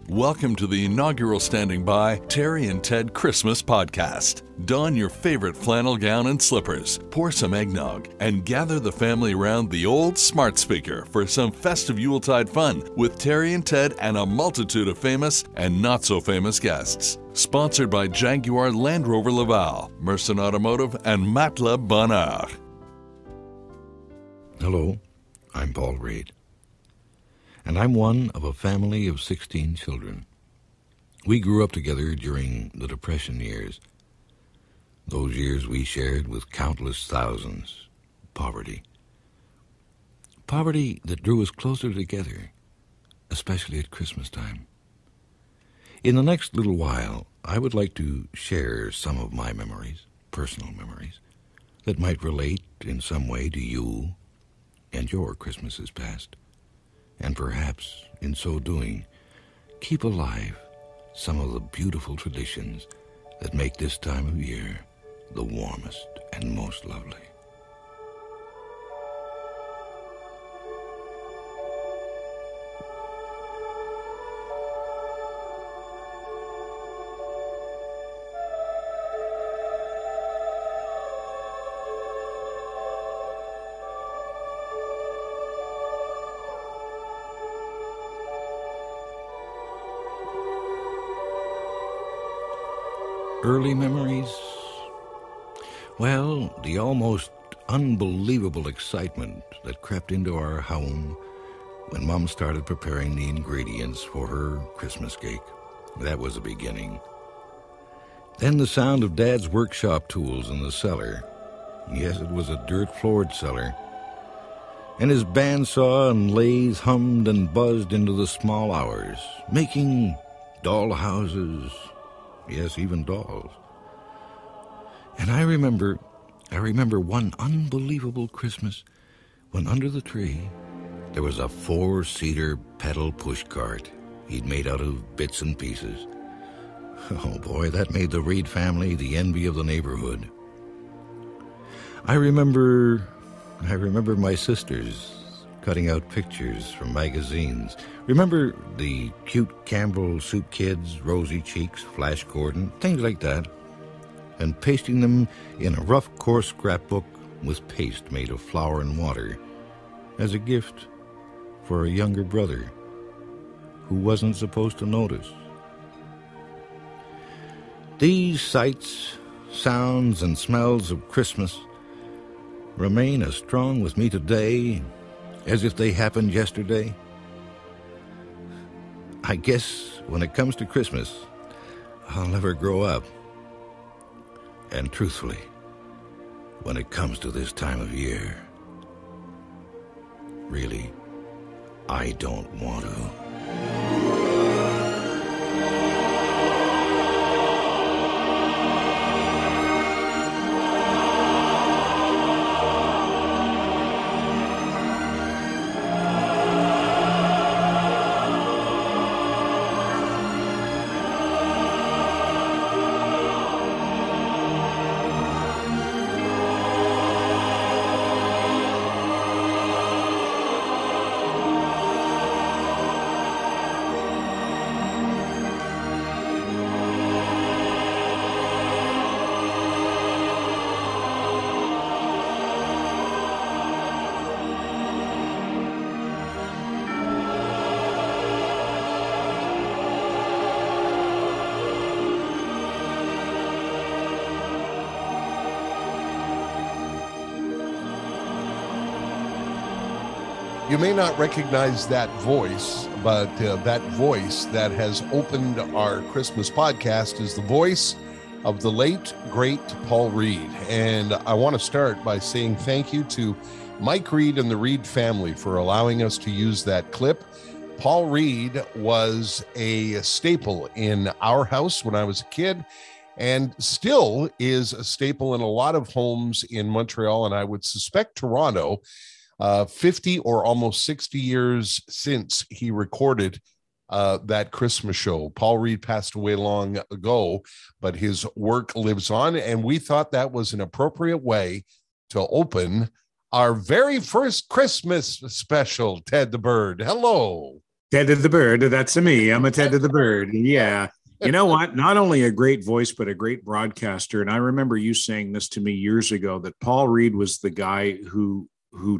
Welcome to the inaugural Standing By Terry and Ted Christmas podcast. Don your favorite flannel gown and slippers, pour some eggnog, and gather the family around the old smart speaker for some festive Yuletide fun with Terry and Ted and a multitude of famous and not so famous guests. Sponsored by Jaguar, Land Rover Laval, Merson Automotive, and Matelas Bonheur. Hello, I'm Paul Reid, and I'm one of a family of 16 children. We grew up together during the Depression years. Those years we shared with countless thousands. Poverty. Poverty that drew us closer together, especially at Christmas time. In the next little while, I would like to share some of my memories, personal memories, that might relate in some way to you and your Christmases past, and perhaps, in so doing, keep alive some of the beautiful traditions that make this time of year the warmest and most lovely. Early memories? Well, the almost unbelievable excitement that crept into our home when Mom started preparing the ingredients for her Christmas cake. That was the beginning. Then the sound of Dad's workshop tools in the cellar. Yes, it was a dirt-floored cellar. And his bandsaw and lathe hummed and buzzed into the small hours, making doll houses. Yes, even dolls. And I remember one unbelievable Christmas when under the tree there was a 4-seater pedal push cart he'd made out of bits and pieces. Oh boy, that made the Reid family the envy of the neighborhood. I remember my sisters cutting out pictures from magazines. Remember the cute Campbell soup kids, rosy cheeks, Flash Gordon, things like that, and pasting them in a rough, coarse scrapbook with paste made of flour and water as a gift for a younger brother who wasn't supposed to notice. These sights, sounds, and smells of Christmas remain as strong with me today as if they happened yesterday. I guess when it comes to Christmas, I'll never grow up. And truthfully, when it comes to this time of year, really, I don't want to. You may not recognize that voice, but that voice that has opened our Christmas podcast is the voice of the late, great Paul Reid. And I want to start by saying thank you to Mike Reid and the Reid family for allowing us to use that clip. Paul Reid was a staple in our house when I was a kid, and still is a staple in a lot of homes in Montreal, and I would suspect Toronto. 50 or almost 60 years since he recorded that Christmas show. Paul Reid passed away long ago, but his work lives on, and we thought that was an appropriate way to open our very first Christmas special. Ted the Bird, hello. Ted the Bird. That's me. I'm a Ted the Bird. Yeah. You know what? Not only a great voice, but a great broadcaster. And I remember you saying this to me years ago that Paul Reed was the guy who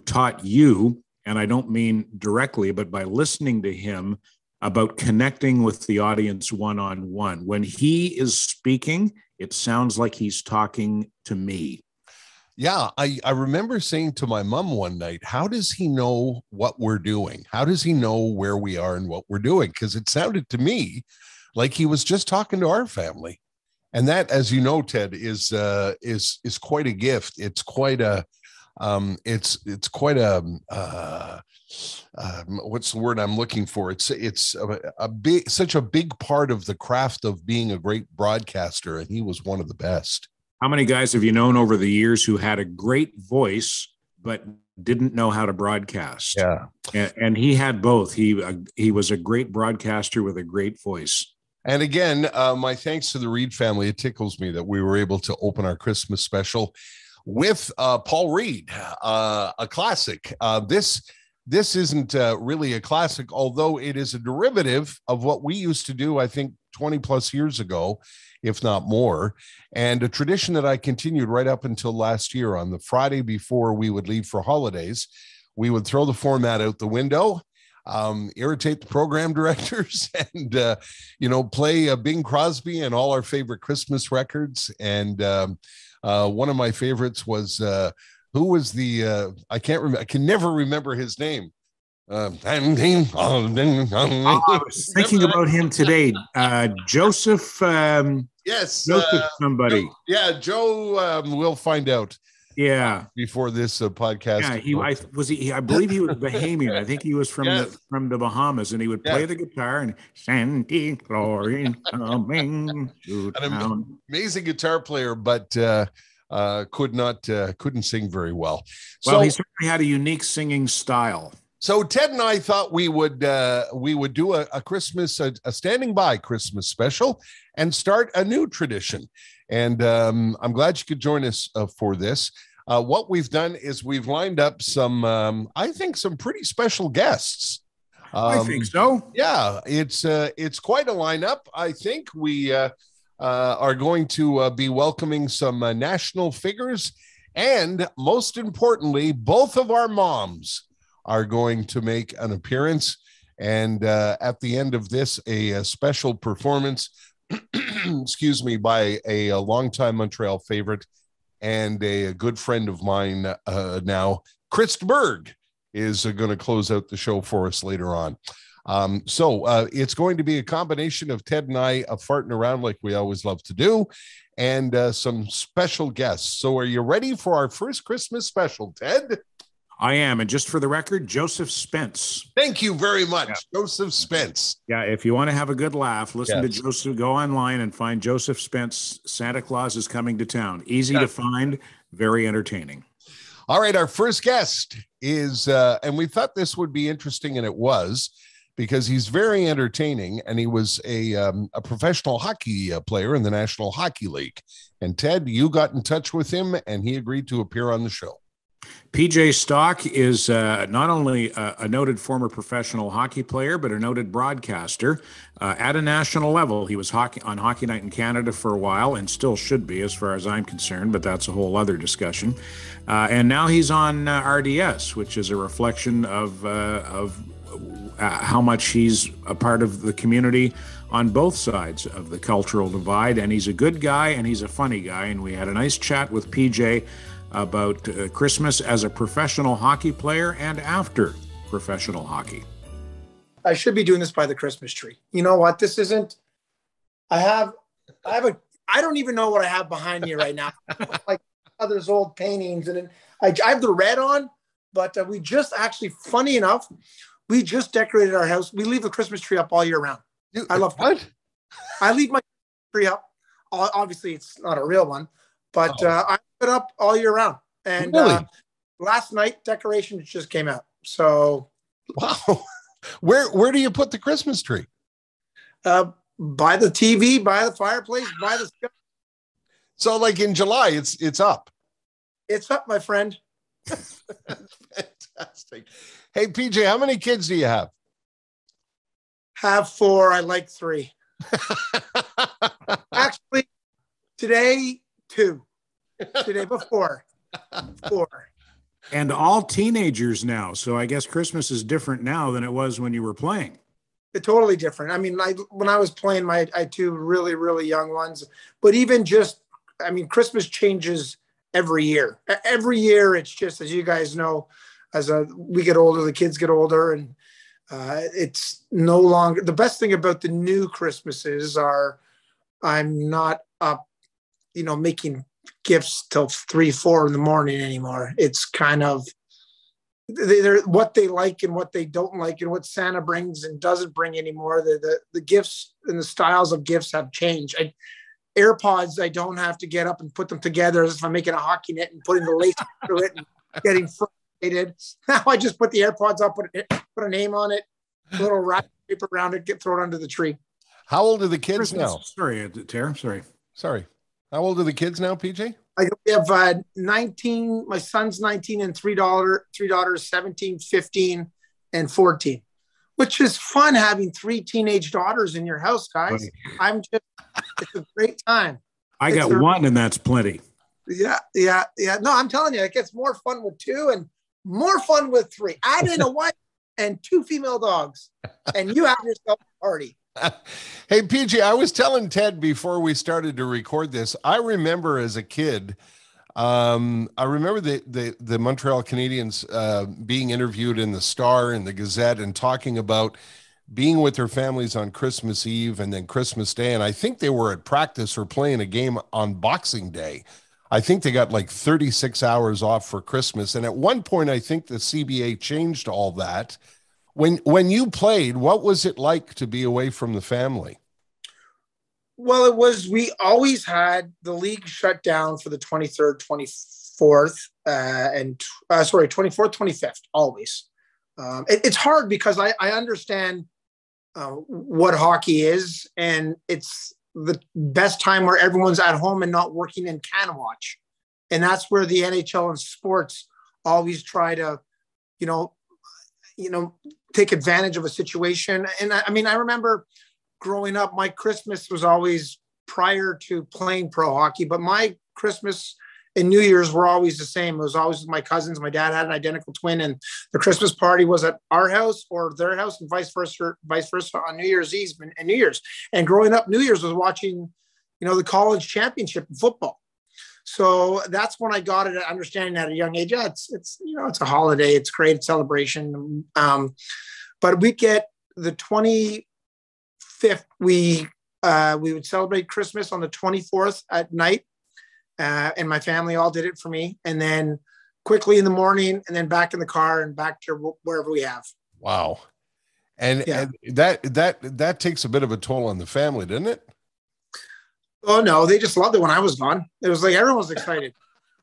taught you, and I don't mean directly, but by listening to him about connecting with the audience one-on-one. When he is speaking, it sounds like he's talking to me. Yeah, I remember saying to my mom one night, how does he know what we're doing? How does he know where we are and what we're doing? Because it sounded to me like he was just talking to our family. And that, as you know, Ted, is quite a gift. It's quite a it's quite a what's the word I'm looking for? It's such a big part of the craft of being a great broadcaster, and he was one of the best. How many guys have you known over the years who had a great voice but didn't know how to broadcast? Yeah, and he had both. He was a great broadcaster with a great voice. And again, my thanks to the Reed family. It tickles me that we were able to open our Christmas special with Paul Reed, a classic. This isn't really a classic, although it is a derivative of what we used to do, I think, 20 plus years ago, if not more, and a tradition that I continued right up until last year. On the Friday before we would leave for holidays, we would throw the format out the window, irritate the program directors, and play Bing Crosby and all our favorite Christmas records. And one of my favorites was who was the I can never remember his name. I was thinking about him today. Joseph. Yes, Joseph somebody. Joe. We'll find out. Yeah, before this podcast. Yeah, I believe he was Bahamian. I think he was from the Bahamas, and he would play the guitar and Santa Claus coming to town. Amazing guitar player, but couldn't sing very well. Well, he certainly had a unique singing style. So Ted and I thought we would do a Christmas, a standing by Christmas special, and start a new tradition. And I'm glad you could join us for this. What we've done is we've lined up some, I think, some pretty special guests. I think so. Yeah, it's quite a lineup. I think we are going to be welcoming some national figures, and most importantly, both of our moms are going to make an appearance. And at the end of this, a special performance, excuse me, by a longtime Montreal favorite and a good friend of mine now, Chris Berg, is going to close out the show for us later on. So it's going to be a combination of Ted and I farting around like we always love to do, and some special guests. So are you ready for our first Christmas special, Ted? I am. And just for the record, Joseph Spence. Thank you very much. Yeah. Joseph Spence. Yeah. If you want to have a good laugh, listen to Joseph, go online and find Joseph Spence. Santa Claus is coming to town. Easy to find, very entertaining. All right. Our first guest is, and we thought this would be interesting, and it was, because he's very entertaining, and he was a professional hockey player in the National Hockey League. And Ted, you got in touch with him, and he agreed to appear on the show. PJ Stock is not only a noted former professional hockey player, but a noted broadcaster at a national level. He was on Hockey Night in Canada for a while, and still should be as far as I'm concerned, but that's a whole other discussion. And now he's on RDS, which is a reflection of how much he's a part of the community on both sides of the cultural divide. And he's a good guy, and he's a funny guy. And we had a nice chat with PJ about Christmas as a professional hockey player and after professional hockey. I should be doing this by the Christmas tree. You know what? This isn't, I don't even know what I have behind me right now. Like others' old paintings. And I have the red on, but we just actually, funny enough, we just decorated our house. We leave the Christmas tree up all year round. I love what? I leave my tree up. Obviously, it's not a real one, but I put it up all year round. And really? Last night, decorations just came out. So, wow. Where do you put the Christmas tree? By the TV, by the fireplace, by the sky. So, like in July, it's up. It's up, my friend. Fantastic. Hey, PJ, how many kids do you have? Have 4. I like 3. Actually, today 2. Today before 4. And all teenagers now. So I guess Christmas is different now than it was when you were playing. It's totally different. I mean, when I was playing, I had 2 really, really young ones. But even just, I mean, Christmas changes every year. Every year, it's just, as you guys know, we get older, the kids get older, and it's no longer. The best thing about the new Christmases are I'm not up, making gifts till 3, 4 in the morning anymore. It's kind of they're what they like and what they don't like and what Santa brings and doesn't bring anymore. The gifts and the styles of gifts have changed. AirPods, I don't have to get up and put them together as if I'm making a hockey net and putting the lace through it and getting frustrated. Now I just put the AirPods up, put a name on it, a little wrap paper around it, throw it under the tree. How old are the kids Christmas. now? Sorry, Tara. Sorry. How old are the kids now, PJ? We have 19. My son's 19 and 3 daughters, 17, 15, and 14, which is fun having 3 teenage daughters in your house, guys. It's a great time. I got 1 and that's plenty. Yeah. No, I'm telling you, it gets more fun with 2 and more fun with 3. Add in a wife and 2 female dogs, and you have yourself a party. Hey, PJ, I was telling Ted before we started to record this, I remember as a kid, I remember the Montreal Canadiens being interviewed in the Star and the Gazette and talking about being with their families on Christmas Eve and then Christmas Day. And I think they were at practice or playing a game on Boxing Day. I think they got like 36 hours off for Christmas. And at one point, I think the CBA changed all that. When you played, what was it like to be away from the family? Well, we always had the league shut down for the 23rd, 24th, 24th, 25th, always. It's hard because I understand what hockey is, and it's the best time where everyone's at home and not working and can watch. And that's where the NHL and sports always try to, take advantage of a situation. And I remember growing up, my Christmas was always prior to playing pro hockey, but my Christmas and New Year's were always the same. It was always with my cousins. My dad had an identical twin, and the Christmas party was at our house or their house, and vice versa on New Year's Eve and New Year's. And growing up, New Year's was watching, the college championship in football. So that's when I got it, understanding at a young age. Yeah, it's a holiday. It's great. It's celebration. But we get the 25th. We would celebrate Christmas on the 24th at night. And my family all did it for me. And then quickly in the morning, and then back in the car and back to wherever we have. Wow. And that takes a bit of a toll on the family, didn't it? Oh no, they just loved it when I was gone. It was like everyone was excited.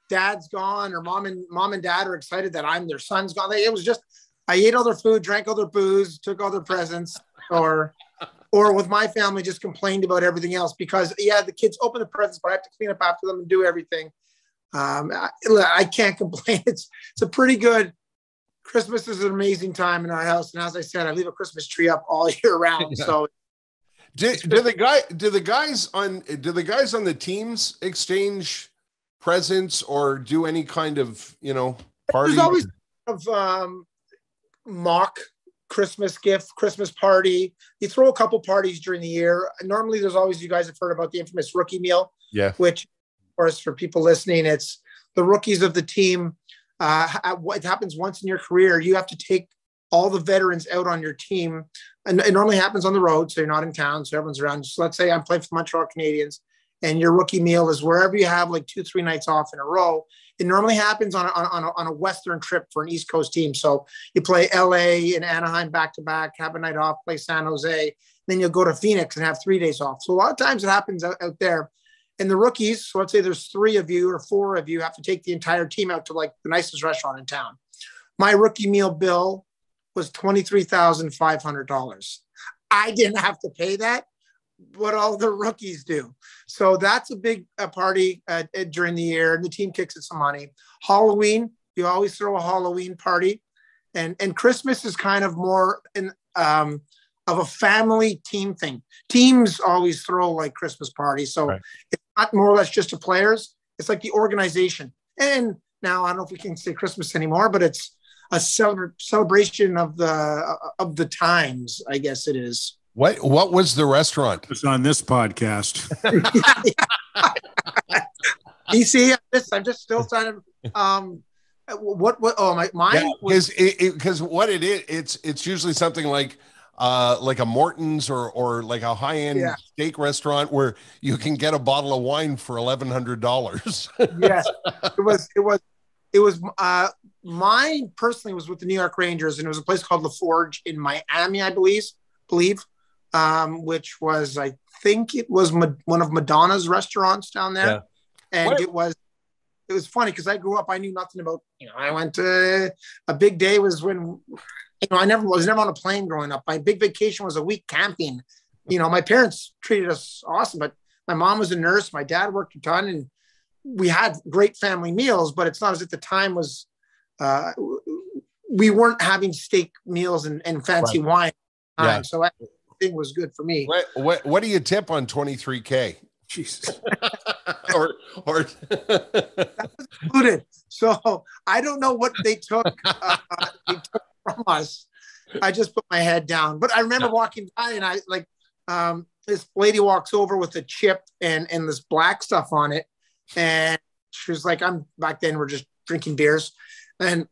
Dad's gone, or mom and dad are excited that their son's gone. It was just, I ate all their food, drank all their booze, took all their presents, or with my family just complained about everything else because the kids open the presents, but I have to clean up after them and do everything. I can't complain. It's a pretty good Christmas. Is an amazing time in our house, and as I said, I leave a Christmas tree up all year round. Yeah. So. Do the guys on the teams exchange presents or do any kind of party? There's always mock Christmas gift, Christmas party. You throw a couple parties during the year. Normally, there's always, you guys have heard about the infamous rookie meal. Yeah. Which, of course, for people listening, it's the rookies of the team. It happens once in your career. You have to take all the veterans out on your team. And it normally happens on the road, so you're not in town, so everyone's around. So let's say I'm playing for the Montreal Canadiens, and your rookie meal is wherever you have like 2-3 nights off in a row. It normally happens on a Western trip for an East Coast team. So you play LA and Anaheim back-to-back, have a night off, play San Jose, then you'll go to Phoenix and have 3 days off. So a lot of times it happens out there. And the rookies, so let's say there's 3 of you or 4 of you, have to take the entire team out to like the nicest restaurant in town. My rookie meal bill was $23,500. I didn't have to pay that, but all the rookies do. So that's a big party during the year, and the team kicks in some money. Halloween, you always throw a Halloween party, and Christmas is kind of more in of a family team thing. Teams always throw like Christmas parties. So it's not more or less just the players. It's like the organization. And now I don't know if we can say Christmas anymore, but it's a celebration of the times, I guess it is. What was the restaurant? It's on this podcast. You see, I'm just still trying to. Mine was because what it is, it's usually something like a Morton's or like a high-end steak restaurant where you can get a bottle of wine for $1,100. Yes, it was mine personally was with the New York Rangers, and it was a place called La Forge in Miami, I believe, which was, I think it was one of Madonna's restaurants down there. Yeah. And it was funny because I grew up, I knew nothing about, I went to a big day was when, I was never on a plane growing up. My big vacation was a week camping. My parents treated us awesome, but my mom was a nurse. My dad worked a ton, and we had great family meals, but it's not as if the time was, we weren't having steak meals and fancy wine. Yeah. So everything was good for me. What do you tip on 23K? Jesus. or that was included. So I don't know what they took, from us. I just put my head down. But I remember walking by, and I this lady walks over with a chip and this black stuff on it, and she was like, back then we're just drinking beers and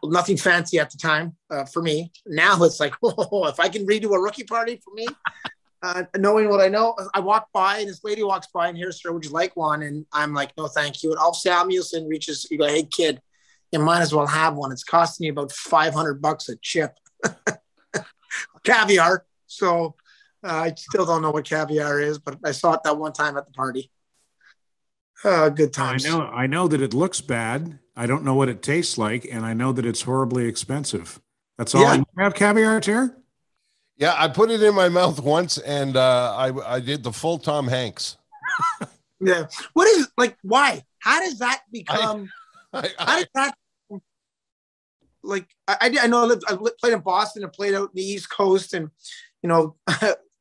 nothing fancy at the time for me. Now it's like, if I can redo a rookie party for me. Knowing what I know, I walk by and this lady walks by and here's, sir, would you like one? And I'm like, no, thank you. And Alf Samuelson reaches, you go, hey kid, you might as well have one. It's costing you about $500 a chip. Caviar. So I still don't know what caviar is, but I saw it that one time at the party. Good times. I know that it looks bad. I don't know what it tastes like. And I know that it's horribly expensive. That's all. Yeah. You have caviar, Ter? Yeah, I put it in my mouth once, and I did the full Tom Hanks. Yeah. What is like? Why? How does that become? How does that? Like I know I played in Boston and played out in the East Coast, and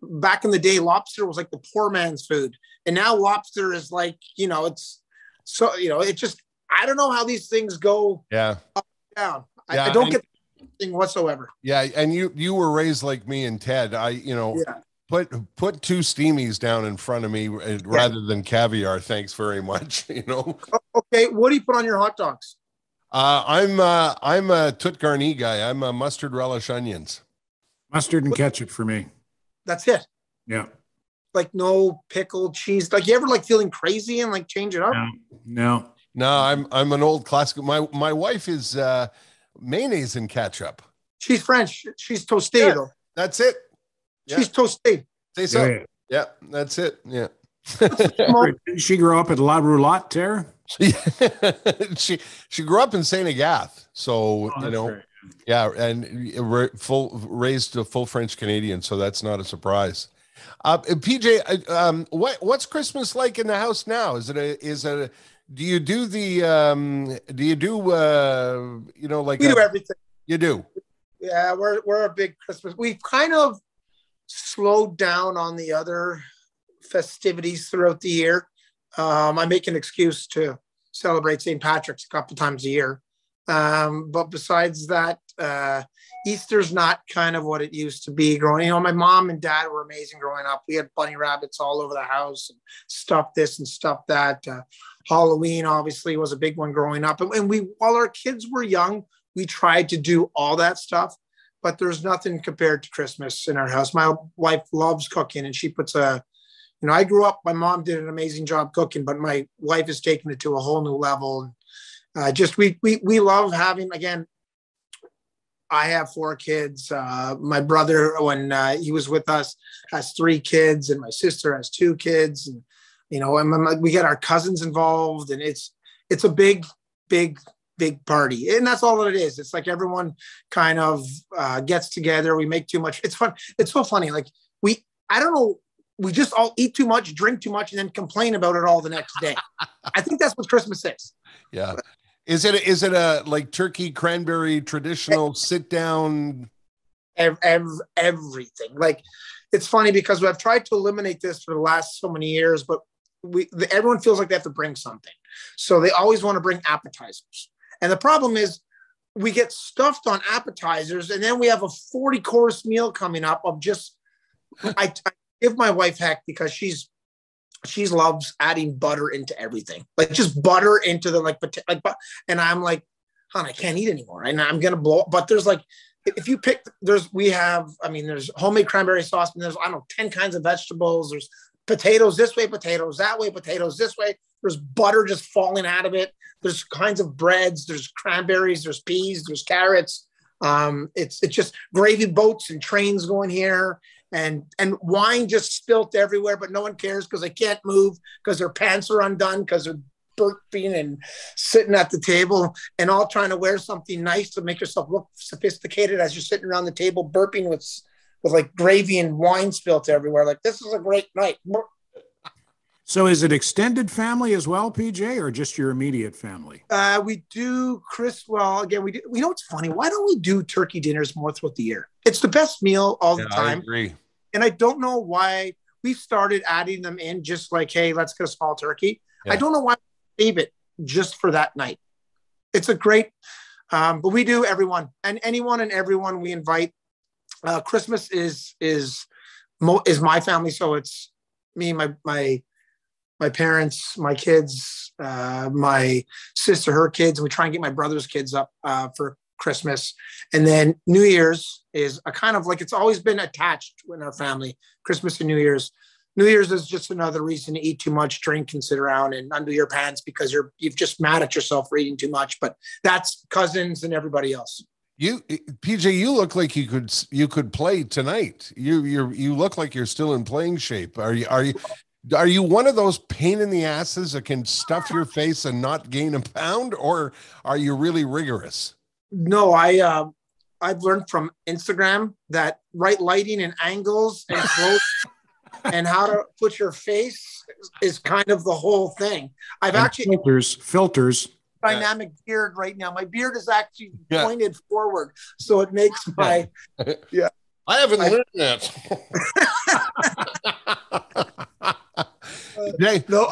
back in the day, lobster was like the poor man's food, and now lobster is like it's so it just I don't know how these things go. Yeah. Up and down. Yeah, I don't get thing whatsoever. Yeah, and you were raised like me and Ted. Put two steamies down in front of me rather than caviar. Thanks very much. Okay, what do you put on your hot dogs? I'm a Tut Garni guy. I'm a mustard relish onions. Mustard and ketchup for me. That's it. Yeah. Like no pickled cheese. Like you ever like feeling crazy and like change it up? No. I'm an old classic. My wife is mayonnaise and ketchup. She's French. She's toasté though. That's it. Yeah. She's toasté. Say so. Yeah, that's it. Yeah. Did she grow up at La Roulotte, Ter? she grew up in Saint Agathe, so great. Yeah, and raised a full French Canadian, so that's not a surprise. PJ, what's Christmas like in the house now? Do you do like we do everything. You do? Yeah, we're a big Christmas. We've kind of slowed down on the other festivities throughout the year. I make an excuse to celebrate St. Patrick's a couple times a year. But besides that, Easter's not kind of what it used to be growing. My mom and dad were amazing growing up. We had bunny rabbits all over the house and stuff this and stuff that. Halloween obviously was a big one growing up. And while our kids were young, we tried to do all that stuff, but there's nothing compared to Christmas in our house. My wife loves cooking, and she puts I grew up, my mom did an amazing job cooking, but my wife has taken it to a whole new level. We love having, again, I have 4 kids. My brother, when he was with us, has 3 kids, and my sister has 2 kids. And, and we get our cousins involved, and it's a big party. And that's all that it is. It's like everyone kind of gets together. We make too much. It's fun. It's so funny. Like I don't know. We just all eat too much, drink too much, and then complain about it all the next day. I think that's what Christmas is. Yeah. Is it a like turkey cranberry traditional sit down? everything. Like, it's funny because I've tried to eliminate this for the last so many years, but everyone feels like they have to bring something. So they always want to bring appetizers. And the problem is we get stuffed on appetizers, and then we have a 40-course meal coming up of just, I give my wife heck because she loves adding butter into everything. Like, just butter into the, and I'm like, hon, I can't eat anymore. And I'm going to blow up. But there's like, if you pick, there's homemade cranberry sauce, and there's, 10 kinds of vegetables. There's potatoes this way, potatoes that way, potatoes this way. There's butter just falling out of it. There's kinds of breads. There's cranberries. There's peas. There's carrots. It's just gravy boats and trains going here, and wine just spilt everywhere, but no one cares because they can't move because their pants are undone because they're burping and sitting at the table and all trying to wear something nice to make yourself look sophisticated as you're sitting around the table burping with like gravy and wine spilt everywhere. Like, this is a great night. So is it extended family as well, PJ, or just your immediate family? We do we do. You know what's funny? Why don't we do turkey dinners more throughout the year? It's the best meal all the time. I agree. And I don't know why we started adding them in, just like, hey, let's get a small turkey. Yeah. I don't know why we save it just for that night. It's a great, but we do everyone and anyone and everyone we invite. Christmas is my family. So it's me, my parents, my kids, my sister, her kids. We try and get my brother's kids up for Christmas. And then New Year's is a kind of like, it's always been attached in our family, Christmas and New Year's. New Year's is just another reason to eat too much, drink, and sit around and undo your pants because you've just mad at yourself for eating too much. But that's cousins and everybody else. PJ, you look like you could play tonight. You look like you're still in playing shape. Are you one of those pain in the asses that can stuff your face and not gain a pound, or are you really rigorous? No, I've learned from Instagram that right lighting and angles and clothes and how to put your face is kind of the whole thing. I've and actually filters. Dynamic beard right now. My beard is actually pointed forward, so it makes my I haven't learned that. No,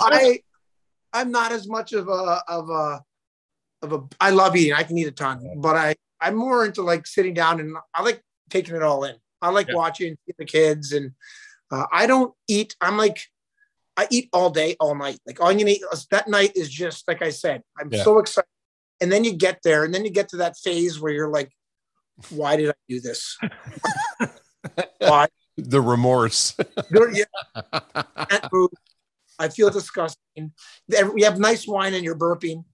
I'm not as much of a. I love eating. I can eat a ton, but I'm more into like sitting down and I like taking it all in. I like watching the kids, and I don't eat. I eat all day, all night. Like, all you need that night is just like I said. I'm so excited, and then you get there, and then you get to that phase where you're like, "Why did I do this? Why?" The remorse. I feel disgusting. You have nice wine and you're burping,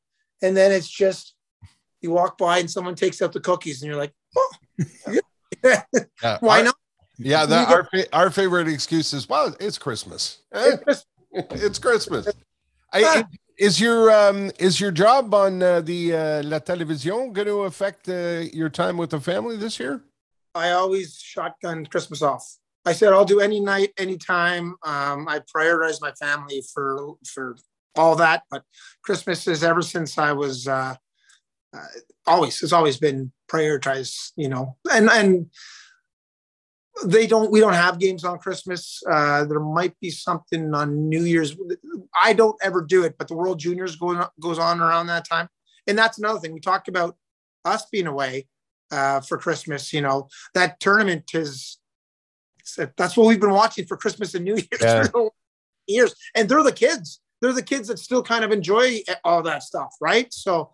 and then it's just you walk by and someone takes out the cookies, and you're like, "Oh, why not?" Yeah, our favorite excuse is, "Well, it's Christmas. It's Christmas." Is your job on the La Télévision going to affect your time with the family this year? I always shotgun Christmas off. I said I'll do any night, anytime. I prioritize my family for all that, but Christmas is ever since I was it's always been prioritized, and we don't have games on Christmas. There might be something on New Year's. I don't ever do it, but the World Juniors goes on around that time. And that's another thing. We talked about us being away for Christmas. That tournament that's what we've been watching for Christmas and New Year's for years. And they're the kids. They're the kids that still kind of enjoy all that stuff, right? So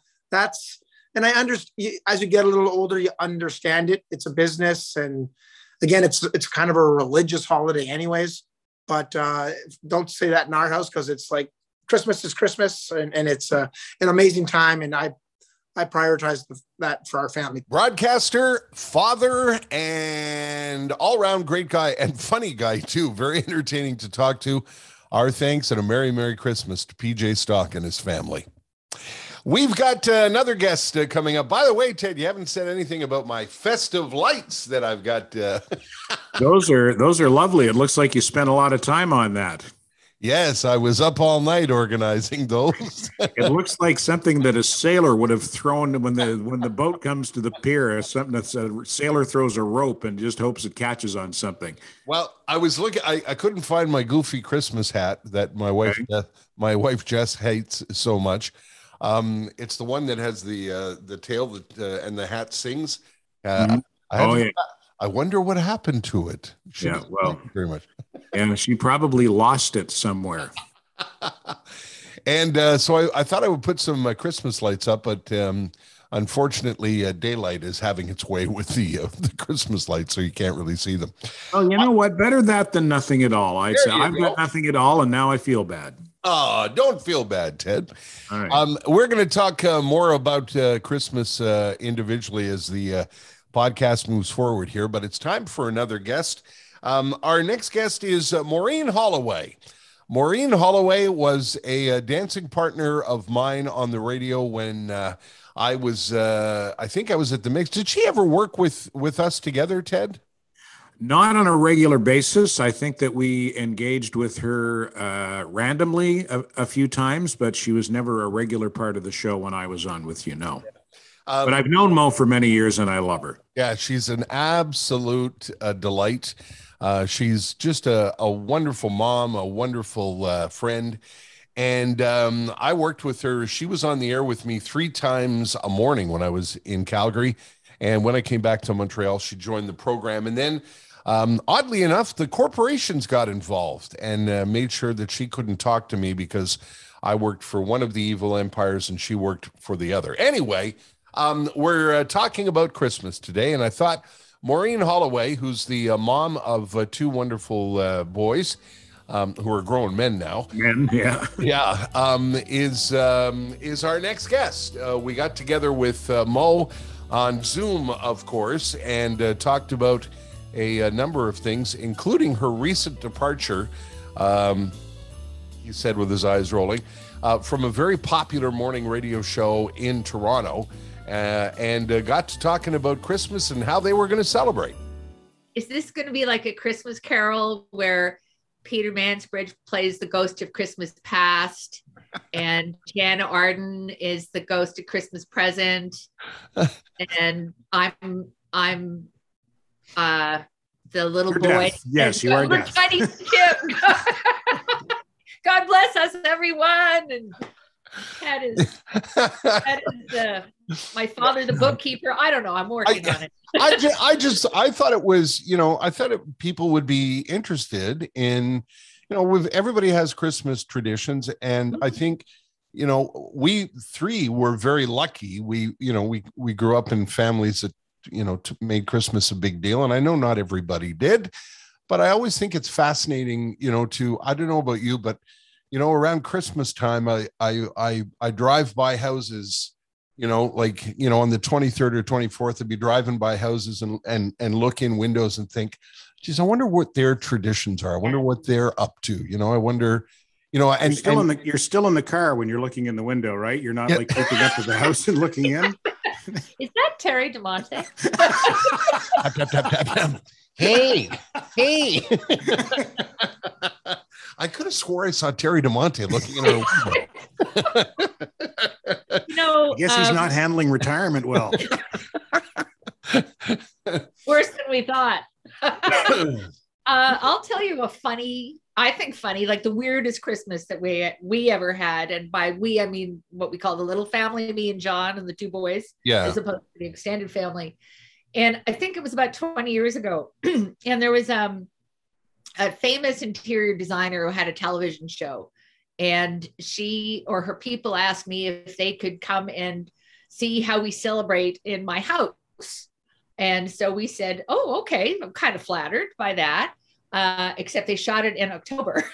and I understand, as you get a little older, you understand it. It's a business, and again, it's kind of a religious holiday anyways, but don't say that in our house because it's like Christmas is Christmas, and it's an amazing time, and I prioritize that for our family. Broadcaster, father, and all-around great guy and funny guy too. Very entertaining to talk to. Our thanks and a Merry, Merry Christmas to PJ Stock and his family. We've got another guest coming up. By the way, Ted, you haven't said anything about my festive lights that I've got. Those are lovely. It looks like you spent a lot of time on that. Yes, I was up all night organizing those. It looks like something that a sailor would have thrown when the boat comes to the pier. Something that a sailor throws a rope and just hopes it catches on something. Well, I was looking. I couldn't find my goofy Christmas hat that my wife Jess hates so much. It's the one that has the tail that and the hat sings. I wonder what happened to it. Very much. And she probably lost it somewhere. And so I thought I would put some Christmas lights up, but unfortunately, daylight is having its way with the Christmas lights, so you can't really see them. Oh, you know what? Better that than nothing at all. I'd say I've got nothing at all, and now I feel bad. Oh, don't feel bad, Ted. All right. We're going to talk more about Christmas individually as the podcast moves forward here, but it's time for another guest. Our next guest is Maureen Holloway. Maureen Holloway was a dancing partner of mine on the radio when I think I was at the Mix. Did she ever work with us together, Ted? Not on a regular basis. I think that we engaged with her randomly a few times, but she was never a regular part of the show when I was on with you, no. But I've known Mo for many years, and I love her. Yeah, she's an absolute delight. She's just a wonderful mom, a wonderful friend. And I worked with her. She was on the air with me 3 times a morning when I was in Calgary. And when I came back to Montreal, she joined the program. And then, oddly enough, the corporations got involved and made sure that she couldn't talk to me because I worked for one of the evil empires and she worked for the other. Anyway, we're talking about Christmas today. And I thought Maureen Holloway, who's the mom of 2 wonderful boys, who are grown men now. Is our next guest. We got together with Mo on Zoom, of course, and talked about a number of things, including her recent departure, he said with his eyes rolling, from a very popular morning radio show in Toronto, and got to talking about Christmas and how they were going to celebrate. Is this going to be like a Christmas Carol where Peter Mansbridge plays the ghost of Christmas past and Jana Arden is the ghost of Christmas present, and I'm the little You're boy. deaf. Yes, you are deaf. Tiny Kim. God bless us, everyone. And that is my father, the bookkeeper. I don't know. I'm working on it. I thought it was, I thought people would be interested in, everybody has Christmas traditions. And I think, we 3 were very lucky. We grew up in families that, made Christmas a big deal. And I know not everybody did, but I always think it's fascinating, I don't know about you, but, around Christmas time, I drive by houses, on the 23rd or 24th, I'd be driving by houses and look in windows and think, geez, I wonder what their traditions are. I wonder what they're up to. I wonder, and you're still in the car when you're looking in the window, right? You're not like looking up at the house and looking in. Is that Terry DiMonte? Hey. I could have swore I saw Terry DiMonte looking at her window. I guess he's not handling retirement well. Worse than we thought. I'll tell you a funny, like the weirdest Christmas that we ever had. And by we, I mean what we call the little family, me and John and the 2 boys, as opposed to the extended family. And I think it was about 20 years ago. And there was a famous interior designer who had a television show. And she or her people asked me if they could come and see how we celebrate in my house. And so we said, oh, okay. I'm kind of flattered by that, except they shot it in October.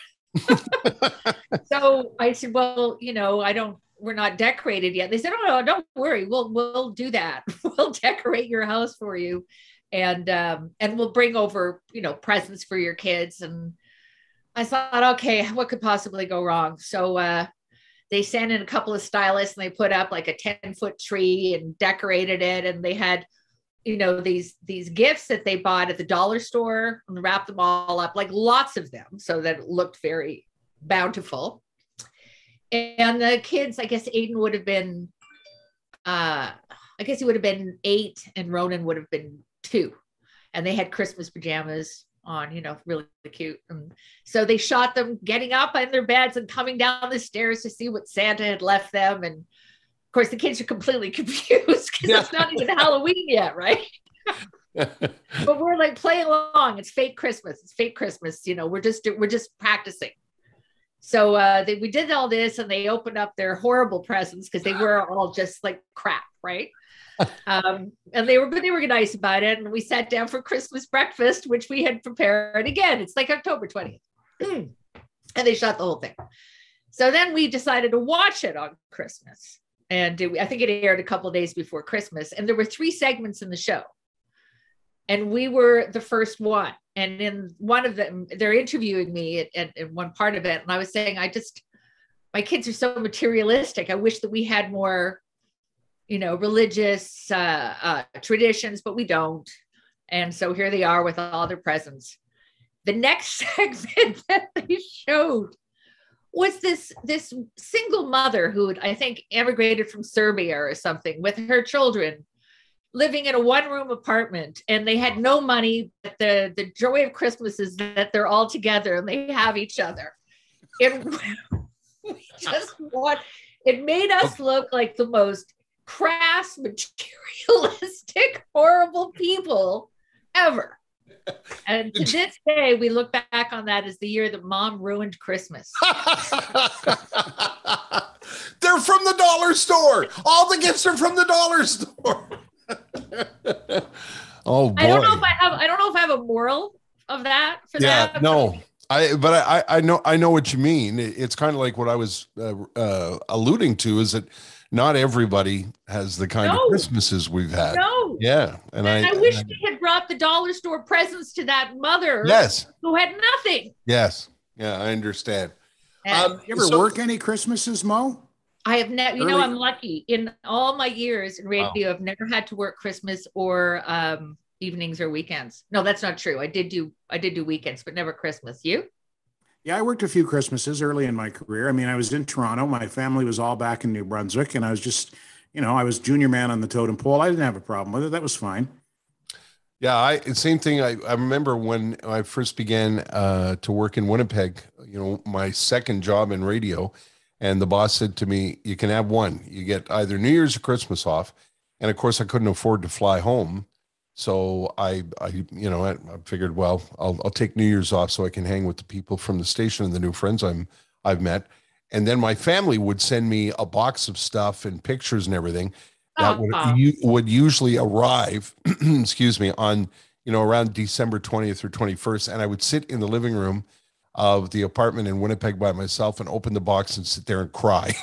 So I said, well, we're not decorated yet. They said, oh, no, don't worry. We'll do that. We'll decorate your house for you. And we'll bring over, presents for your kids. And I thought, okay, what could possibly go wrong? So they sent in a couple of stylists and they put up like a 10-foot tree and decorated it. And they had, these gifts that they bought at the dollar store and wrapped them all up, like lots of them, so that it looked very bountiful. And the kids, I guess Aiden would have been, he would have been 8 and Ronan would have been 2. And they had Christmas pajamas on, really cute. And so they shot them getting up in their beds and coming down the stairs to see what Santa had left them. And of course, the kids are completely confused because it's not even Halloween yet, right? But we're like playing along. It's fake Christmas. It's fake Christmas. We're just practicing. So we did all this, and they opened up their horrible presents because they were all just like crap, right? And they were nice about it. And we sat down for Christmas breakfast, which we had prepared. Again, it's like October 20th. And they shot the whole thing. So then we decided to watch it on Christmas. And I think it aired a couple of days before Christmas. And there were 3 segments in the show. And we were the first one. And in one of them, they're interviewing me at one part of it. And I was saying, my kids are so materialistic. I wish that we had more, religious traditions, but we don't. And so here they are with all their presents. The next segment that they showed was this single mother who I think emigrated from Serbia or something with her children, living in a 1-room apartment, and they had no money, but the joy of Christmas is that they're all together and they have each other. And it made us look like the most crass, materialistic, horrible people ever. And to this day, we look back on that as the year that Mom ruined Christmas. They're from the dollar store. All the gifts are from the dollar store. Oh boy. I don't know if I have a moral of that for that. Yeah, no. I know what you mean. It's kind of like what I was alluding to, is that not everybody has the kind of Christmases we've had. No. Yeah. And I wish we had brought the dollar store presents to that mother. Yes. Who had nothing. Yes. Yeah, I understand. You ever work any Christmases, Mo? I have never, I'm lucky. In all my years in radio, I've never had to work Christmas or evenings or weekends. No, that's not true. I did do weekends, but never Christmas. You? Yeah, I worked a few Christmases early in my career. I mean, I was in Toronto. My family was all back in New Brunswick, and I was just, I was junior man on the totem pole. I didn't have a problem with it. That was fine. Yeah, same thing. I remember when I first began to work in Winnipeg, my second job in radio, and the boss said to me, you can have one. You get either New Year's or Christmas off. And of course, I couldn't afford to fly home. So I figured, well, I'll take New Year's off so I can hang with the people from the station and the new friends I've met. And then my family would send me a box of stuff and pictures and everything that would usually arrive, excuse me, on, around December 20th or 21st. And I would sit in the living room of the apartment in Winnipeg by myself and open the box and sit there and cry.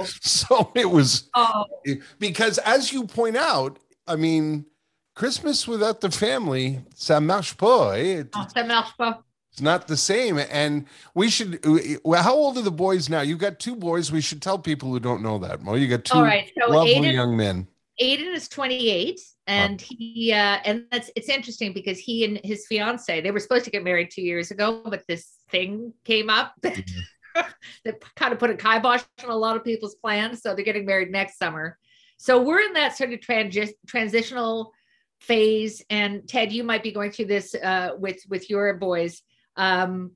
So it was because, as you point out, I mean, Christmas without the family, ça marche pas. Ça marche pas. It's not the same. And we should, well, how old are the boys now? You've got 2 boys. We should tell people who don't know that, Mo. You got 2 lovely young men. Aiden is 28, and it's interesting because he and his fiance, they were supposed to get married 2 years ago, but this thing came up that kind of put a kibosh on a lot of people's plans. So they're getting married next summer. So we're in that sort of transitional phase. And Ted, you might be going through this with your boys,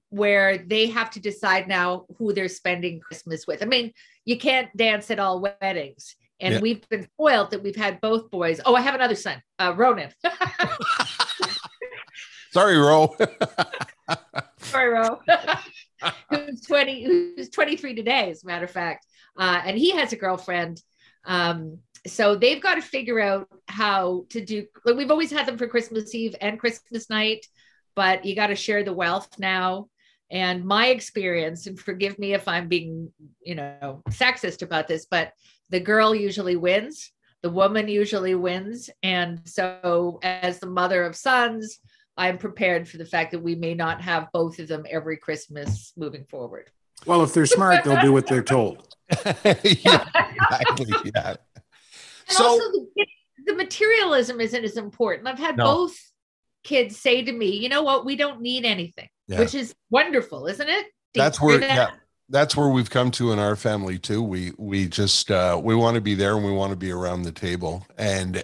where they have to decide now who they're spending Christmas with. I mean, you can't dance at all weddings. And we've been spoiled that we've had both boys. Oh, I have another son, Ronan. Sorry, Ro. Sorry, Ro. who's 23 today, as a matter of fact. And he has a girlfriend. So they've got to figure out how to do, like, we've always had them for Christmas Eve and Christmas night, but you got to share the wealth now. And my experience, and forgive me if I'm being, sexist about this, but the girl usually wins, the woman usually wins. And so as the mother of sons, I'm prepared for the fact that we may not have both of them every Christmas moving forward. Well, if they're smart, they'll do what they're told. Yeah, exactly. Yeah. And so, also the materialism isn't as important. I've had both kids say to me, you know what, we don't need anything, which is wonderful, isn't it? That's where we've come to in our family too. We just we want to be there, and we want to be around the table, and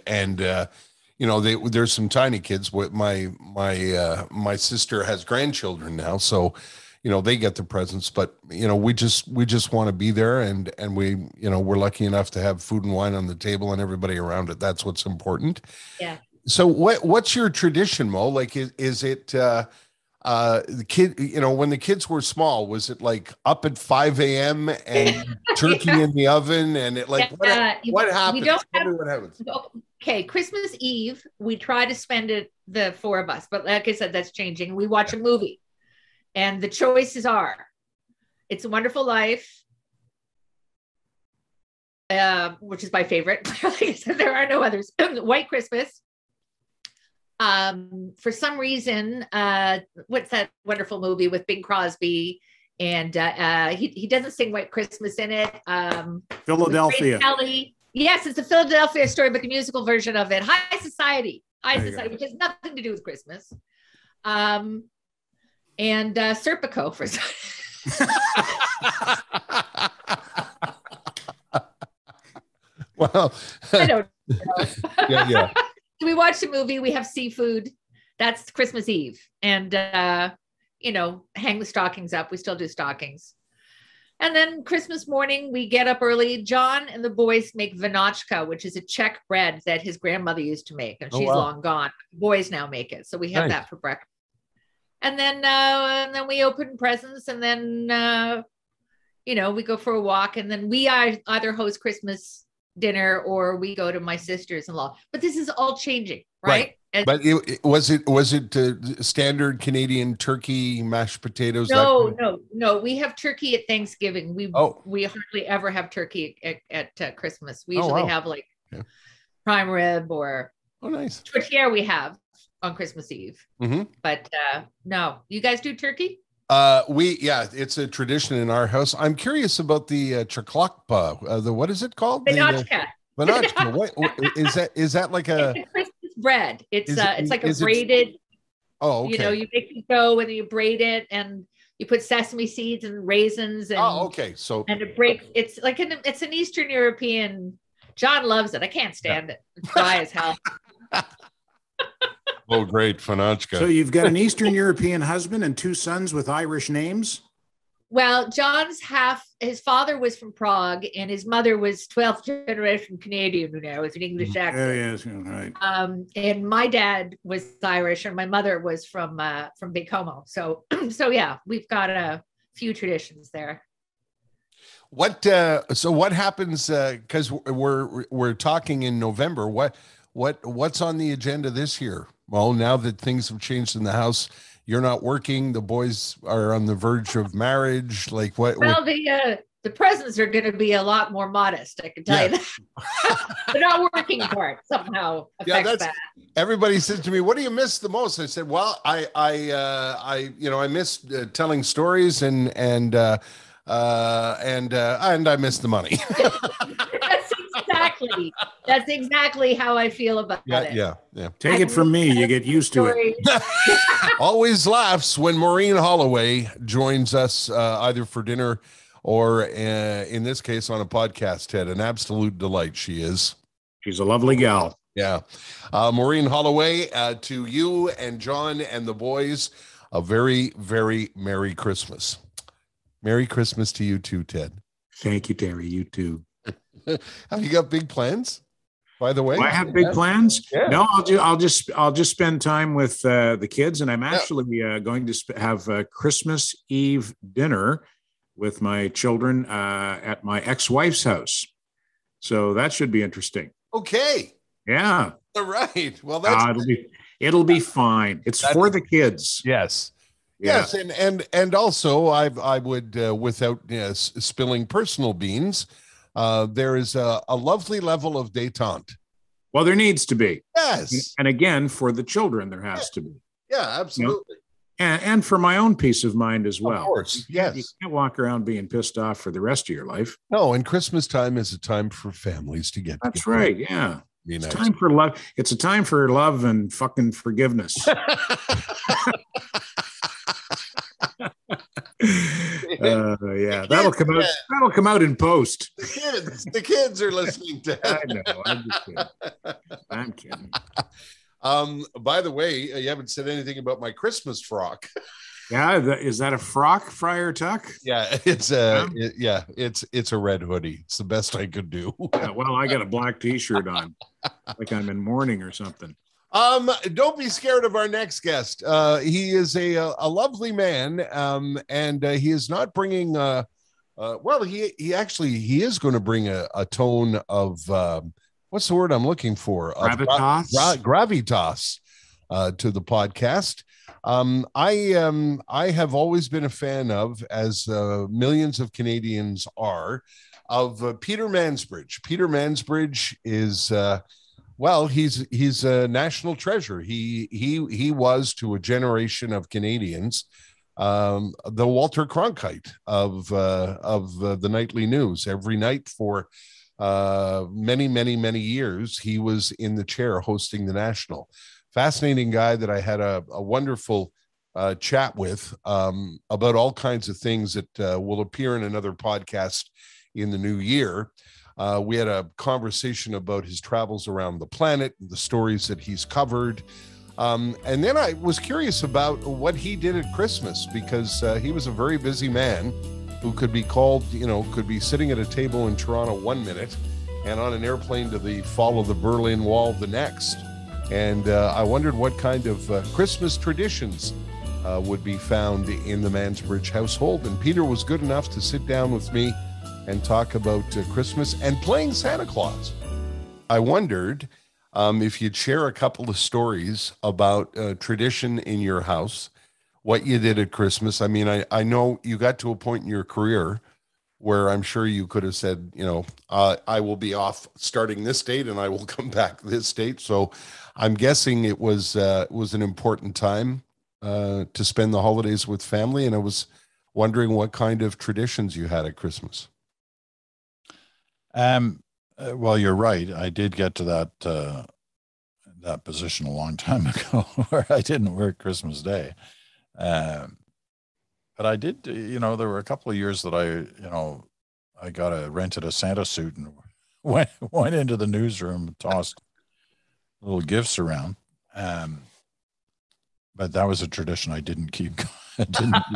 there's some tiny kids. My sister has grandchildren now, so they get the presents, but we just want to be there, and we're lucky enough to have food and wine on the table and everybody around it. That's what's important. Yeah. So what's your tradition, Mo? Like, is it the kid, when the kids were small, was it like up at 5 a.m. and turkey in the oven, and it like what happens? Tell me what happens. Okay, Christmas Eve, we try to spend it, the four of us, but like I said, that's changing. We watch a movie, and the choices are It's a Wonderful Life, which is my favorite. Like I said, there are no others. White Christmas. For some reason, what's that wonderful movie with Bing Crosby? And he doesn't sing White Christmas in it. Philadelphia. Yes, it's a Philadelphia story, but the musical version of it. High Society, which has nothing to do with Christmas. And Serpico for Well, I don't know. yeah. We watch the movie, we have seafood. That's Christmas Eve. And, hang the stockings up. We still do stockings. And then Christmas morning, we get up early. John and the boys make vinochka, which is a Czech bread that his grandmother used to make. And she's long gone. Boys now make it. So we have that for breakfast. And then we open presents, and then, we go for a walk, and then we either host Christmas dinner or we go to my sister's-in-law. But this is all changing, right? But was it standard Canadian turkey, mashed potatoes? No. We have turkey at Thanksgiving. We hardly ever have turkey at Christmas. We usually have prime rib or nice tortilla. We have on Christmas Eve. Mm-hmm. But no, you guys do turkey? It's a tradition in our house. I'm curious about the chaklakpa. What is it called? Vinochka. Vinochka. What is that like a Christmas bread? It's like a braided. Okay. You make the dough and you braid it, and you put sesame seeds and raisins. And, So and it breaks. It's like it's an Eastern European. John loves it. I can't stand it. It's dry as hell. Oh, great. Vinochka. So you've got an Eastern European husband and two sons with Irish names? Well, John's his father was from Prague, and his mother was 12th generation Canadian, with an English accent. Yes, right. And my dad was Irish, and my mother was from Baie-Comeau. So yeah, we've got a few traditions there. So what happens, because we're talking in November, what's on the agenda this year? Well, now that things have changed in the house, you're not working. The boys are on the verge of marriage. Like what? Well, the presents are going to be a lot more modest. I can tell you that. The not working part somehow affects that. Everybody says to me, "What do you miss the most?" I said, "Well, I miss telling stories and I miss the money." That's exactly how I feel about it. Yeah. Take it from me. You get used to it. Always laughs when Maureen Holloway joins us either for dinner or in this case on a podcast, Ted. An absolute delight she is. She's a lovely gal. Yeah. Maureen Holloway, to you and John and the boys, a very, very Merry Christmas. Merry Christmas to you too, Ted. Thank you, Terry. You too. Have you got big plans, by the way? Do I have big plans? Yeah. No, I'll just spend time with the kids, and I'm actually going to have a Christmas Eve dinner with my children at my ex-wife's house. So that should be interesting. Okay. Yeah. All right. Well, it'll be fine. It's for the kids. Yes. Yeah. Yes, and also I would without spilling personal beans. There is a lovely level of détente. Well, there needs to be. Yes. And again, for the children, there has to be. Yeah, absolutely. And for my own peace of mind as well. Of course, yes. You can't walk around being pissed off for the rest of your life. No, and Christmas time is a time for families to get That's together. right, yeah. Be nice. It's time for love. It's a time for love and fucking forgiveness. Yeah, that'll come out. That'll come out in post. The kids are listening to. I know. I'm just kidding. I'm kidding. By the way, you haven't said anything about my Christmas frock. Yeah, is that a frock, Friar Tuck? Yeah, it's a it's a red hoodie. It's the best I could do. Yeah, well, I got a black T-shirt on, like I'm in mourning or something. Don't be scared of our next guest. He is a lovely man, and he is not bringing. Well, he is going to bring a tone of what's the word I'm looking for? Gravitas. Gravitas to the podcast. I have always been a fan of, as millions of Canadians are, of Peter Mansbridge. Peter Mansbridge is. Well, he's a national treasure. He was, to a generation of Canadians, the Walter Cronkite of the nightly news. Every night for many years, he was in the chair hosting the National. Fascinating guy that I had a wonderful chat with about all kinds of things that will appear in another podcast in the new year. We had a conversation about his travels around the planet, the stories that he's covered. And then I was curious about what he did at Christmas, because he was a very busy man who could be called, could be sitting at a table in Toronto one minute and on an airplane to the fall of the Berlin Wall the next. And I wondered what kind of Christmas traditions would be found in the Mansbridge household. And Peter was good enough to sit down with me and talk about Christmas and playing Santa Claus. I wondered if you'd share a couple of stories about tradition in your house, what you did at Christmas. I mean, I know you got to a point in your career where I'm sure you could have said, I will be off starting this date and I will come back this date. So I'm guessing it was an important time to spend the holidays with family. And I was wondering what kind of traditions you had at Christmas. Well, you're right. I did get to that position a long time ago where I didn't work Christmas Day. But I did, there were a couple of years that I rented a Santa suit and went into the newsroom and tossed little gifts around. But that was a tradition I didn't keep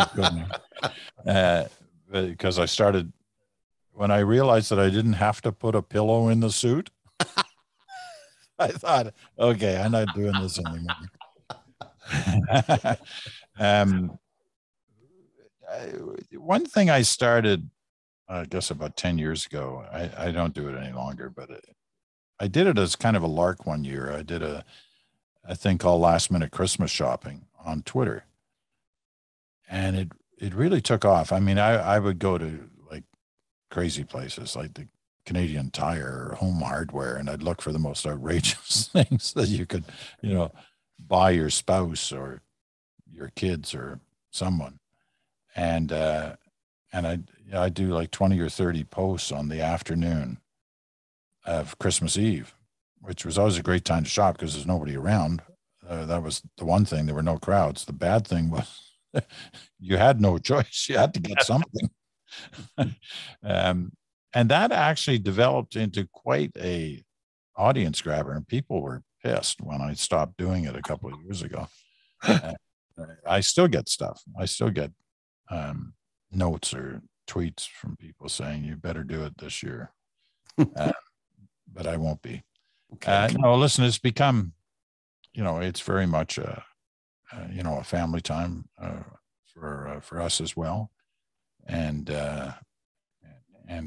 going. Because I started, when I realized that I didn't have to put a pillow in the suit, I thought, okay, I'm not doing this anymore. One thing I started, I guess about 10 years ago, I don't do it any longer, but I did it as kind of a lark one year. I did a thing called Last Minute Christmas Shopping on Twitter. And it really took off. I mean, I would go to like crazy places like the Canadian Tire or Home Hardware, and I'd look for the most outrageous things that you could, buy your spouse or your kids or someone. And I do like 20 or 30 posts on the afternoon of Christmas Eve, which was always a great time to shop because there's nobody around. That was the one thing. There were no crowds. The bad thing was you had no choice. You had to get something. And that actually developed into quite a audience grabber, and people were pissed when I stopped doing it a couple of years ago. I still get stuff. I still get notes or tweets from people saying you better do it this year, but I won't be. Okay. No, listen, it's become, it's very much a family time for us as well, and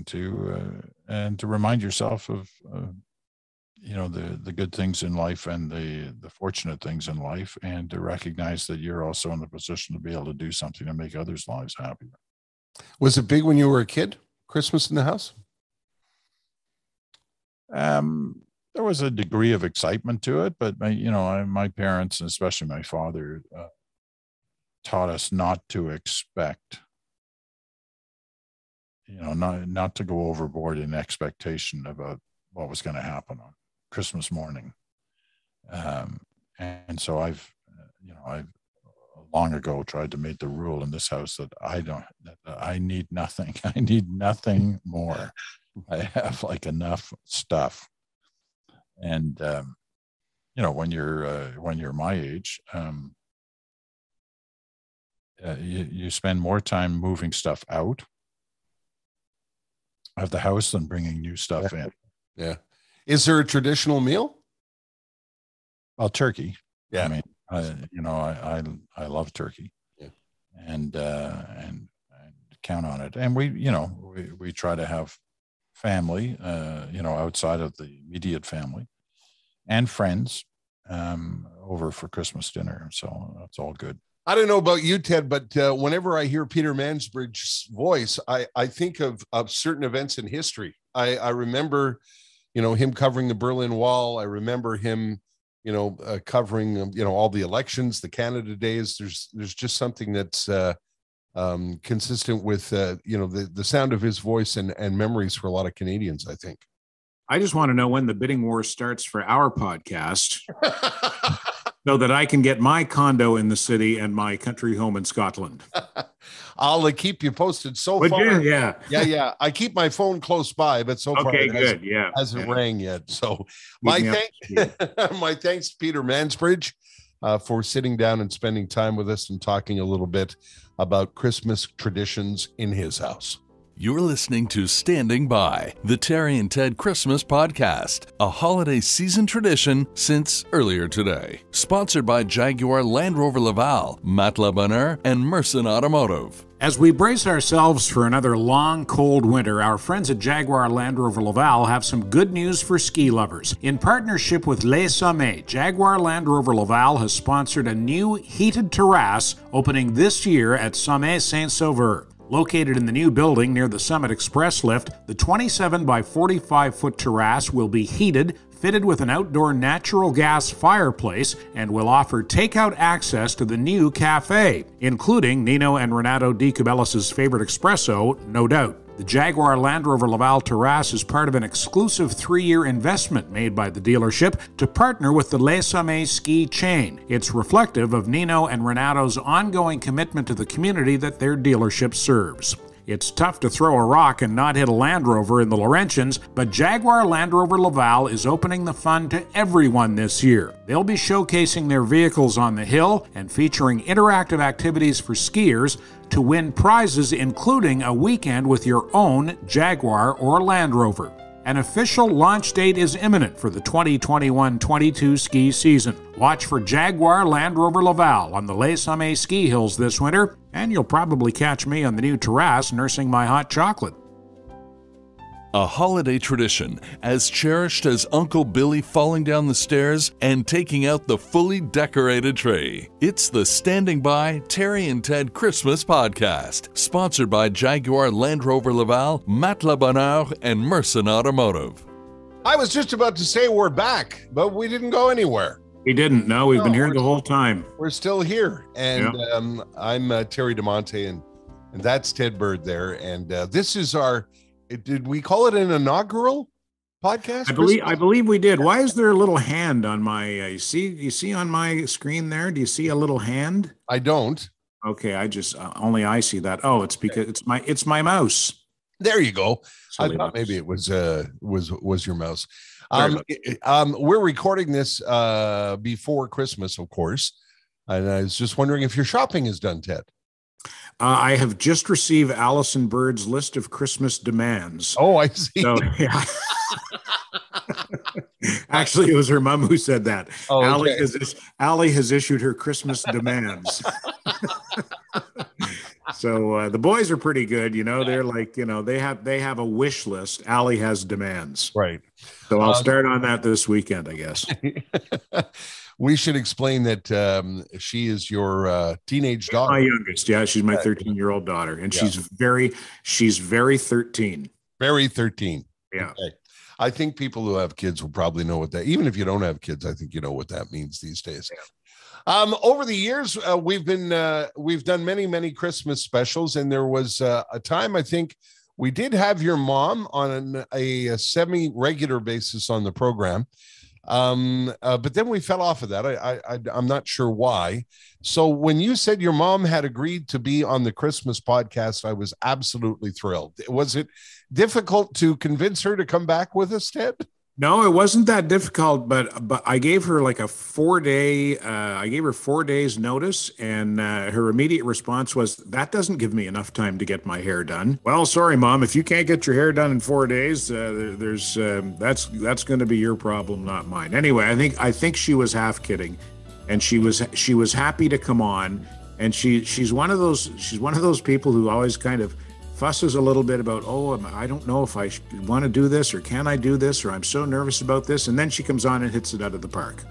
to remind yourself of the good things in life and the fortunate things in life, and to recognize that you're also in the position to be able to do something to make others' lives happier. Was it big when you were a kid, Christmas in the house? There was a degree of excitement to it, but my parents, and especially my father, taught us not to expect, not to go overboard in expectation about what was going to happen on Christmas morning. And so I've long ago tried to make the rule in this house that I need nothing. I need nothing more. I have like enough stuff. And, when you're my age, you spend more time moving stuff out of the house than bringing new stuff in. Yeah. Is there a traditional meal? Well, turkey. Yeah. I mean, I love turkey. Yeah. And count on it. And we try to have family, outside of the immediate family and friends, over for Christmas dinner. So that's all good. I don't know about you, Ted, but whenever I hear Peter Mansbridge's voice, I think of certain events in history. I remember, him covering the Berlin Wall. I remember him, covering, all the elections, the Canada Days. There's just something that's consistent with, the sound of his voice and memories for a lot of Canadians, I think. I just want to know when the bidding war starts for our podcast. So that I can get my condo in the city and my country home in Scotland. I'll keep you posted. Would far, you? Yeah. Yeah. I keep my phone close by, but so far it hasn't rang yet. So my thanks to Peter Mansbridge for sitting down and spending time with us and talking a little bit about Christmas traditions in his house. You're listening to Standing By, the Terry and Ted Christmas Podcast, a holiday season tradition since earlier today. Sponsored by Jaguar Land Rover Laval, Matelas Bonheur, and Merson Automotive. As we brace ourselves for another long, cold winter, our friends at Jaguar Land Rover Laval have some good news for ski lovers. In partnership with Les Sommets, Jaguar Land Rover Laval has sponsored a new heated terrace opening this year at Sommet Saint-Sauveur. Located in the new building near the Summit Express lift, the 27 by 45-foot terrace will be heated, fitted with an outdoor natural gas fireplace, and will offer takeout access to the new cafe, including Nino and Renato Di Cabellis' favorite espresso, no doubt. The Jaguar Land Rover Laval terrace is part of an exclusive 3-year investment made by the dealership to partner with the Les Sommets ski chain. It's reflective of Nino and Renato's ongoing commitment to the community that their dealership serves. It's tough to throw a rock and not hit a Land Rover in the Laurentians, but Jaguar Land Rover Laval is opening the fun to everyone this year. They'll be showcasing their vehicles on the hill and featuring interactive activities for skiers to win prizes, including a weekend with your own Jaguar or Land Rover. An official launch date is imminent for the 2021-22 ski season. Watch for Jaguar Land Rover Laval on the Les Sommets ski hills this winter, and you'll probably catch me on the new terrace nursing my hot chocolate. A holiday tradition as cherished as Uncle Billy falling down the stairs and taking out the fully decorated tree. It's the Standing By Terry and Ted Christmas Podcast, sponsored by Jaguar Land Rover Laval, Matelas Bonheur, and Merson Automotive. I was just about to say we're back, but we didn't go anywhere. We didn't. No, we've been here the whole time. We're still here. And I'm Terry DiMonte, and that's Ted Bird there. And this is our... Did we call it an inaugural podcast? I believe we did. Why is there a little hand on my? You see on my screen there? Do you see a little hand? I don't. Okay, I just only I see that. Oh, it's because it's my mouse. There you go. Silly I thought mouse. maybe it was your mouse. We're recording this before Christmas, of course, and I was just wondering if your shopping is done, Ted. I have just received Allison Bird's list of Christmas demands. Oh, I see. So, yeah. Actually, it was her mom who said that. Oh, okay. Allie has issued her Christmas demands. So the boys are pretty good. They're like, they have a wish list. Allie has demands. Right. So I'll start on that this weekend, I guess. We should explain that she is your teenage daughter. My youngest. Yeah, she's my 13-year-old daughter. And she's very 13. Very 13. Yeah. Okay. I think people who have kids will probably know what that, even if you don't have kids, I think you know what that means these days. Yeah. Over the years, we've done many Christmas specials, and there was a time I think we did have your mom on a semi-regular basis on the program. But then we fell off of that. I'm not sure why. So when you said your mom had agreed to be on the Christmas podcast, I was absolutely thrilled. Was it difficult to convince her to come back with us, Ted? No, it wasn't that difficult, but I gave her like a 4-day. I gave her 4 days notice, and her immediate response was, "That doesn't give me enough time to get my hair done." Well, sorry, Mom, if you can't get your hair done in 4 days, that's going to be your problem, not mine. Anyway, I think she was half kidding, and she was happy to come on, and she's one of those people who always kind of fusses a little bit about, I don't know if I want to do this, or can I do this, or I'm so nervous about this. And then she comes on and hits it out of the park.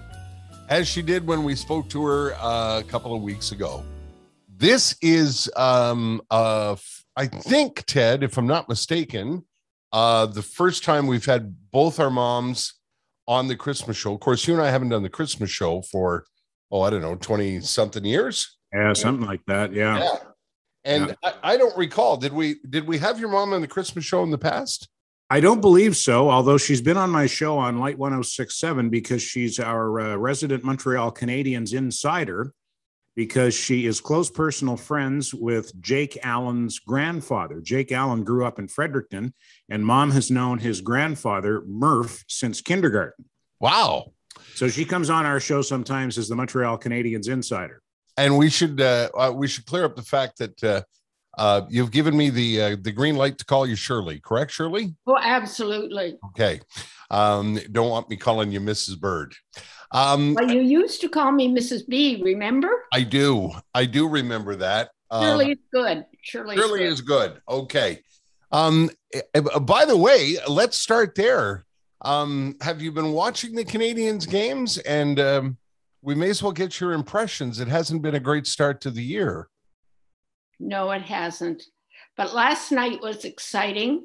As she did when we spoke to her a couple of weeks ago. This is, I think, Ted, if I'm not mistaken, the first time we've had both our moms on the Christmas show. Of course, you and I haven't done the Christmas show for, 20-something years. Yeah, something like that. Yeah. And yeah. I don't recall. Did we have your mom on the Christmas show in the past? I don't believe so, although she's been on my show on Light 106.7 because she's our resident Montreal Canadiens insider, because she is close personal friends with Jake Allen's grandfather. Jake Allen grew up in Fredericton, and Mom has known his grandfather, Murph, since kindergarten. Wow. So she comes on our show sometimes as the Montreal Canadiens insider. And we should clear up the fact that you've given me the green light to call you Shirley, correct, Shirley? Oh, absolutely. Okay. Don't want me calling you Mrs. Bird. Well, you used to call me Mrs. B, remember? I do remember that. Shirley is good. Shirley is good. Okay. By the way, let's start there. Have you been watching the Canadiens games? And we may as well get your impressions. It hasn't been a great start to the year. No, it hasn't. But last night was exciting.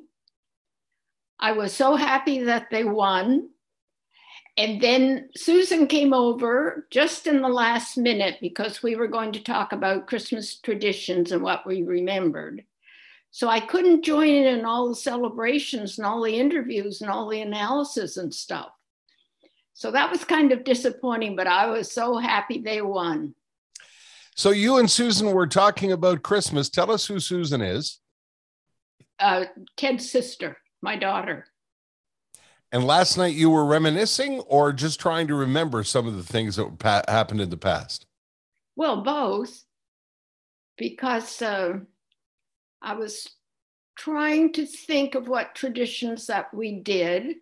I was so happy that they won. And then Susan came over just in the last minute because we were going to talk about Christmas traditions and what we remembered. So I couldn't join in all the celebrations and all the interviews and all the analysis and stuff. So that was kind of disappointing, but I was so happy they won. So you and Susan were talking about Christmas. Tell us who Susan is. Ted's sister, my daughter. And last night you were reminiscing or just trying to remember some of the things that happened in the past? Well, both, because I was trying to think of what traditions that we did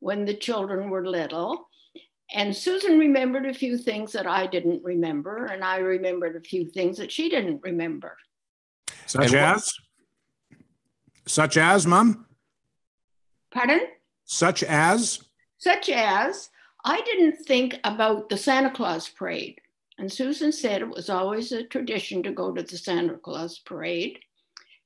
when the children were little. And Susan remembered a few things that I didn't remember, and I remembered a few things that she didn't remember. Such as, Mom? Pardon? Such as, I didn't think about the Santa Claus parade. And Susan said it was always a tradition to go to the Santa Claus parade.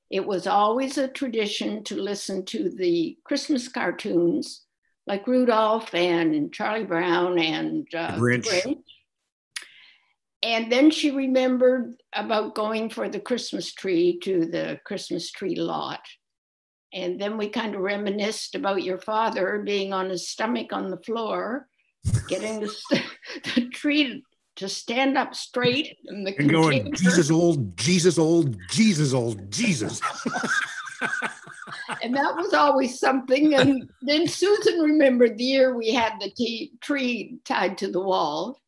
It was always a tradition to listen to the Christmas cartoons like Rudolph and Charlie Brown and Grinch. And then she remembered about going for the Christmas tree to the Christmas tree lot. And then we kind of reminisced about your father being on his stomach on the floor, getting the tree to stand up straight. And going, Jesus old, Jesus old, Jesus old, Jesus. And that was always something. And then Susan remembered the year we had the tree tied to the wall.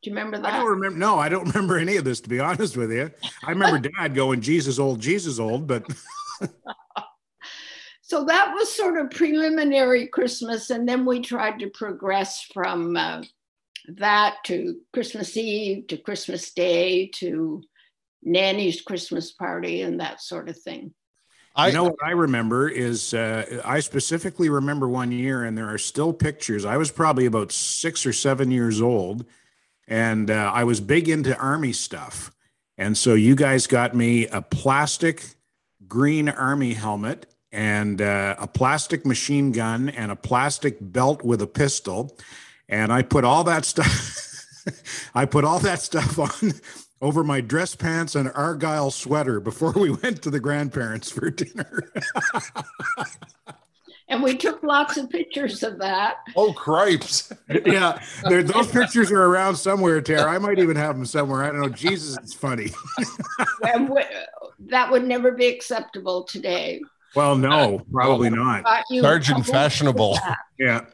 Do you remember that? I don't remember. No, I don't remember any of this, to be honest with you. I remember Dad going, Jesus old, but. So that was sort of preliminary Christmas. And then we tried to progress from that to Christmas Eve, to Christmas Day, to Nanny's Christmas party and that sort of thing. You know what I remember is I specifically remember one year, and there are still pictures. I was probably about 6 or 7 years old, and I was big into Army stuff. And so you guys got me a plastic green Army helmet and a plastic machine gun and a plastic belt with a pistol. And I put all that stuff on over my dress pants and Argyle sweater before we went to the grandparents for dinner. And we took lots of pictures of that. Oh, cripes. Yeah, those pictures are around somewhere, Tara. I might even have them somewhere. I don't know. Jesus, it's funny. And that would never be acceptable today. Well, no, probably not. Sergeant Fashionable. Yeah.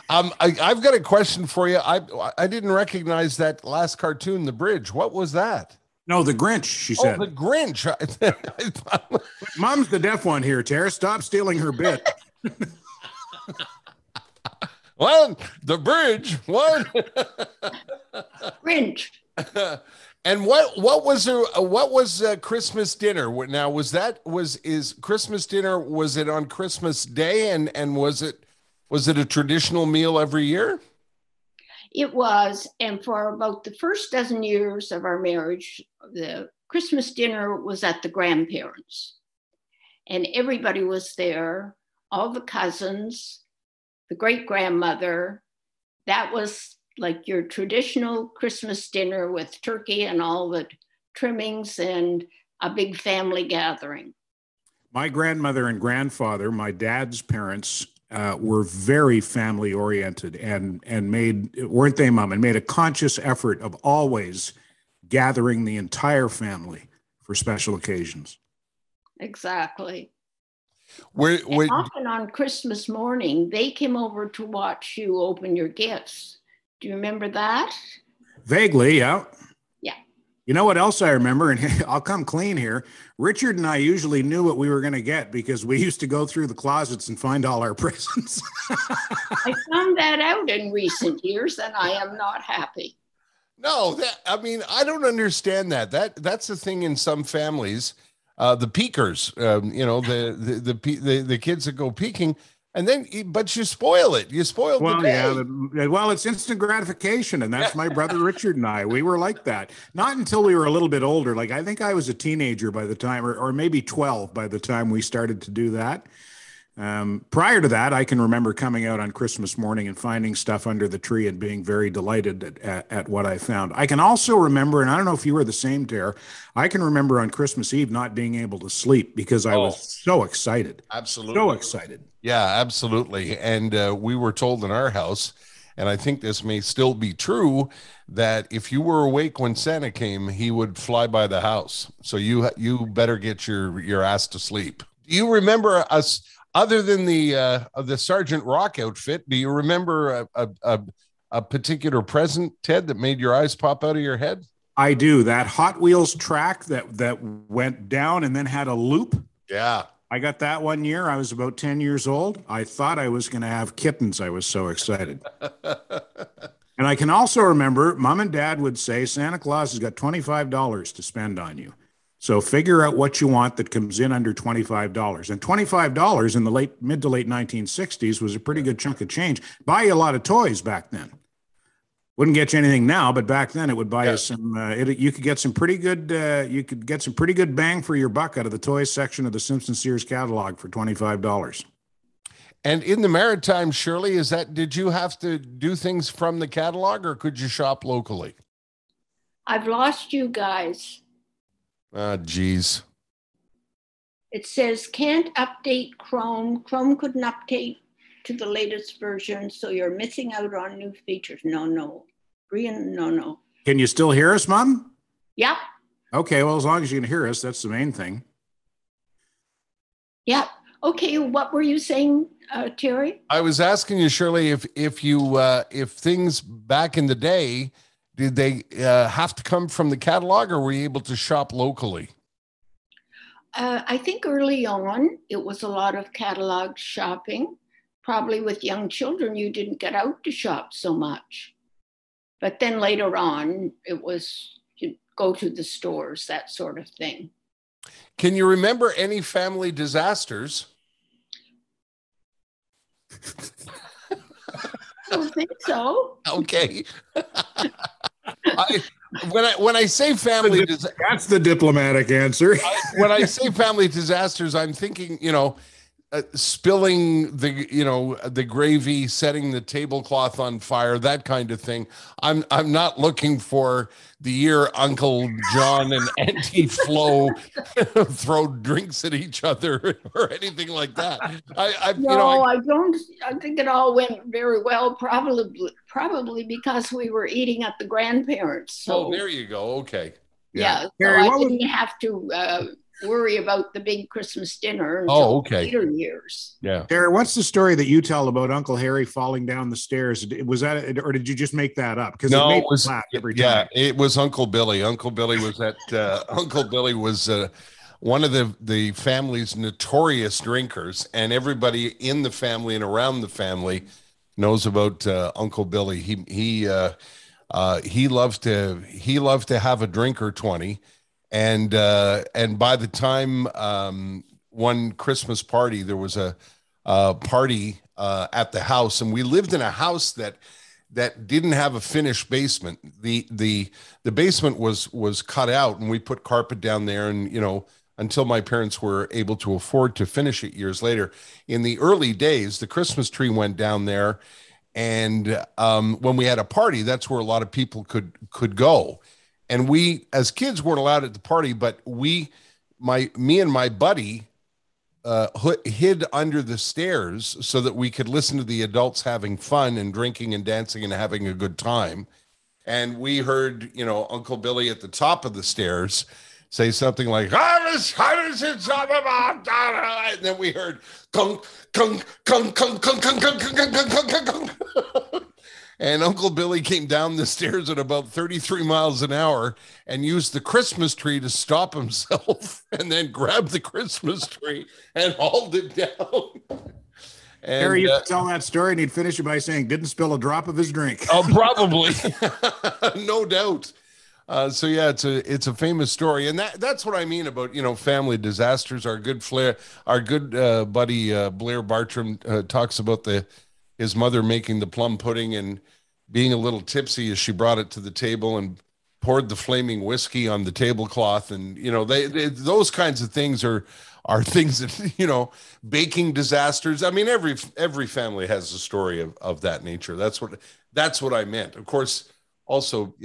I've got a question for you. I didn't recognize that last cartoon, The Bridge. What was that? No, the Grinch, she said. Oh, the Grinch. Mom's the deaf one here, Tara. Stop stealing her bit. Well, the bridge. What? Grinch. And what was Christmas dinner? Now, is Christmas dinner, was it on Christmas Day, and was it a traditional meal every year? It was, and for about the first dozen years of our marriage, the Christmas dinner was at the grandparents, and everybody was there, all the cousins, the great-grandmother. That was like your traditional Christmas dinner with turkey and all the trimmings and a big family gathering. My grandmother and grandfather, my dad's parents, were very family oriented and made, weren't they, Mom? And made a conscious effort of always gathering the entire family for special occasions. Exactly. And often on Christmas morning, they came over to watch you open your gifts. Do you remember that? Vaguely, yeah. Yeah. You know what else I remember? And I'll come clean here. Richard and I usually knew what we were going to get because we used to go through the closets and find all our presents. I found that out in recent years, and I am not happy. No, I don't understand that. That's the thing in some families, the peekers, the kids that go peeking. And then, but you spoil it. You spoil the day. Yeah. Well, it's instant gratification, and that's my brother Richard and I. We were like that. Not until we were a little bit older. Like I think I was a teenager by the time, or maybe 12 by the time we started to do that. Prior to that, I can remember coming out on Christmas morning and finding stuff under the tree and being very delighted at what I found. I can also remember, and I don't know if you were the same, Tara, I can remember on Christmas Eve not being able to sleep because I was so excited. Absolutely. So excited. Yeah, absolutely. And we were told in our house, and I think this may still be true, that if you were awake when Santa came, he would fly by the house. So you better get your ass to sleep. Do you remember us? Other than the Sergeant Rock outfit, do you remember a particular present, Ted, that made your eyes pop out of your head? I do. That Hot Wheels track that went down and then had a loop. Yeah. I got that one year. I was about 10 years old. I thought I was going to have kittens. I was so excited. And I can also remember Mom and Dad would say, Santa Claus has got $25 to spend on you. So figure out what you want that comes in under $25. And $25 in the mid to late 1960s was a pretty good chunk of change. Buy you a lot of toys back then. Wouldn't get you anything now, but back then it would buy you some. You could get some pretty good. You could get some pretty good bang for your buck out of the toys section of the Simpson Sears catalog for $25. And in the Maritime, Shirley, did you have to do things from the catalog, or could you shop locally? I've lost you guys. Ah, geez. It says can't update Chrome. Chrome couldn't update to the latest version, so you're missing out on new features. No. Brian, no. Can you still hear us, Mom? Yep. Okay, well, as long as you can hear us, that's the main thing. Yep. Okay, what were you saying, Terry? I was asking you, Shirley, if things back in the day, did they have to come from the catalog, or were you able to shop locally? I think early on, it was a lot of catalog shopping. Probably with young children, you didn't get out to shop so much. But then later on, it was you go to the stores, that sort of thing. Can you remember any family disasters? I don't think so. Okay. When I say family that's the diplomatic answer. When I say family disasters, I'm thinking, spilling the gravy, setting the tablecloth on fire, that kind of thing. I'm not looking for the year Uncle John and Auntie Flo throw drinks at each other or anything like that. I don't. I think it all went very well. Probably because we were eating at the grandparents. So. Oh, there you go. Okay. Yeah. So Harry, I didn't have to worry about the big Christmas dinner until later years. Yeah. Harry, what's the story that you tell about Uncle Harry falling down the stairs? Was that, or did you just make that up? Because it was laugh every time. Yeah, it was Uncle Billy. Uncle Billy was Uncle Billy was one of the family's notorious drinkers, and everybody in the family and around the family knows about Uncle Billy. He loved to have a drink or 20. And by the time one Christmas party, there was a party at the house, and we lived in a house that didn't have a finished basement. The basement was cut out, and we put carpet down there, and until my parents were able to afford to finish it years later. In the early days, the Christmas tree went down there, and when we had a party, that's where a lot of people could go. And we, as kids, weren't allowed at the party, but me and my buddy hid under the stairs so that we could listen to the adults having fun and drinking and dancing and having a good time. And we heard, Uncle Billy at the top of the stairs say something like, and then we heard, kunk, kunk, kunk, kunk, kunk, kunk, kunk, kunk, kunk, kunk, kunk. And Uncle Billy came down the stairs at about 33 miles an hour and used the Christmas tree to stop himself, and then grabbed the Christmas tree and hauled it down. And Harry used to tell that story, and he'd finish it by saying, didn't spill a drop of his drink. Oh, probably. No doubt. So yeah, it's a famous story. And that's what I mean about, family disasters. Our good buddy, Blair Bartram, talks about his mother making the plum pudding and being a little tipsy as she brought it to the table and poured the flaming whiskey on the tablecloth. And, those kinds of things are things that, baking disasters. I mean, every family has a story of that nature. That's what I meant. Of course, also,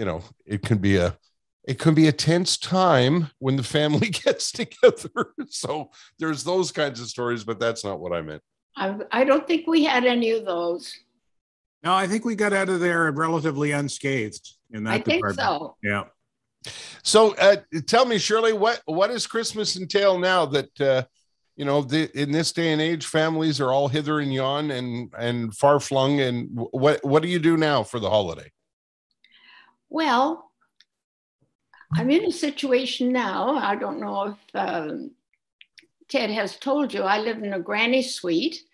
it can be a tense time when the family gets together. So there's those kinds of stories, but that's not what I meant. I don't think we had any of those. No, I think we got out of there relatively unscathed in that department. I think so. Yeah. So tell me, Shirley, what does Christmas entail now that, in this day and age, families are all hither and yon and far flung? And what do you do now for the holiday? Well, I'm in a situation now. I don't know if Ted has told you, I live in a granny suite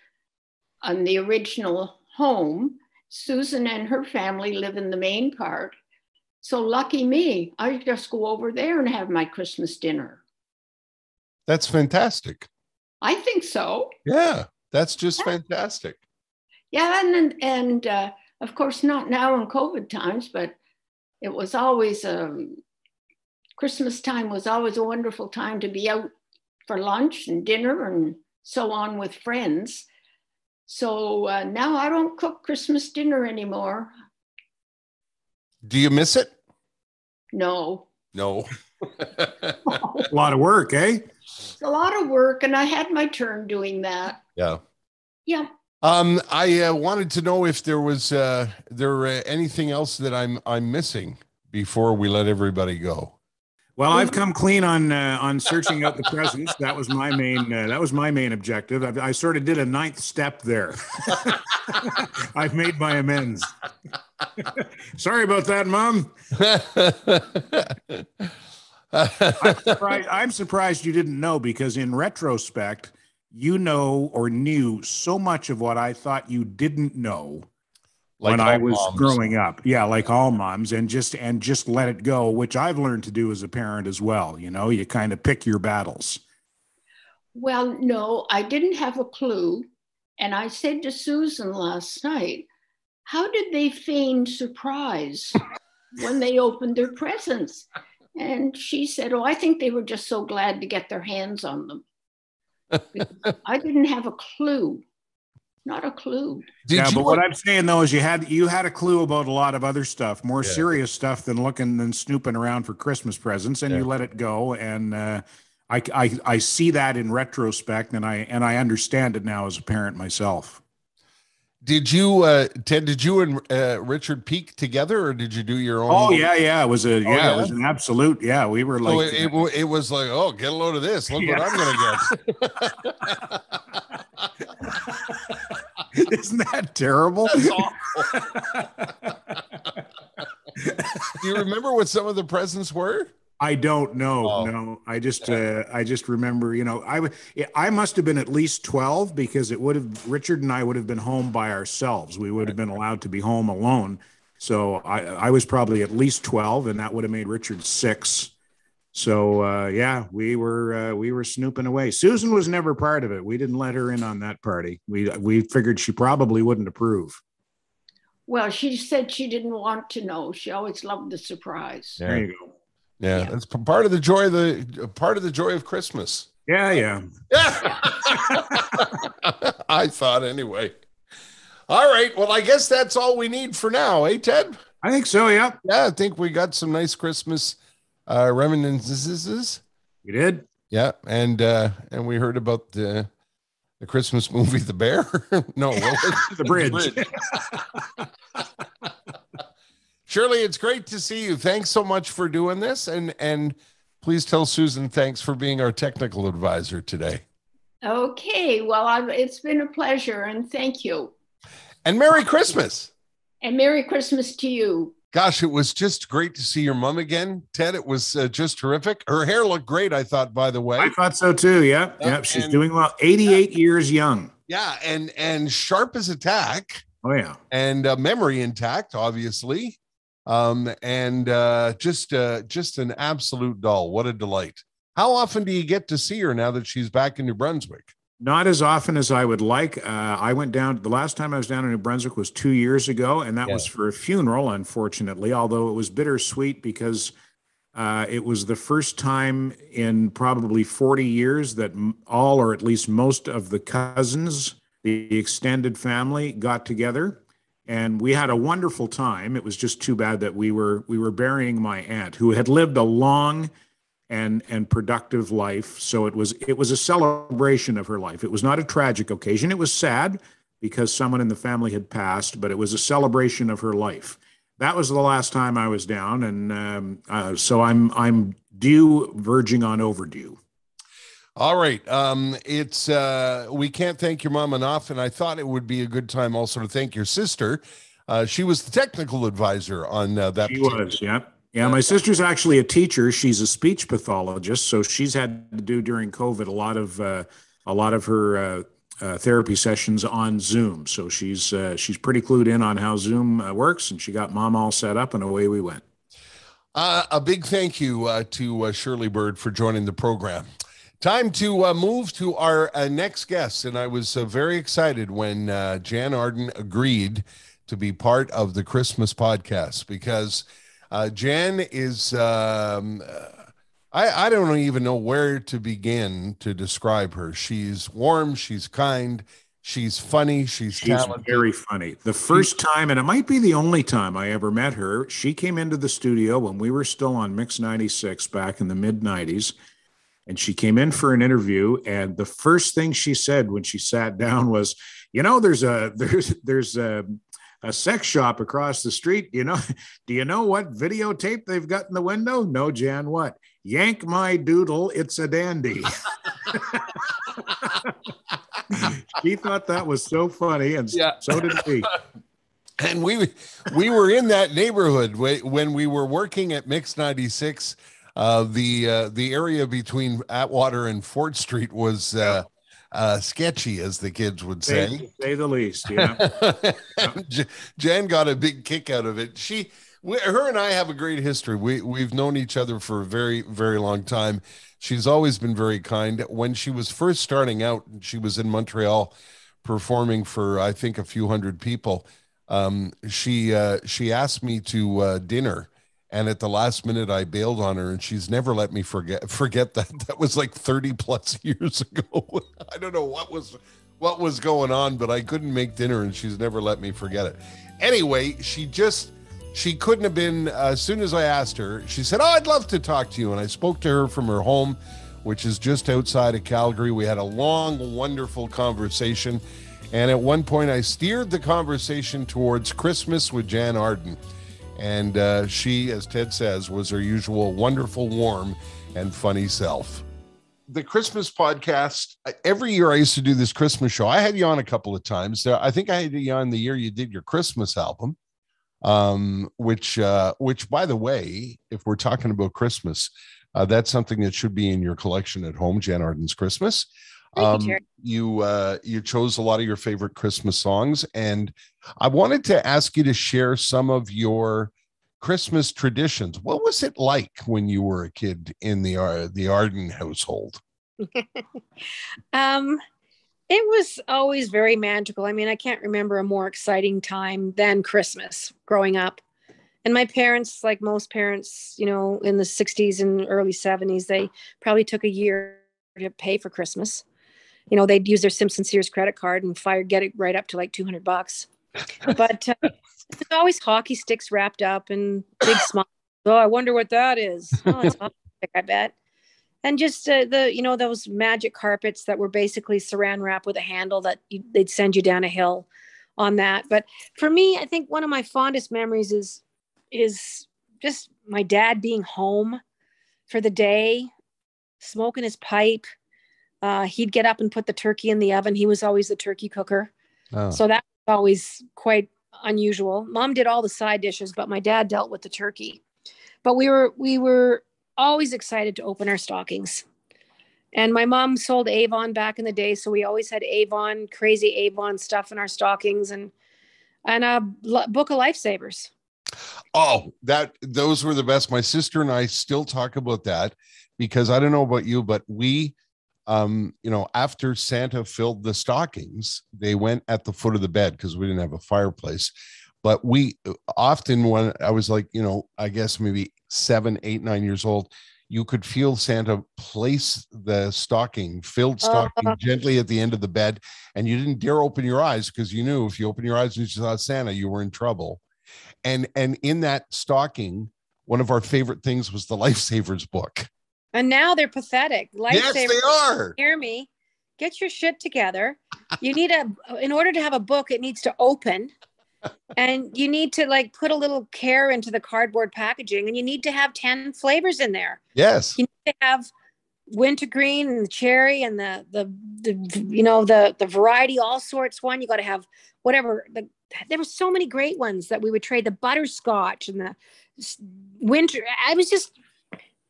on the original home. Susan and her family live in the main part. So lucky me, I just go over there and have my Christmas dinner. That's fantastic. I think so. Yeah, that's just fantastic. Yeah, and of course, not now in COVID times, but it was always, Christmas time was always a wonderful time to be out for lunch and dinner and so on with friends. So now I don't cook Christmas dinner anymore. Do you miss it? No. A lot of work, eh? It's a lot of work, and I had my turn doing that. Yeah. Yeah. I wanted to know if there was anything else that I'm missing before we let everybody go. Well, I've come clean on searching out the presents. That was my main objective. I sort of did a ninth step there. I've made my amends. Sorry about that, Mom. I'm surprised you didn't know, because in retrospect, you know or knew so much of what I thought you didn't know. Like when I was growing up. Yeah, like all moms, and just let it go, which I've learned to do as a parent as well. You kind of pick your battles. Well, no, I didn't have a clue. And I said to Susan last night, how did they feign surprise when they opened their presents? And she said, I think they were just so glad to get their hands on them. I didn't have a clue. Not a clue. But what I'm saying though is you had a clue about a lot of other stuff, more serious stuff than snooping around for Christmas presents, and you let it go. And I see that in retrospect, and I understand it now as a parent myself. Did you, Ted? Did you and Richard peak together, or did you do your own? Oh yeah, it was it was an absolute. Yeah, we were like, it was like, oh, get a load of this. Look what I'm gonna get. Isn't that terrible? That's awful. Do you remember what some of the presents were? I don't know. Oh. No, I just remember, I must have been at least 12 because Richard and I would have been home by ourselves. We would have been allowed to be home alone. So I was probably at least 12, and that would have made Richard 6. So we were snooping away. Susan was never part of it. We didn't let her in on that party. We figured she probably wouldn't approve. Well, she said she didn't want to know. She always loved the surprise. Yeah. There you go. Yeah, that's part of the joy of Christmas. Yeah. I thought anyway. All right. Well, I guess that's all we need for now, eh, Ted? I think so. Yeah. Yeah, I think we got some nice Christmas reminiscences. We did. Yeah, and we heard about the Christmas movie, The Bear. No, The Bridge. Shirley, it's great to see you. Thanks so much for doing this. And please tell Susan thanks for being our technical advisor today. Okay. Well, it's been a pleasure, and thank you. And Merry Christmas. And Merry Christmas to you. Gosh, it was just great to see your mom again. Ted, it was just terrific. Her hair looked great, I thought, by the way. I thought so too, yeah. She's doing well. 88 years young. Yeah, and sharp as a tack. Oh, yeah. And memory intact, obviously. Just an absolute doll. What a delight. How often do you get to see her now that she's back in New Brunswick? Not as often as I would like. I went down, the last time I was down in New Brunswick was 2 years ago, and that was for a funeral, unfortunately, although it was bittersweet because it was the first time in probably 40 years that all, or at least most of the cousins, the extended family, got together. And we had a wonderful time. It was just too bad that we were burying my aunt, who had lived a long and productive life. So it was a celebration of her life. It was not a tragic occasion. It was sad because someone in the family had passed, but it was a celebration of her life. That was the last time I was down, and so I'm verging on overdue. All right. It's we can't thank your mom enough, and I thought it would be a good time also to thank your sister. She was the technical advisor on that. She was, yeah. Yeah, my sister's actually a teacher. She's a speech pathologist, so she's had to do during COVID a lot of her therapy sessions on Zoom. So she's pretty clued in on how Zoom works, and she got mom all set up, and away we went. A big thank you to Shirley Bird for joining the program. Time to move to our next guest, and I was very excited when Jan Arden agreed to be part of the Christmas podcast because Jan is, I don't even know where to begin to describe her. She's warm, she's kind, she's funny, she's talented. Very funny. The first time, and it might be the only time I ever met her, she came into the studio when we were still on Mix 96 back in the mid-90s. And she came in for an interview, and the first thing she said when she sat down was, there's a sex shop across the street. Do you know what videotape they've got in the window? No, Jan, what? Yank my doodle, it's a dandy. She thought that was so funny, and so did we. And we were in that neighborhood when we were working at Mix 96. The area between Atwater and Fort Street was sketchy, as the kids would say. To say the least, yeah. Jan got a big kick out of it. Her and I have a great history. We've known each other for a very, very long time. She's always been very kind. When she was first starting out, she was in Montreal performing for, I think, a few hundred people. She asked me to dinner. And at the last minute, I bailed on her, and she's never let me forget that. That was like 30 plus years ago. I don't know what was going on, but I couldn't make dinner, and she's never let me forget it. Anyway, she couldn't have been, as soon as I asked her, she said, "Oh, I'd love to talk to you." And I spoke to her from her home, which is just outside of Calgary. We had a long, wonderful conversation. And at one point, I steered the conversation towards Christmas with Jan Arden. And she, as Ted says, was her usual wonderful, warm, and funny self. The Christmas podcast, every year I used to do this Christmas show. I had you on a couple of times. I think I had you on the year you did your Christmas album, which, by the way, if we're talking about Christmas, that's something that should be in your collection at home, Jan Arden's Christmas. You chose a lot of your favorite Christmas songs, and I wanted to ask you to share some of your Christmas traditions. What was it like when you were a kid in the Arden household? It was always very magical. I mean, I can't remember a more exciting time than Christmas growing up. And my parents, like most parents, in the 60s and early 70s, they probably took a year to pay for Christmas. They'd use their Simpson Sears credit card and get it right up to like $200. But there's always hockey sticks wrapped up and big smiles. Oh, I wonder what that is. Oh, it's hockey stick, I bet. And just those magic carpets that were basically saran wrap with a handle that they'd send you down a hill on that. But for me, I think one of my fondest memories is just my dad being home for the day, smoking his pipe. He'd get up and put the turkey in the oven. He was always the turkey cooker. Oh. So that was always quite unusual. Mom did all the side dishes, but my dad dealt with the turkey. But we were always excited to open our stockings. And my mom sold Avon back in the day, so we always had Avon, crazy Avon stuff in our stockings, and a book of Lifesavers. Oh, those were the best. My sister and I still talk about that because I don't know about you, but we, after Santa filled the stockings, they went at the foot of the bed because we didn't have a fireplace. But we often, when I was like, I guess maybe 7, 8, 9 years old, you could feel Santa place the filled stocking gently at the end of the bed. And you didn't dare open your eyes because you knew if you opened your eyes and you saw Santa, you were in trouble. And in that stocking, one of our favorite things was the Lifesavers book. And now they're pathetic. Yes, they are. Hear me. Get your shit together. You need in order to have a book, it needs to open. And you need to put a little care into the cardboard packaging, and you need to have 10 flavors in there. Yes. You need to have wintergreen and the cherry and the variety, all sorts one. You got to have whatever. There were so many great ones that we would trade, the butterscotch and the winter. I was just,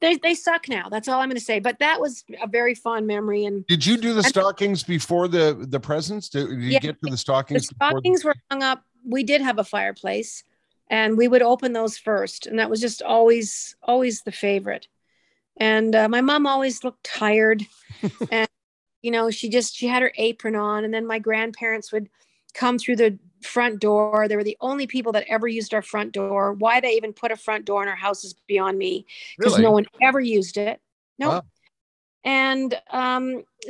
they suck now. That's all I'm going to say. But that was a very fond memory. And did you do the stockings before the presents? Did you get to the stockings? The stockings were hung up. We did have a fireplace, and we would open those first. And that was just always the favorite. And my mom always looked tired. And, she had her apron on. And then my grandparents would come through the front door. They were the only people that ever used our front door. Why they even put a front door in our house is beyond me, because really? No one ever used it. No. Wow. And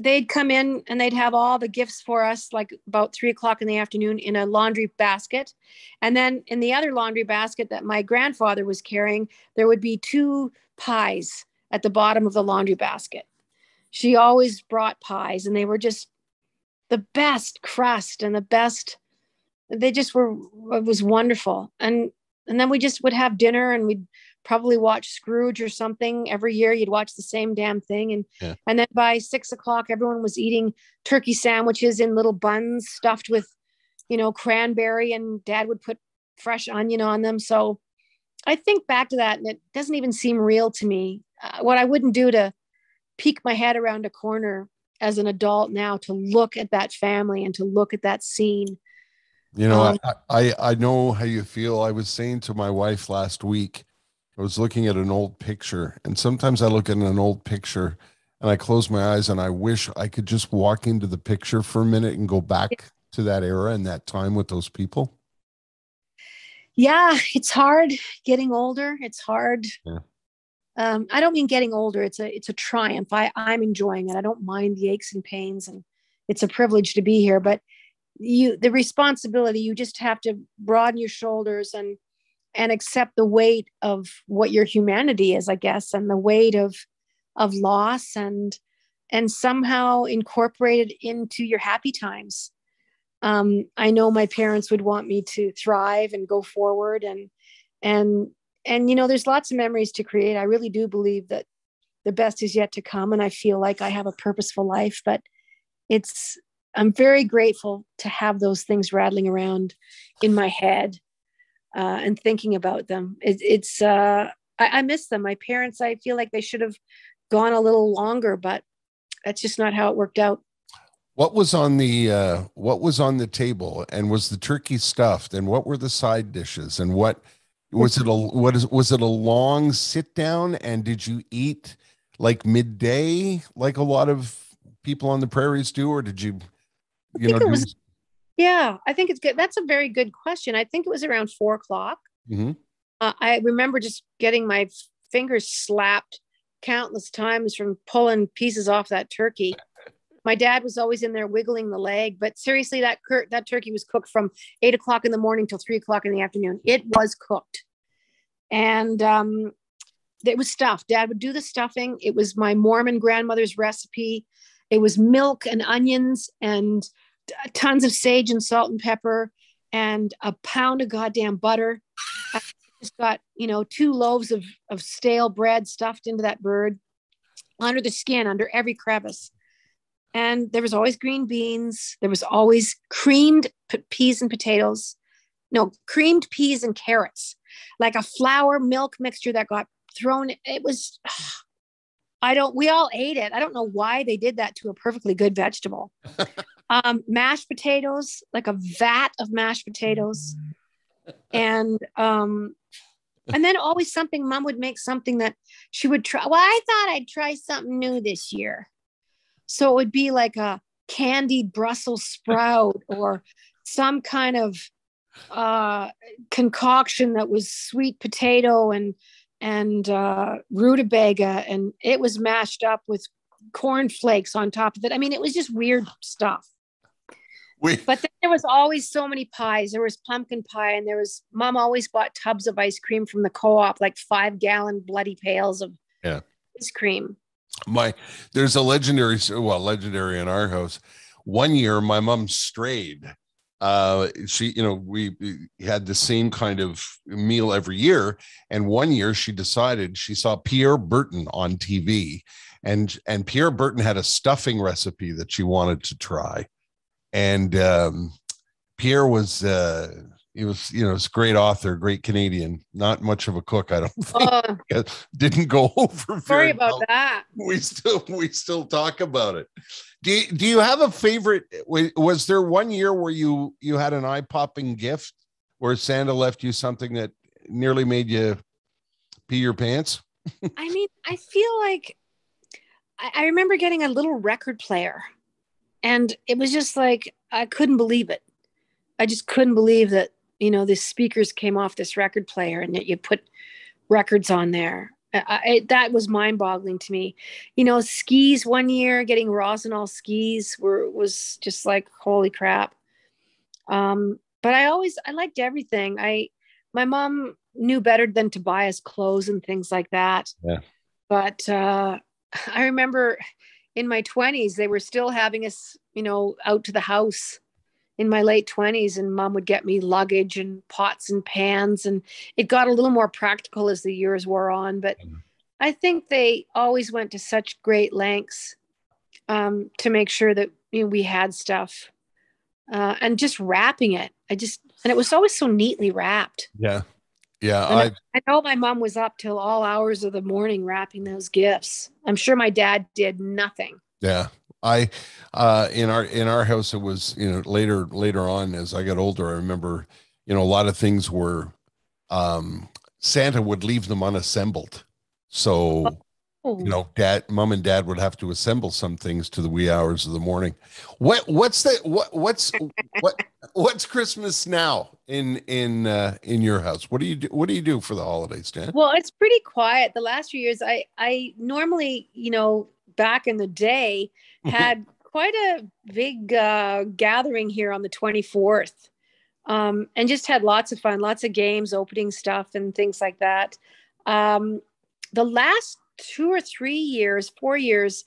they'd come in and they'd have all the gifts for us, like about 3:00 in the afternoon, in a laundry basket. And then in the other laundry basket that my grandfather was carrying, there would be 2 pies at the bottom of the laundry basket. She always brought pies, and they were just the best crust and the best. They just were, it was wonderful. And then we just would have dinner, and we'd probably watch Scrooge or something. Every year you'd watch the same damn thing. And then by 6:00, everyone was eating turkey sandwiches in little buns stuffed with, cranberry, and Dad would put fresh onion on them. So I think back to that, and it doesn't even seem real to me. What I wouldn't do to peek my head around a corner as an adult now to look at that family and to look at that scene. I know how you feel. I was saying to my wife last week, I was looking at an old picture, and sometimes I look at an old picture and I close my eyes and I wish I could just walk into the picture for a minute and go back to that era and that time with those people. Yeah, it's hard getting older. It's hard. Yeah. I don't mean getting older. It's a triumph. I'm enjoying it. I don't mind the aches and pains, and it's a privilege to be here. But the responsibility, you just have to broaden your shoulders and accept the weight of what your humanity is, I guess, and the weight of loss, and somehow incorporate it into your happy times. I know my parents would want me to thrive and go forward, and there's lots of memories to create. I really do believe that the best is yet to come, and I feel like I have a purposeful life. But I'm very grateful to have those things rattling around in my head and thinking about them. I miss them. My parents, I feel like they should have gone a little longer, but that's just not how it worked out. What was on the table, and was the turkey stuffed, and what were the side dishes, and what was it a long sit down, and did you eat like midday like a lot of people on the prairies do, or did you yeah, I think it's good. That's a very good question. I think it was around 4:00. Mm-hmm. I remember just getting my fingers slapped countless times from pulling pieces off that turkey. My dad was always in there wiggling the leg, but seriously, that turkey was cooked from 8:00 in the morning till 3:00 in the afternoon. It was cooked, and it was stuffed. Dad would do the stuffing. It was my Mormon grandmother's recipe. It was milk and onions and tons of sage and salt and pepper and a pound of goddamn butter. I just got 2 loaves of stale bread stuffed into that bird, under the skin, under every crevice. And there was always green beans. There was always creamed peas and potatoes. No, creamed peas and carrots, like a flour milk mixture that got thrown. It was, we all ate it. I don't know why they did that to a perfectly good vegetable. Mashed potatoes, like a vat of mashed potatoes. And then always something, Mom would make something that she would try. Well, I thought I'd try something new this year. So it would be like a candied Brussels sprout or some kind of concoction that was sweet potato and rutabaga, and it was mashed up with corn flakes on top of it. I mean, it was just weird stuff. But then there was always so many pies. There was pumpkin pie, and Mom always bought tubs of ice cream from the co-op, like 5-gallon bloody pails of ice cream. There's a legendary in our house. One year my mom strayed. We had the same kind of meal every year, and one year she decided, she saw Pierre Berton on TV, and Pierre Berton had a stuffing recipe that she wanted to try. And Pierre was he was a great author, great Canadian, not much of a cook, I don't think. Didn't go over. Sorry about that. We still talk about it. Do you have a favorite? Was there one year where you had an eye-popping gift where Santa left you something that nearly made you pee your pants? I mean, I feel like I remember getting a little record player, and it was just like, I couldn't believe it. I just couldn't believe that, the speakers came off this record player and that you put records on there. That was mind-boggling to me. Skis one year, getting Rosenall skis was just like, holy crap. But I liked everything. My mom knew better than to buy us clothes and things like that. Yeah. But I remember in my 20s, they were still having us, out to the house in my late 20s, and Mom would get me luggage and pots and pans, and it got a little more practical as the years wore on. But I think they always went to such great lengths to make sure that we had stuff, and just wrapping it. And it was always so neatly wrapped. Yeah. I know my mom was up till all hours of the morning wrapping those gifts. I'm sure my dad did nothing. Yeah. In our house, it was, later on as I got older, I remember, a lot of things were, Santa would leave them unassembled. So Mom and dad would have to assemble some things to the wee hours of the morning. What's Christmas now in your house? What do you do for the holidays, Dan? Well, it's pretty quiet. The last few years, I normally, back in the day, had quite a big gathering here on the 24th, and just had lots of fun, lots of games, opening stuff and things like that. The last 2 or 3 years, 4 years,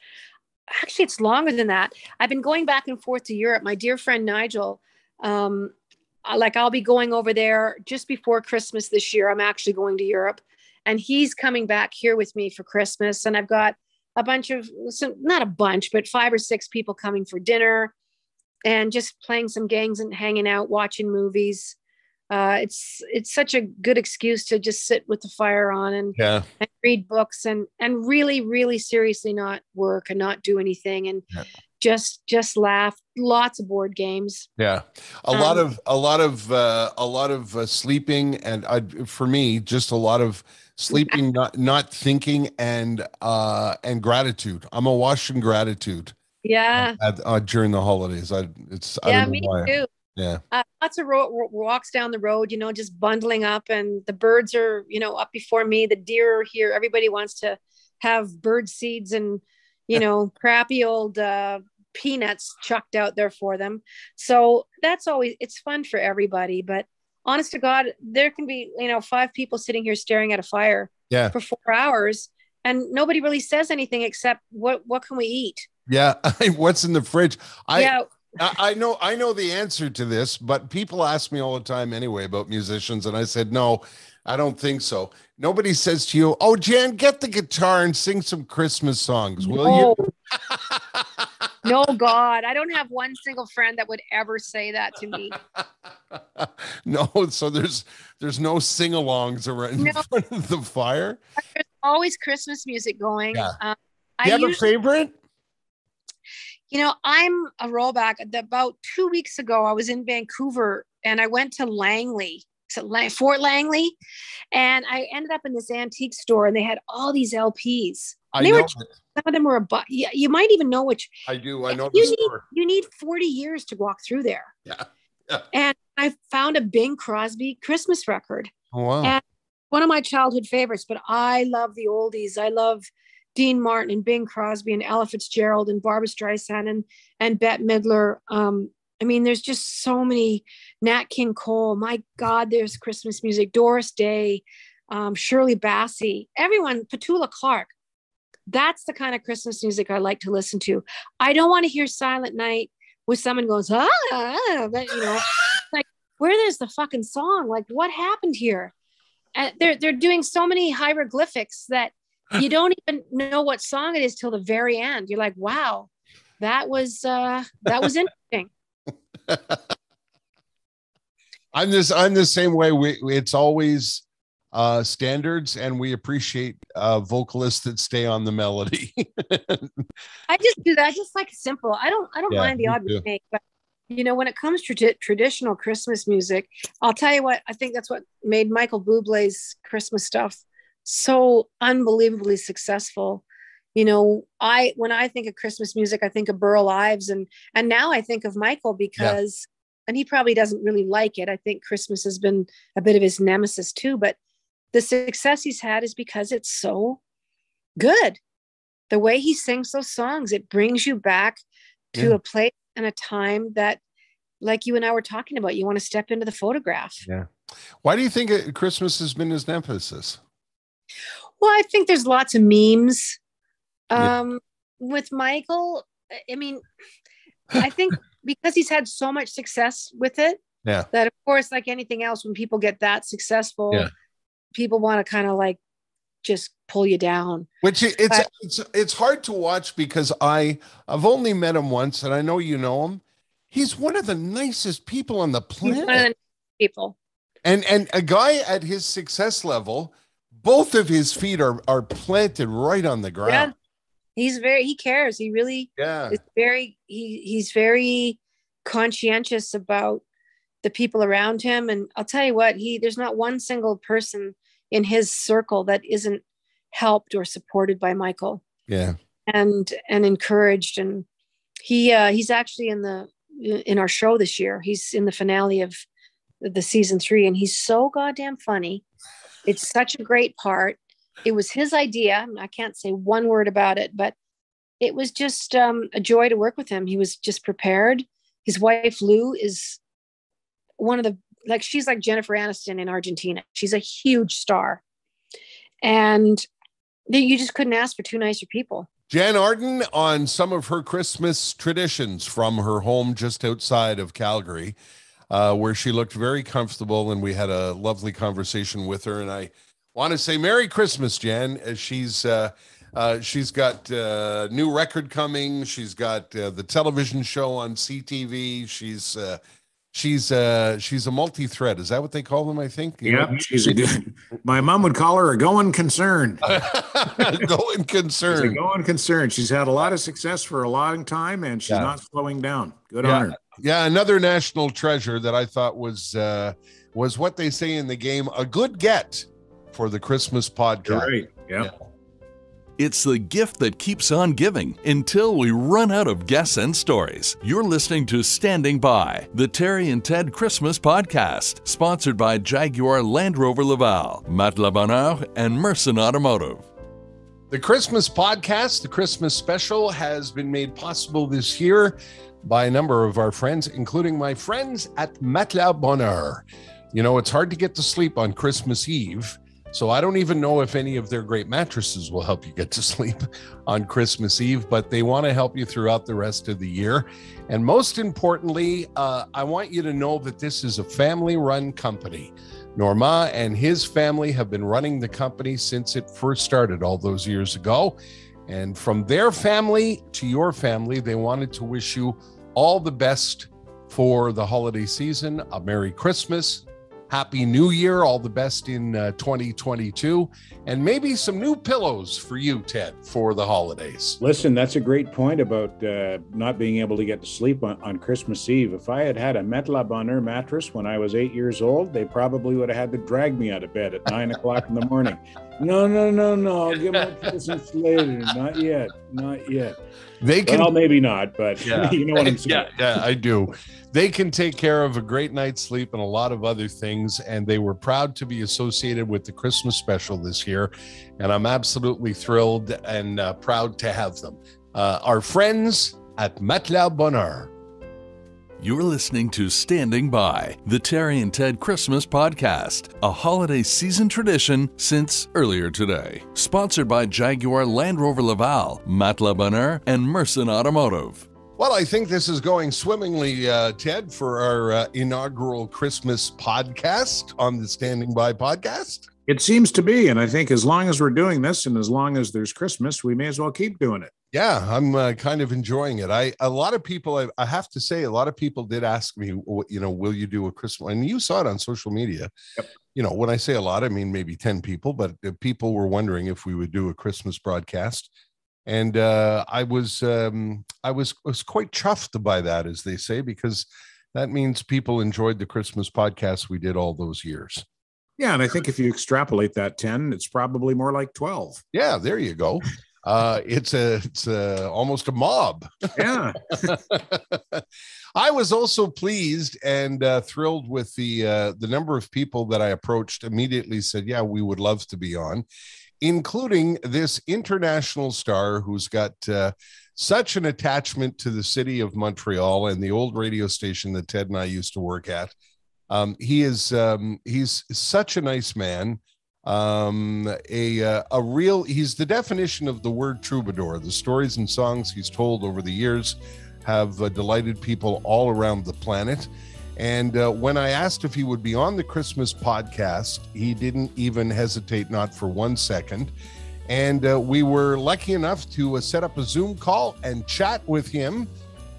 actually it's longer than that, I've been going back and forth to Europe. My dear friend Nigel, I'll be going over there just before Christmas this year. I'm actually going to Europe, and he's coming back here with me for Christmas. And I've got a bunch of, not a bunch, but 5 or 6 people coming for dinner and just playing some games and hanging out, watching movies. It's such a good excuse to just sit with the fire on and read books and really, really seriously not work and not do anything and just laugh. Lots of board games. Yeah, a lot of sleeping, and for me, just a lot of sleeping, not thinking, and gratitude. I'm awash in gratitude. Yeah. During the holidays, I don't know why. Too. Yeah. Lots of walks down the road, just bundling up, and the birds are, up before me. The deer are here. Everybody wants to have bird seeds and, crappy old peanuts chucked out there for them. So it's fun for everybody. But honest to God, there can be, 5 people sitting here staring at a fire for 4 hours, and nobody really says anything except what can we eat? Yeah. What's in the fridge? I know the answer to this, but people ask me all the time anyway about musicians, and I said, no, I don't think so. Nobody says to you, "Oh, Jan, get the guitar and sing some Christmas songs, will you?" No, God, I don't have one single friend that would ever say that to me. No, so there's no sing-alongs around in front of the fire. There's always Christmas music going. Yeah. Do you have a favorite? I'm a rollback. About 2 weeks ago, I was in Vancouver and I went to Langley, Fort Langley, and I ended up in this antique store, and they had all these LPs. Some of them were you might even know which. I do. I know the store. You need 40 years to walk through there. Yeah. And I found a Bing Crosby Christmas record. Oh, wow. And one of my childhood favorites, but I love the oldies. I love Dean Martin and Bing Crosby and Ella Fitzgerald and Barbra Streisand and Bette Midler. There's just so many. Nat King Cole. My God, there's Christmas music. Doris Day, Shirley Bassey, everyone, Petula Clark. That's the kind of Christmas music I like to listen to. I don't want to hear Silent Night with someone goes, like, where there's the fucking song? Like, what happened here? And they're doing so many hieroglyphics that you don't even know what song it is till the very end. You're like, wow, that was interesting. I'm the same way. It's always standards, and we appreciate vocalists that stay on the melody. I just do that. I just like simple. I don't mind the odd mistake, but when it comes to traditional Christmas music, I'll tell you what, I think that's what made Michael Bublé's Christmas stuff so unbelievably successful. When I think of Christmas music, I think of Burl Ives, and now I think of Michael because, and he probably doesn't really like it. I think Christmas has been a bit of his nemesis too, but the success he's had is because it's so good. The way he sings those songs, it brings you back to a place and a time that, like you and I were talking about, you want to step into the photograph. Yeah. Why do you think Christmas has been his nemesis? Well, I think there's lots of memes. With Michael, I think because he's had so much success with it, that of course, like anything else, when people get that successful, people want to kind of like just pull you down. Which it's hard to watch because I've only met him once, and I know you know him. He's one of the nicest people on the planet. And a guy at his success level, both of his feet are planted right on the ground. Yeah. He cares. He really is he's very conscientious about the people around him. And I'll tell you what, there's not one single person in his circle that isn't helped or supported by Michael. Yeah. And encouraged. And he's actually in our show this year. He's in the finale of the season 3, and he's so goddamn funny. It's such a great part. It was his idea. I can't say one word about it, but it was just a joy to work with him. He was just prepared. His wife, Lou, is one of the, she's like Jennifer Aniston in Argentina. She's a huge star. And you just couldn't ask for two nicer people. Jan Arden on some of her Christmas traditions from her home just outside of Calgary, where she looked very comfortable, and we had a lovely conversation with her. And I want to say Merry Christmas, Jan, as she's got a new record coming. She's got the television show on CTV. She's a multi-thread. Is that what they call them? I think. Yeah, she's a good. My mom would call her a going concern. Going concern. She's a going concern. She's had a lot of success for a long time, and she's not slowing down. Good on her. Yeah, another national treasure that I thought was what they say in the game, a good get for the Christmas podcast. Right. Yeah. It's the gift that keeps on giving until we run out of guests and stories. You're listening to Standing By, the Terry and Ted Christmas podcast, sponsored by Jaguar Land Rover Laval, Matelas Bonheur, and Merson Automotive. The Christmas podcast, the Christmas special, has been made possible this year by a number of our friends, including my friends at Matelas Bonheur. You know, it's hard to get to sleep on Christmas Eve, so I don't even know if any of their great mattresses will help you get to sleep on Christmas Eve, but they want to help you throughout the rest of the year. And most importantly, I want you to know that this is a family-run company. Normand and his family have been running the company since it first started all those years ago. And from their family to your family, they wanted to wish you all the best for the holiday season. A Merry Christmas. Happy New Year, all the best in 2022, and maybe some new pillows for you, Ted, for the holidays. Listen, that's a great point about not being able to get to sleep on Christmas Eve. If I had had a Matelas Bonheur mattress when I was 8 years old, they probably would have had to drag me out of bed at 9 o'clock in the morning. No, I'll get my presents later. Not yet. They can, well, maybe not, but you know what I'm saying. Yeah, I do. They can take care of a great night's sleep and a lot of other things, and they were proud to be associated with the Christmas special this year, and I'm absolutely thrilled and proud to have them. Our friends at Matelas Bonheur. You're listening to Standing By, the Terry and Ted Christmas podcast, a holiday season tradition since earlier today. Sponsored by Jaguar Land Rover Laval, Matelas Bonheur, and Merson Automotive. Well, I think this is going swimmingly, Ted, for our inaugural Christmas podcast on the Standing By podcast. It seems to be, and I think as long as we're doing this and as long as there's Christmas, we may as well keep doing it. Yeah, I'm kind of enjoying it. A lot of people, I have to say, a lot of people did ask me, you know, will you do a Christmas? And you saw it on social media. Yep. You know, when I say a lot, I mean maybe 10 people, but people were wondering if we would do a Christmas broadcast. And I was quite chuffed by that, as they say, because that means people enjoyed the Christmas podcast we did all those years. Yeah, and I think if you extrapolate that 10, it's probably more like 12. Yeah, there you go. It's almost a mob. Yeah. I was also pleased and thrilled with the number of people that I approached immediately said, yeah, we would love to be on, including this international star who's got such an attachment to the city of Montreal and the old radio station that Ted and I used to work at. He's such a nice man. He's the definition of the word troubadour. The stories and songs he's told over the years have delighted people all around the planet. And when I asked if he would be on the Christmas podcast, he didn't even hesitate, not for 1 second. And we were lucky enough to set up a Zoom call and chat with him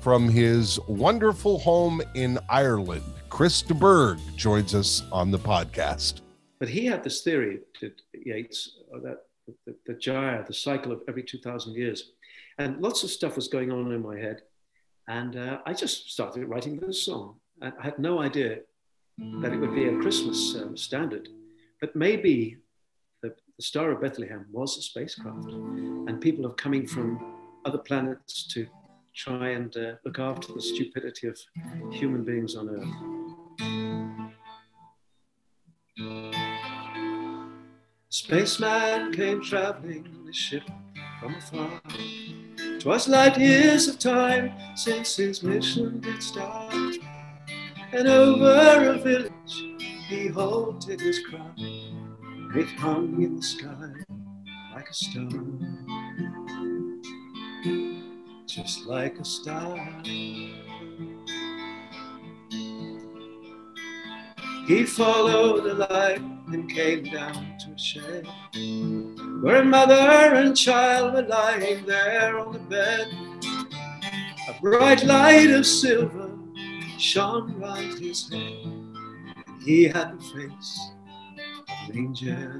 from his wonderful home in Ireland. Chris de Burgh joins us on the podcast. But he had this theory, Yates, that the gyre, the cycle of every 2,000 years. And lots of stuff was going on in my head. And I just started writing this song. I had no idea that it would be a Christmas standard. But maybe the the Star of Bethlehem was a spacecraft, and people are coming from other planets to try and look after the stupidity of human beings on Earth. Spaceman came traveling in a ship from afar. 'Twas light years of time since his mission did start, and over a village he halted his craft. It hung in the sky like a star, just like a star. He followed the light and came down to a shed where a mother and child were lying there on the bed. A bright light of silver shone round his head, and he had the face of an angel,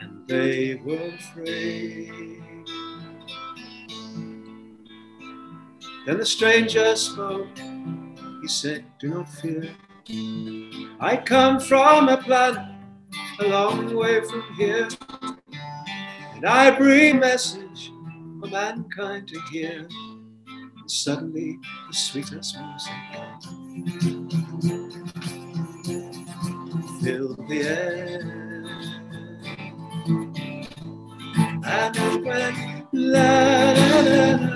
and they were afraid. Then the stranger spoke. He said, "Do not fear. I come from a planet a long way from here, and I bring a message for mankind to hear." And suddenly the sweetest music filled the air, and it went la la la la.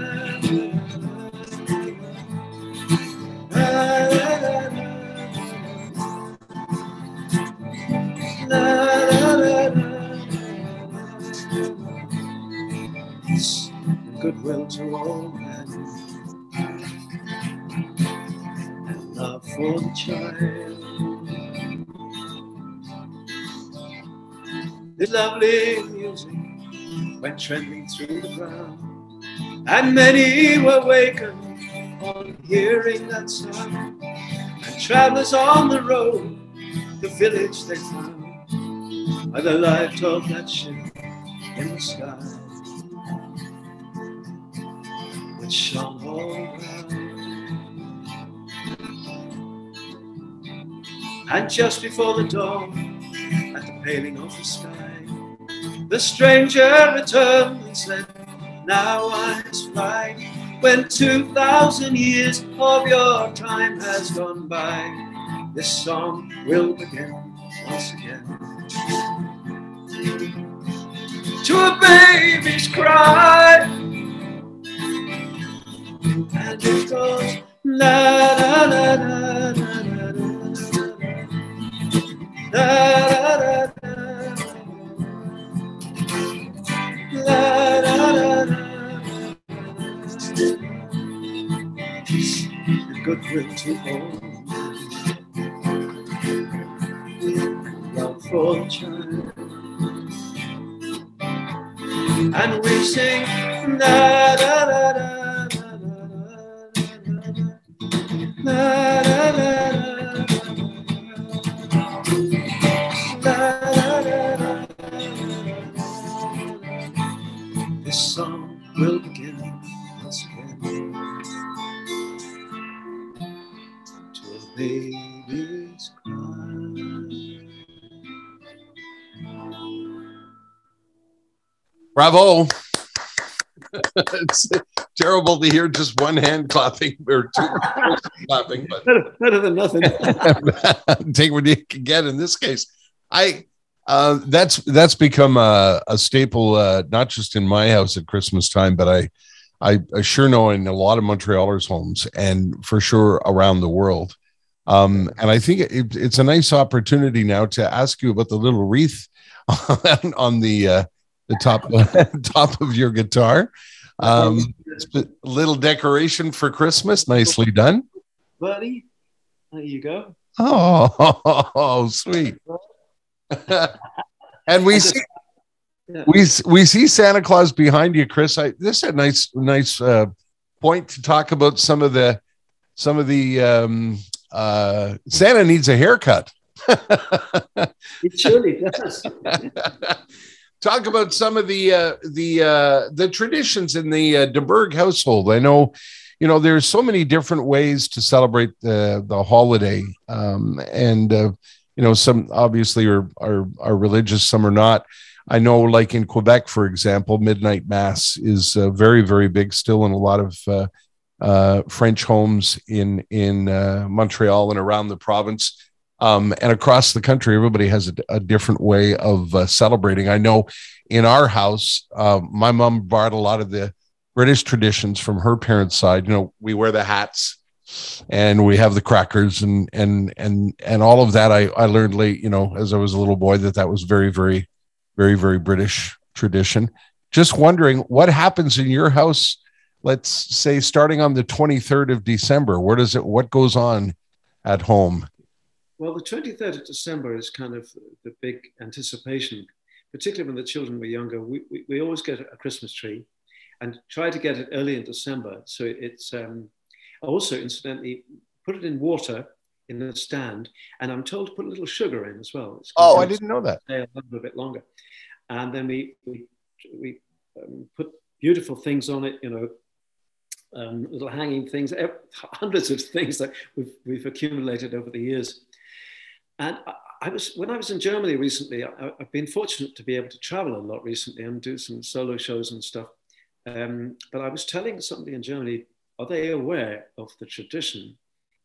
Goodwill to all men, and love for the child. This lovely music went trending through the ground, and many were wakened on hearing that sound. And travelers on the road, the village they found, by the light of that ship in the sky, which shone all around. And just before the dawn, at the paling of the sky, the stranger returned and said, "Now I must fly. When 2,000 years of your time has gone by, this song will begin once again. To a baby's cry, and it goes la la la la la la la la la la. Goodwill to all, love for the child, and we sing la la la la la la la la. This song will begin once again. Baby's cry. Bravo. It's terrible to hear just one hand clapping or two clapping, but better than nothing. Take what you can get in this case. That's become a staple, not just in my house at Christmas time, but I sure know in a lot of Montrealers' homes, and for sure around the world. And I think it's a nice opportunity now to ask you about the little wreath on the top top of your guitar. It's a little decoration for Christmas, nicely done, buddy. There you go. Oh, sweet. And we see Santa Claus behind you, Chris. This is a nice point to talk about some of the Santa needs a haircut. It surely does. Talk about some of the traditions in the de Berg household. I know, there's so many different ways to celebrate the holiday, and some obviously are religious, some are not. I know, like in Quebec, for example, midnight mass is very, very big still in a lot of French homes in Montreal and around the province. And across the country, everybody has a different way of celebrating. I know in our house, my mom borrowed a lot of the British traditions from her parents' side. We wear the hats and we have the crackers and all of that. I learned late, as I was a little boy, that was very, very, very, very British tradition. Just wondering what happens in your house, let's say starting on the 23rd of December. What goes on at home? Well, the 23rd of December is kind of the big anticipation, particularly when the children were younger. We always get a Christmas tree and try to get it early in December. So it's also, incidentally, put it in water in the stand. And I'm told to put a little sugar in as well. Oh, I didn't know that. Stay a little bit longer. And then we put beautiful things on it, little hanging things, hundreds of things that we've accumulated over the years. And when I was in Germany recently, I've been fortunate to be able to travel a lot recently and do some solo shows and stuff. But I was telling somebody in Germany, are they aware of the tradition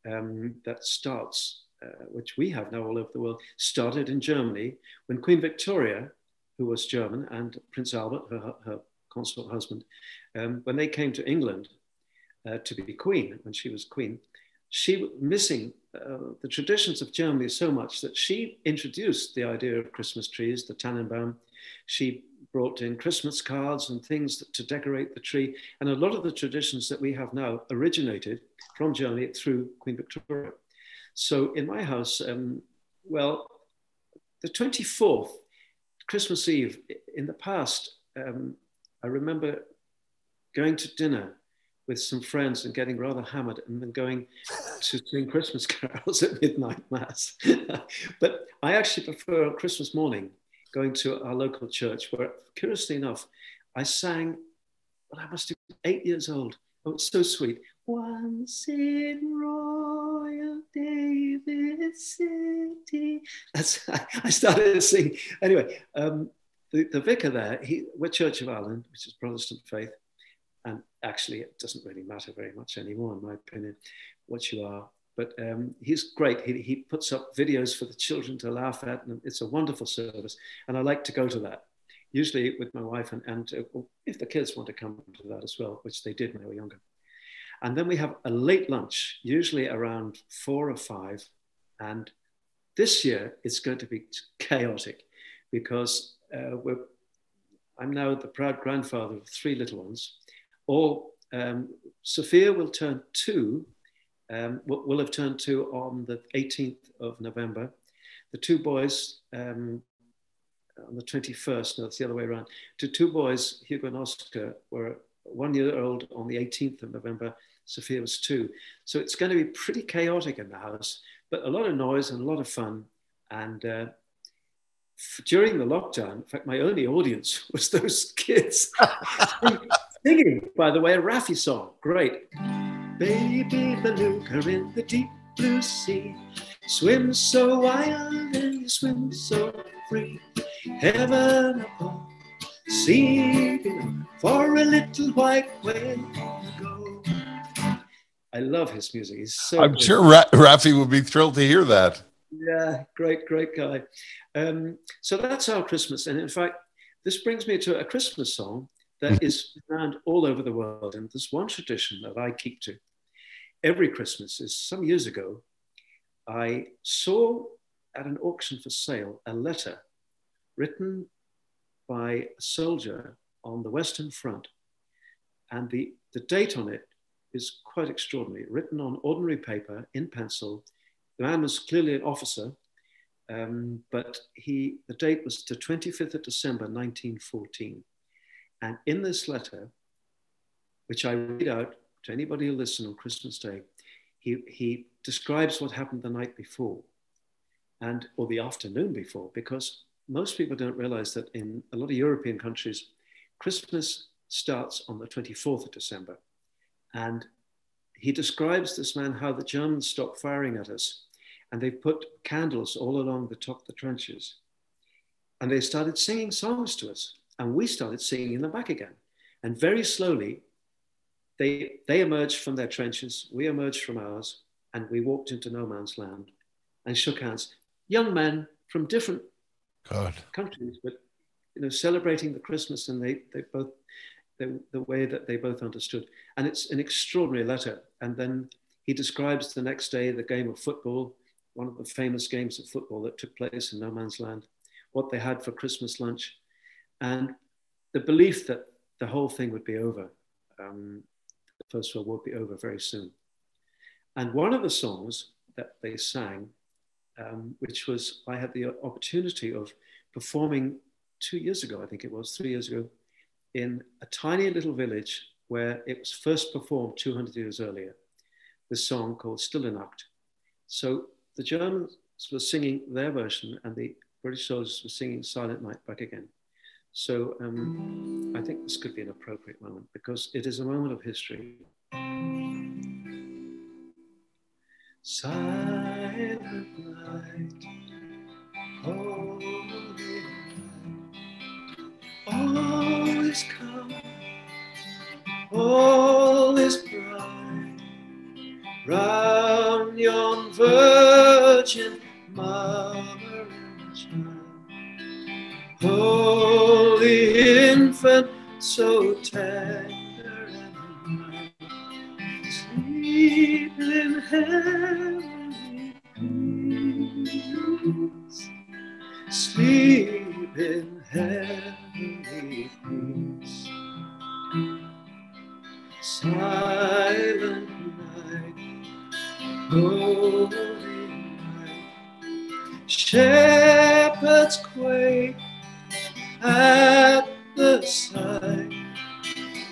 that starts, which we have now all over the world, started in Germany when Queen Victoria, who was German, and Prince Albert, her consort husband, when they came to England to be queen, when she was queen, she was missing the traditions of Germany so much that she introduced the idea of Christmas trees, the Tannenbaum. She brought in Christmas cards and things to decorate the tree. And a lot of the traditions that we have now originated from Germany through Queen Victoria. So in my house, the 24th, Christmas Eve, in the past, I remember going to dinner with some friends and getting rather hammered and then going to sing Christmas carols at midnight mass. But I actually prefer on Christmas morning going to our local church where, curiously enough, I sang, I must have been 8 years old. Oh, it's so sweet. Once in Royal David City. I started to sing. Anyway, the vicar there, we're Church of Ireland, which is Protestant faith. And actually, it doesn't really matter very much anymore, in my opinion, what you are. But he's great. He puts up videos for the children to laugh at, and it's a wonderful service. And I like to go to that, usually with my wife, and if the kids want to come to that as well, which they did when they were younger. And then we have a late lunch, usually around 4 or 5. And this year, it's going to be chaotic because I'm now the proud grandfather of 3 little ones. Sophia will turn 2. Will have turned 2 on the 18th of November. The 2 boys on the 21st. No, it's the other way around. The 2 boys, Hugo and Oscar, were 1 year old on the 18th of November. Sophia was 2. So it's going to be pretty chaotic in the house, but a lot of noise and a lot of fun. And during the lockdown, in fact, my only audience was those kids singing, by the way, a Raffi song. Great. Baby beluga in the deep blue sea, swim so wild and you swim so free. Heaven above, sea below, for a little white whale to go. I love his music. He's so I'm good. sure Raffi would be thrilled to hear that. Yeah, great guy. So that's our Christmas. And in fact, this brings me to a Christmas song that is found all over the world. And there's one tradition that I keep to. Every Christmas is some years ago, I saw at an auction for sale a letter written by a soldier on the Western Front. And the date on it is quite extraordinary, written on ordinary paper in pencil. The man was clearly an officer, but the date was the 25th of December, 1914. And in this letter, which I read out to anybody who listens on Christmas Day, he describes what happened the night before or the afternoon before, because most people don't realize that in a lot of European countries, Christmas starts on the 24th of December. And he describes, this man, how the Germans stopped firing at us. and they put candles all along the top of the trenches. And they started singing songs to us, and we started singing them back again. And very slowly, they emerged from their trenches, we emerged from ours, and we walked into no man's land and shook hands. Young men from different countries, but celebrating the Christmas, and they both the way that they both understood. And it's an extraordinary letter. And then he describes the next day the game of football, one of the famous games of football that took place in no man's land, what they had for Christmas lunch, and the belief that the whole thing would be over. The First World War would be over very soon. And one of the songs that they sang, which was, I had the opportunity of performing 2 years ago, I think it was 3 years ago, in a tiny little village where it was first performed 200 years earlier, this song called Stille Nacht. So the Germans were singing their version and the British soldiers were singing Silent Night back again. So I think this could be an appropriate moment because it is a moment of history. Silent night, holy night, all is calm, all is bright, round yon virgin mother and child, holy infant, so tender and mild, sleep in heavenly peace, sleep in heavenly peace. Silent night, holy night, shepherds quake at the sight,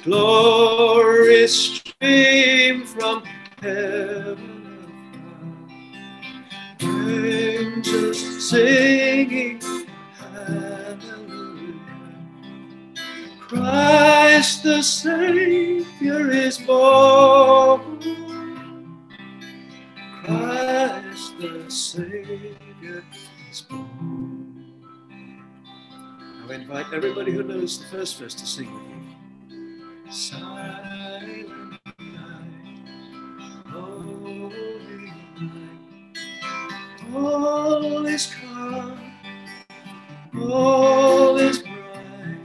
glory stream from heaven above, angels singing hallelujah, Christ the Savior is born, Christ the Savior is born. I invite everybody who knows the first verse to sing with me. Silent night, holy night, all is calm, all is bright,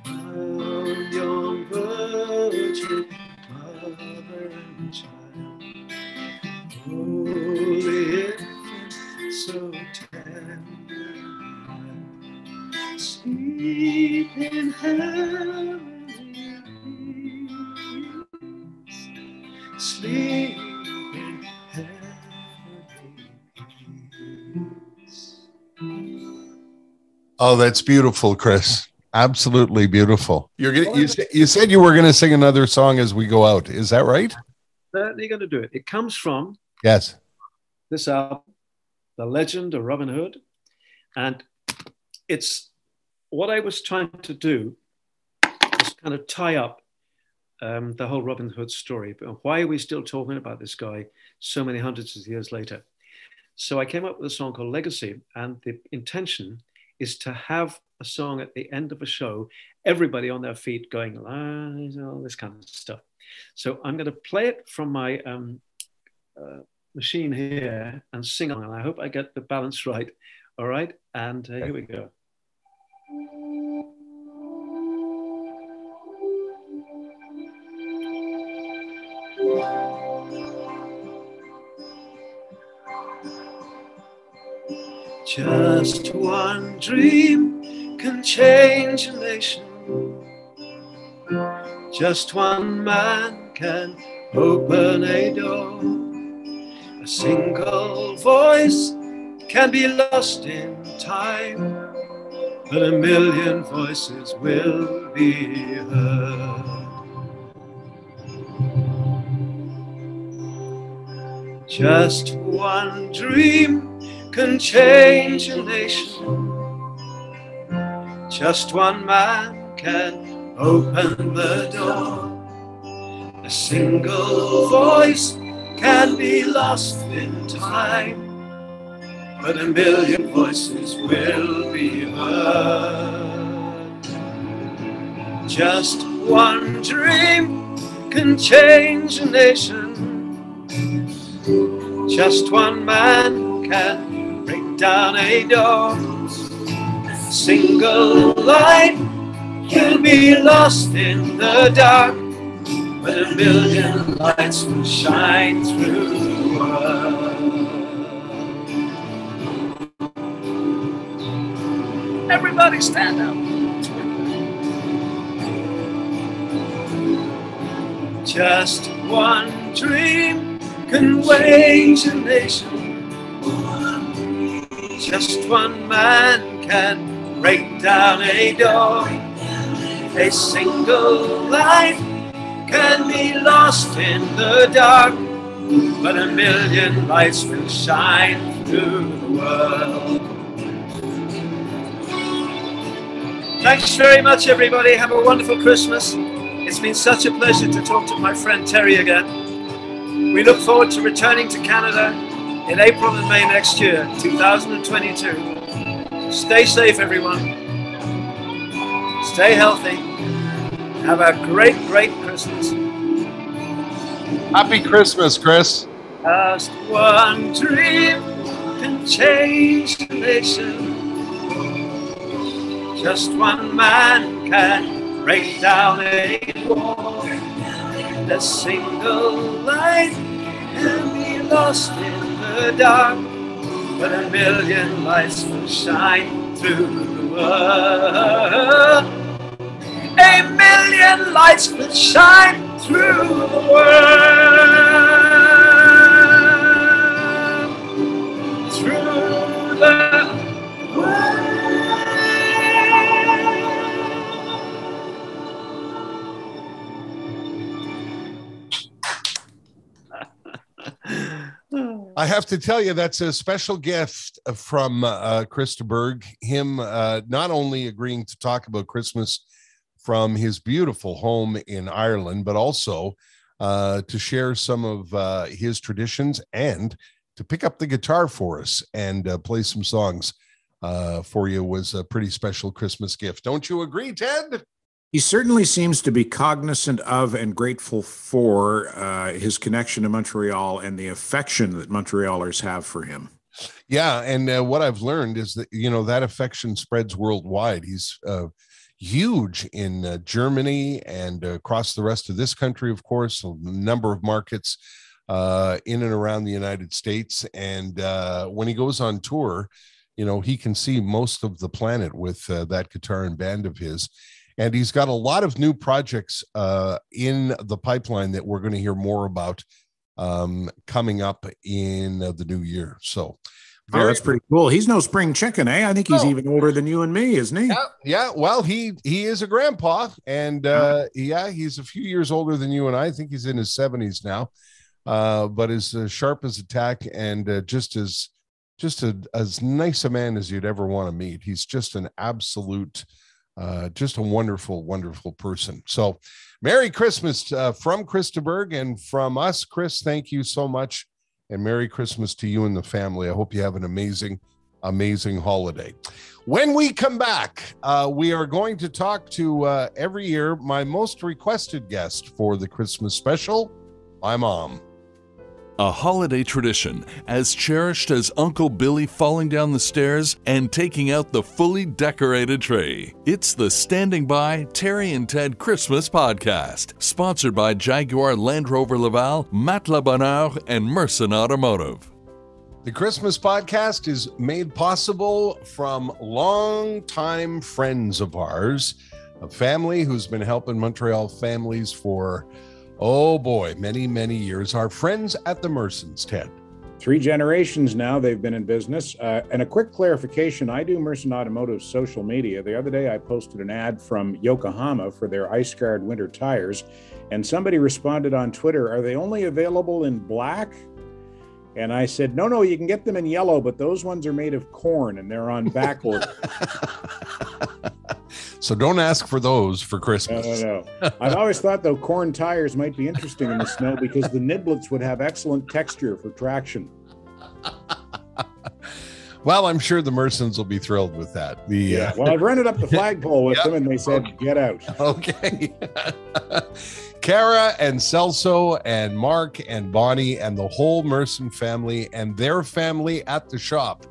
round yon virgin mother and child, holy infant, so tender and mild, sleep in heavenly peace, sleep in heavenly peace. Oh, that's beautiful, Chris. Absolutely beautiful. You said you were gonna sing another song as we go out. Is that right? Certainly going to do it. It comes from this album, The Legend of Robin Hood, and it's what I was trying to do is kind of tie up the whole Robin Hood story. But why are we still talking about this guy so many hundreds of years later? So I came up with a song called Legacy, and the intention is to have a song at the end of a show, everybody on their feet going, all this kind of stuff. So I'm going to play it from my machine here and sing on, and I hope I get the balance right. All right, and here we go. Just one dream can change a nation. Just one man can open a door. A single voice can be lost in time, but a million voices will be heard. Just one dream can change a nation. Just one man can open the door. A single voice can be lost in time, but a million voices will be heard. Just one dream can change a nation. Just one man can break down a door. Single light can be lost in the dark, but a million lights will shine through the world. Everybody stand up. Just one dream can wage a nation. Just one man can break down a door. A single light can be lost in the dark, but a million lights will shine through the world. Thanks very much, everybody. Have a wonderful Christmas. It's been such a pleasure to talk to my friend Terry again. We look forward to returning to Canada in April and May next year, 2022. Stay safe, everyone. Stay healthy. Have a great, great Christmas. Happy Christmas, Chris. Just one dream can change the nation. Just one man can break down a wall. A single light can be lost in the dark, but a million lights will shine through the world. A million lights will shine through the world. Through the world. I have to tell you, that's a special gift from Chris de Burgh. Him not only agreeing to talk about Christmas from his beautiful home in Ireland, but also to share some of his traditions and to pick up the guitar for us and play some songs for you was a pretty special Christmas gift. Don't you agree, Ted? He certainly seems to be cognizant of and grateful for his connection to Montreal and the affection that Montrealers have for him. Yeah, and what I've learned is that, you know, that affection spreads worldwide. He's huge in Germany and across the rest of this country, of course, a number of markets in and around the United States. And when he goes on tour, you know, he can see most of the planet with that guitar and band of his. And he's got a lot of new projects in the pipeline that we're going to hear more about coming up in the new year. So, that's pretty cool. He's no spring chicken, eh? I think he's even older than you and me, isn't he? Yeah. Well, he is a grandpa, and he's a few years older than you and I think he's in his 70s now, but as sharp as a tack and just as nice a man as you'd ever want to meet. He's just an absolute. Just a wonderful, wonderful person. So Merry Christmas from Chris de Burgh and from us. Chris, thank you so much. And Merry Christmas to you and the family. I hope you have an amazing, amazing holiday. When we come back, we are going to talk to every year my most requested guest for the Christmas special, my mom. A holiday tradition as cherished as Uncle Billy falling down the stairs and taking out the fully decorated tree. It's the Standing By Terry and Ted Christmas Podcast, sponsored by Jaguar Land Rover Laval, Matelas Bonheur, and Merson Automotive. The Christmas Podcast is made possible from longtime friends of ours, a family who's been helping Montreal families for oh boy, many, many years. Our friends at the Mersons, Ted. 3 generations now they've been in business. And a quick clarification, I do Merson Automotive's social media. The other day I posted an ad from Yokohama for their Ice Guard winter tires. And somebody responded on Twitter, are they only available in black? And I said, no, you can get them in yellow, but those ones are made of corn and they're on back order. So don't ask for those for Christmas. No. I've always thought, though, corn tires might be interesting in the snow because the niblets would have excellent texture for traction. Well, I'm sure the Mersons will be thrilled with that. Well, I've rented up the flagpole with them, and they said, get out. Okay. Kara and Celso and Mark and Bonnie and the whole Merson family and their family at the shop,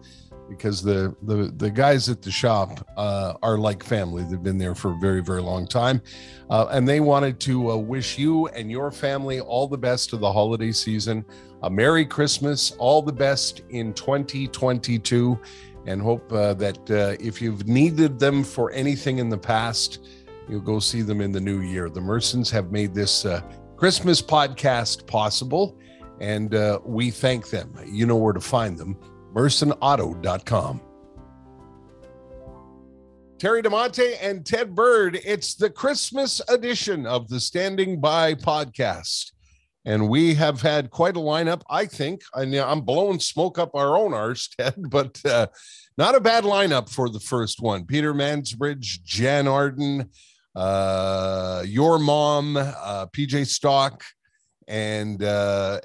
because the guys at the shop are like family. They've been there for a very, very long time. And they wanted to wish you and your family all the best of the holiday season. A Merry Christmas, all the best in 2022, and hope that if you've needed them for anything in the past, you'll go see them in the new year. The Mersons have made this Christmas podcast possible, and we thank them. You know where to find them, mersonauto.com. Terry DiMonte and Ted Bird, it's the Christmas edition of the Standing By podcast. And we have had quite a lineup, I think. I'm blowing smoke up our own arse, Ted, but not a bad lineup for the first one. Peter Mansbridge, Jan Arden, your mom, PJ Stock, and I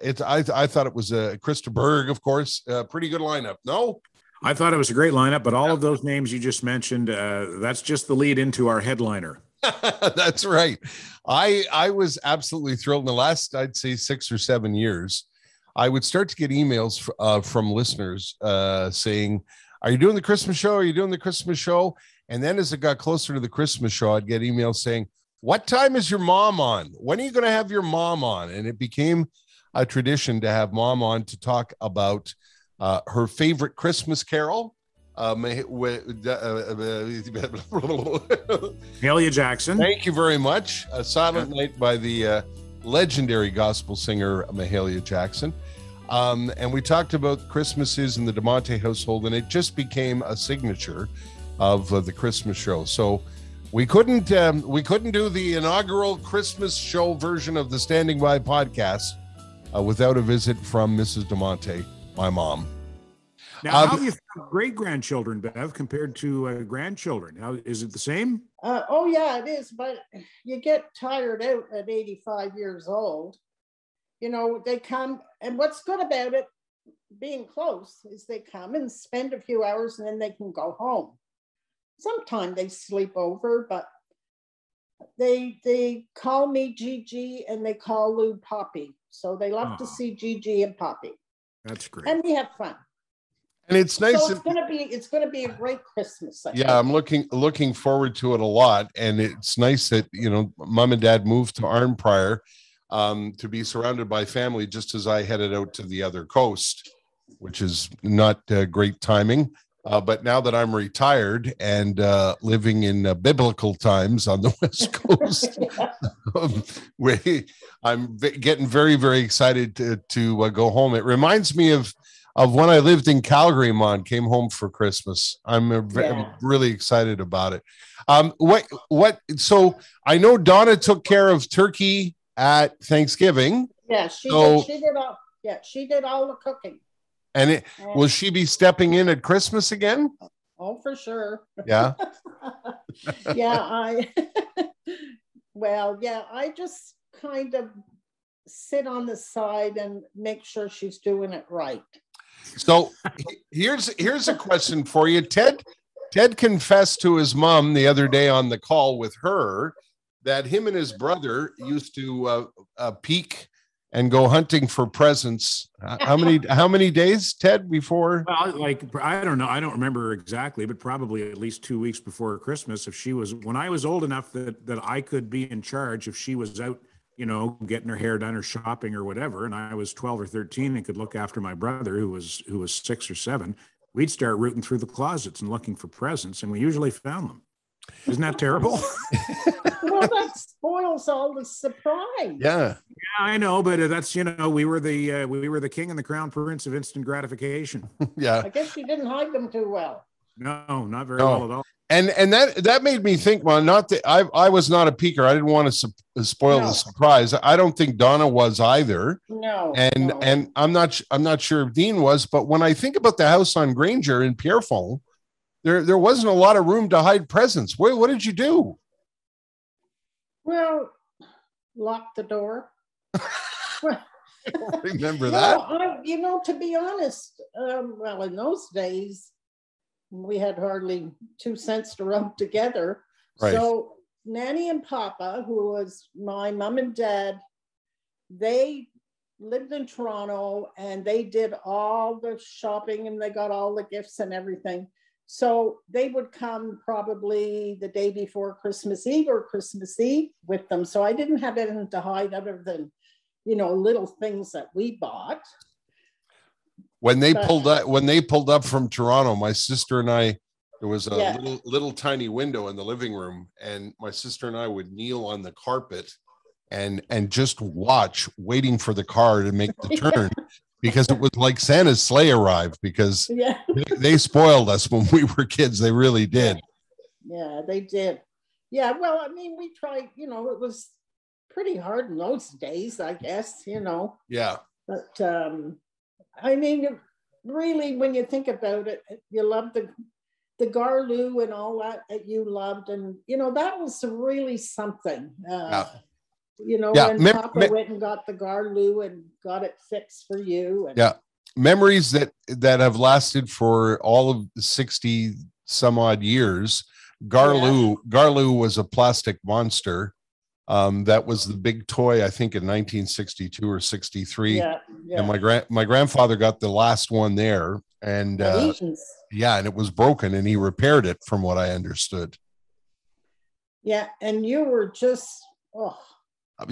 thought it was Krista Berg, of course. Pretty good lineup, no? I thought it was a great lineup, but all of those names you just mentioned, that's just the lead into our headliner. That's right. I was absolutely thrilled. In the last, I'd say 6 or 7 years, I would start to get emails from listeners saying, are you doing the Christmas show? Are you doing the Christmas show? And then as it got closer to the Christmas show, I'd get emails saying, what time is your mom on? When are you going to have your mom on? And it became a tradition to have mom on to talk about her favorite Christmas carol. Mahalia Jackson. Thank you very much. A Silent Night by the legendary gospel singer Mahalia Jackson. And we talked about Christmases in the DiMonte household, and it just became a signature of the Christmas show. So we couldn't do the inaugural Christmas show version of the Standing By podcast without a visit from Mrs. DiMonte, my mom. Now, how have you found great-grandchildren, Bev, compared to grandchildren? How is it the same? Oh, yeah, it is. But you get tired out at 85 years old. You know, they come, and what's good about it being close is they come and spend a few hours and then they can go home. Sometimes they sleep over, but they call me Gigi and they call Lou Poppy. So they love to see Gigi and Poppy. That's great. And we have fun. And it's nice. So it's gonna be a great Christmas. I think. I'm looking forward to it a lot. And it's nice that, you know, mom and dad moved to Arnprior to be surrounded by family just as I headed out to the other coast, which is not great timing. But now that I'm retired and living in biblical times on the West Coast, I'm getting very, very excited to go home. It reminds me of when I lived in Calgary, came home for Christmas. I'm really excited about it. So I know Donna took care of turkey at Thanksgiving. Yeah, she did all. Yeah, she did all the cooking. And will she be stepping in at Christmas again? Oh, for sure. Yeah. I just kind of sit on the side and make sure she's doing it right. So here's a question for you. Ted confessed to his mom the other day on the call with her that him and his brother used to peek and go hunting for presents. How many days, Ted, before? Well, I don't know. I don't remember exactly, but probably at least 2 weeks before Christmas. When I was old enough that I could be in charge, if she was out, you know, getting her hair done or shopping or whatever, and I was 12 or 13 and could look after my brother who was 6 or 7, we'd start rooting through the closets and looking for presents, and we usually found them. Isn't that terrible? Well, that spoils all the surprise. Yeah, I know, but that's, you know, we were the king and the crown prince of instant gratification. Yeah, I guess you didn't hide them too well. No, not very well at all. And that made me think. Well, not that I was not a peeker. I didn't want to spoil the surprise. I don't think Donna was either. No, and I'm not sure if Dean was. But when I think about the house on Granger in Pierrefonds, there wasn't a lot of room to hide presents. What did you do? Well, lock the door. I don't remember that. To be honest, well, in those days, we had hardly 2 cents to rub together. Right. So Nanny and Papa, who was my mom and dad, they lived in Toronto and they did all the shopping and they got all the gifts and everything. So they would come probably the day before Christmas Eve or Christmas Eve with them. So I didn't have anything to hide other than, little things that we bought. When they pulled up from Toronto, my sister and I, there was a little tiny window in the living room, and my sister and I would kneel on the carpet and just watch, waiting for the car to make the turn. Because it was like Santa's sleigh arrived, because they spoiled us when we were kids. They really did. Yeah, they did. Yeah, well, I mean, we tried, it was pretty hard in those days, I guess, Yeah. But, I mean, really, when you think about it, you love the Garloo and all that you loved. And, that was really something. When Papa went and got the Garloo and got it fixed for you. And, memories that have lasted for all of 60 some odd years. Garloo was a plastic monster. That was the big toy, I think, in 1962 or 63. And my grandfather got the last one there, and and it was broken, and he repaired it, from what I understood. Yeah, and you were just I don't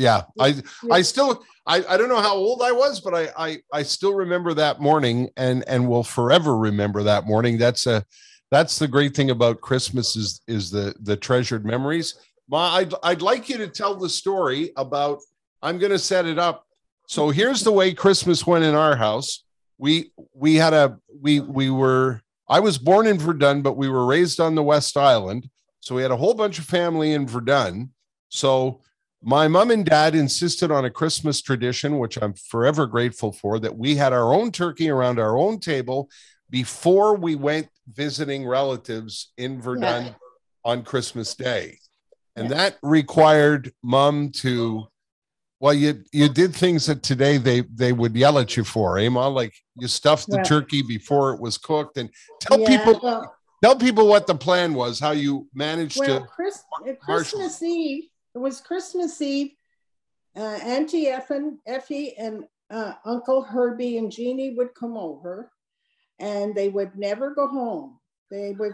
know how old I was, but I still remember that morning, and will forever remember that morning. That's the great thing about Christmas is the treasured memories. I'd like you to tell the story about, I'm going to set it up. So here's the way Christmas went in our house. I was born in Verdun, but we were raised on the West Island. So we had a whole bunch of family in Verdun. So my mom and dad insisted on a Christmas tradition, which I'm forever grateful for, that we had our own turkey around our own table before we went visiting relatives in Verdun on Christmas Day. And that required Mom to, you did things that today they would yell at you for, Mom? Like you stuffed the turkey before it was cooked. And tell people what the plan was, how you managed to. Christmas Eve, it was Christmas Eve. Auntie Effie and Uncle Herbie and Jeannie would come over, and they would never go home. They would,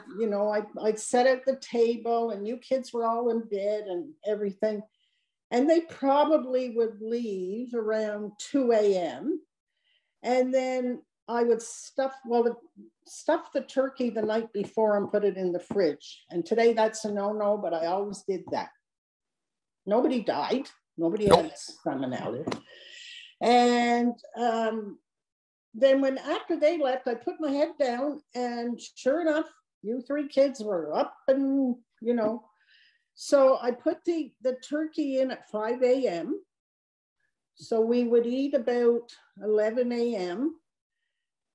I'd set at the table and you kids were all in bed and everything. And they probably would leave around 2 a.m. And then I would stuff the turkey the night before and put it in the fridge. And today that's a no-no, but I always did that. Nobody died. Nobody had salmonella. And then after they left, I put my head down, and sure enough, you 3 kids were up, and so I put the turkey in at 5 a.m. So we would eat about 11 a.m.,